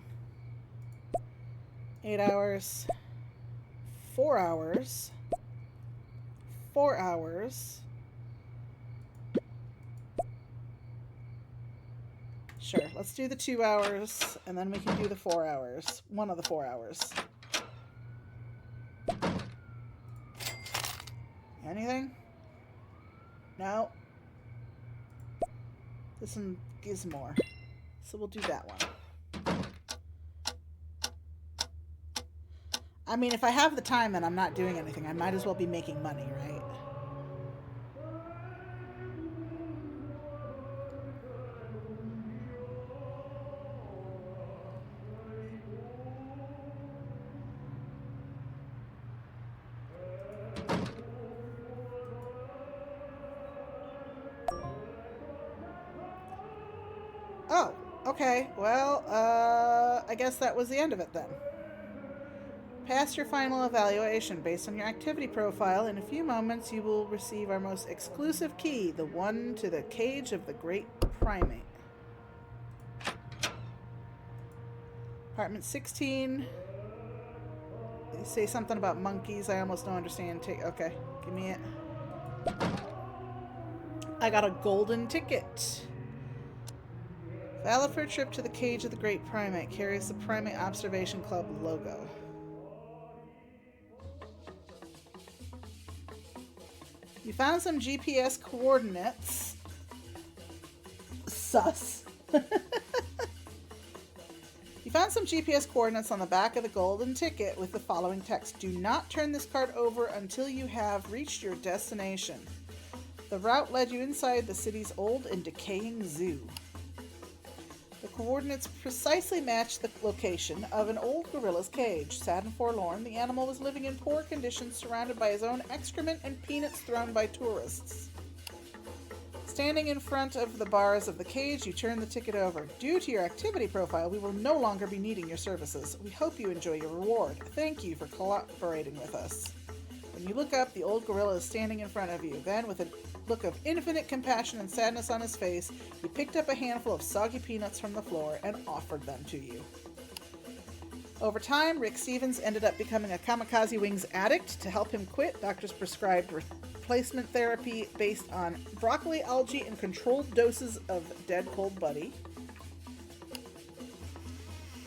8 hours. 4 hours. 4 hours. Sure, let's do the 2 hours, and then we can do the 4 hours. One of the 4 hours. Anything? No. This one gives more. So we'll do that one. I mean, if I have the time and I'm not doing anything, I might as well be making money, right? Oh, okay. Well, I guess that was the end of it then. Pass your final evaluation based on your activity profile. In a few moments, you will receive our most exclusive key, the one to the cage of the great primate. Apartment 16. You say something about monkeys. I almost don't understand. Okay, give me it. I got a golden ticket. Valid for a trip to the cage of the great primate. Carries the Primate Observation Club logo. You found some GPS coordinates. Sus. You found some GPS coordinates on the back of the golden ticket with the following text. Do not turn this card over until you have reached your destination. The route led you inside the city's old and decaying zoo. The coordinates precisely match the location of an old gorilla's cage. Sad and forlorn, the animal was living in poor conditions, surrounded by his own excrement and peanuts thrown by tourists. Standing in front of the bars of the cage, you turn the ticket over. Due to your activity profile, we will no longer be needing your services. We hope you enjoy your reward. Thank you for cooperating with us. When you look up, the old gorilla is standing in front of you. Then, with an look of infinite compassion and sadness on his face, he picked up a handful of soggy peanuts from the floor and offered them to you. Over time, Rick Stevens ended up becoming a Kamikaze Wings addict. To help him quit, doctors prescribed replacement therapy based on broccoli, algae, and controlled doses of Dead Cold Buddy.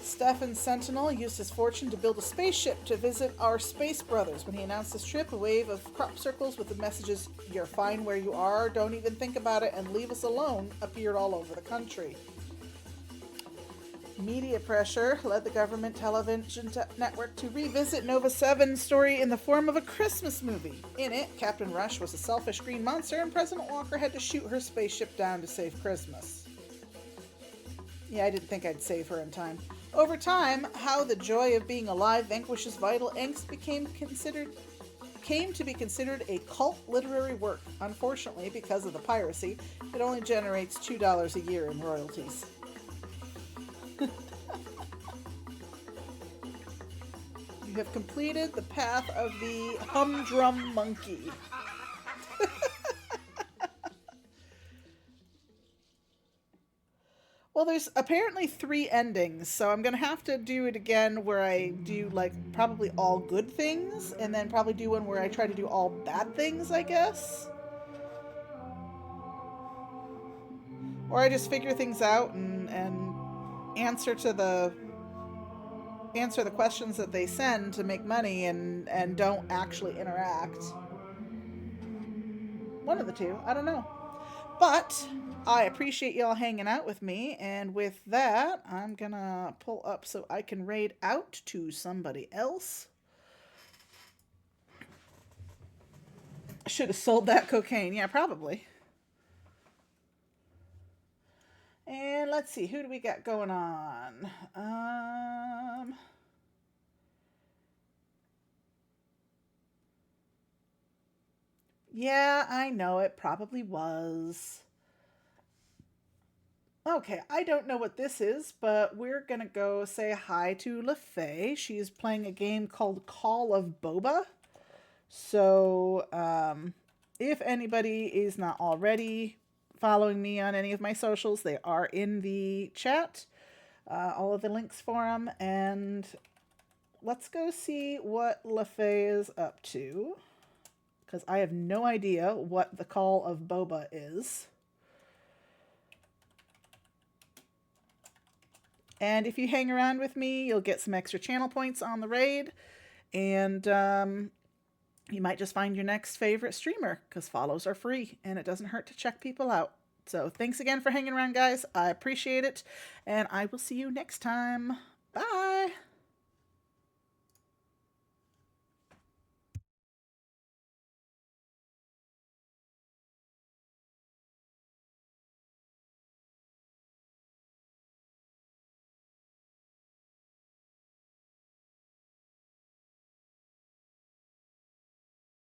Stefan Sentinel used his fortune to build a spaceship to visit our space brothers. When he announced his trip, a wave of crop circles with the messages, "You're fine where you are, don't even think about it, and leave us alone," appeared all over the country. Media pressure led the government television network to revisit Nova 7's story in the form of a Christmas movie. In it, Captain Rush was a selfish green monster, and President Walker had to shoot her spaceship down to save Christmas. Yeah, I didn't think I'd save her in time. Over time, How the Joy of Being Alive Vanquishes Vital Angst came to be considered a cult literary work. Unfortunately, because of the piracy, it only generates $2 a year in royalties. You have completed the path of the humdrum monkey. Well, there's apparently 3 endings, so I'm going to have to do it again where I do, like, probably all good things, and then probably do one where I try to do all bad things, I guess. Or I just figure things out and answer the questions that they send to make money and don't actually interact. One of the two, I don't know. But I appreciate y'all hanging out with me, and with that, I'm gonna pull up so I can raid out to somebody else. I should have sold that cocaine. Yeah, probably. And let's see, who do we got going on? Yeah, I know, it probably was. Okay, I don't know what this is, but we're gonna go say hi to LaFay. She's playing a game called Call of Boba. So, if anybody is not already following me on any of my socials, they are in the chat. All of the links for them. And let's go see what LaFay is up to, because I have no idea what the Call of Boba is. And if you hang around with me, you'll get some extra channel points on the raid. And you might just find your next favorite streamer, because follows are free and it doesn't hurt to check people out. So thanks again for hanging around, guys. I appreciate it. And I will see you next time. Bye.